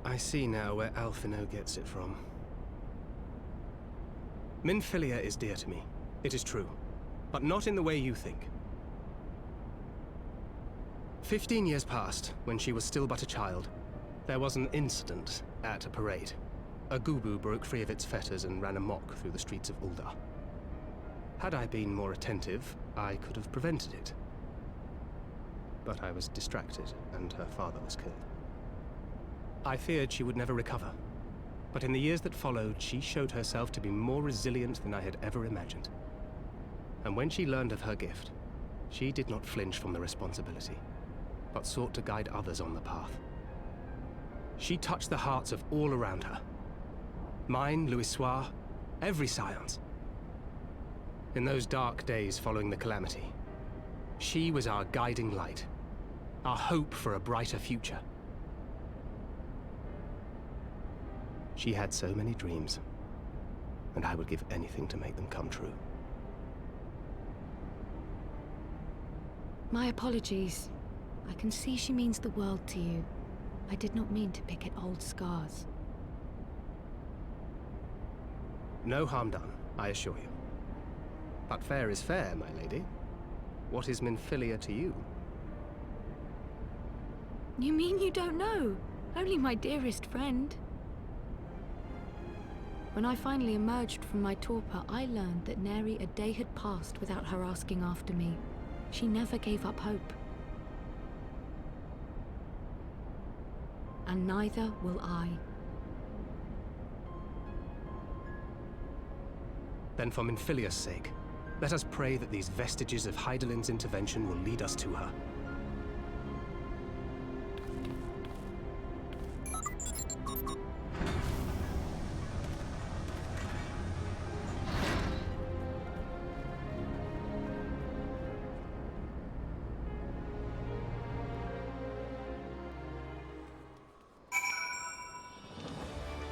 I see now where Alphino gets it from. Minfilia is dear to me. It is true. But not in the way you think. 15 years passed, when she was still but a child. There was an incident at a parade. A Gubu broke free of its fetters and ran amok through the streets of Ul'dah. Had I been more attentive, I could have prevented it. But I was distracted, and her father was killed. I feared she would never recover. But in the years that followed, she showed herself to be more resilient than I had ever imagined. And when she learned of her gift, she did not flinch from the responsibility, but sought to guide others on the path. She touched the hearts of all around her. Mine, Louisoix, every Scion's. In those dark days following the calamity, she was our guiding light, our hope for a brighter future. She had so many dreams, and I would give anything to make them come true. My apologies. I can see she means the world to you. I did not mean to pick at old scars. No harm done, I assure you. But fair is fair, my lady. What is Minfilia to you? You mean you don't know? Only my dearest friend. When I finally emerged from my torpor, I learned that nary a day had passed without her asking after me. She never gave up hope. And neither will I. Then for Minfilia's sake, let us pray that these vestiges of Hydaelyn's intervention will lead us to her.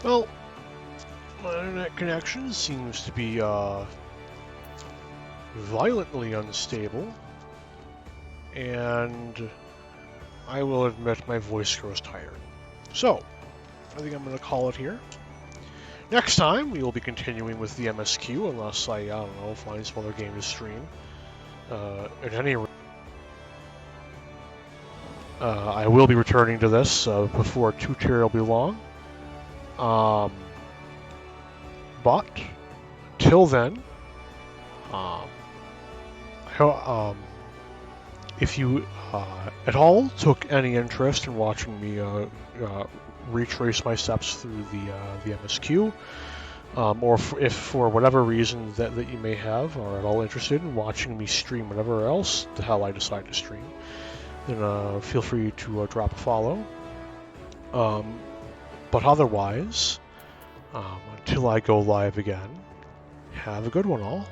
Well, my internet connection seems to be violently unstable, and I will admit my voice grows tired. So, I think I'm going to call it here. Next time, we will be continuing with the MSQ, unless I don't know, find some other game to stream. At any rate, I will be returning to this before too terribly long. But, till then, if you at all took any interest in watching me retrace my steps through the MSQ, or if for whatever reason that you may have are at all interested in watching me stream whatever else the hell I decide to stream, then feel free to drop a follow. But otherwise, until I go live again, have a good one all.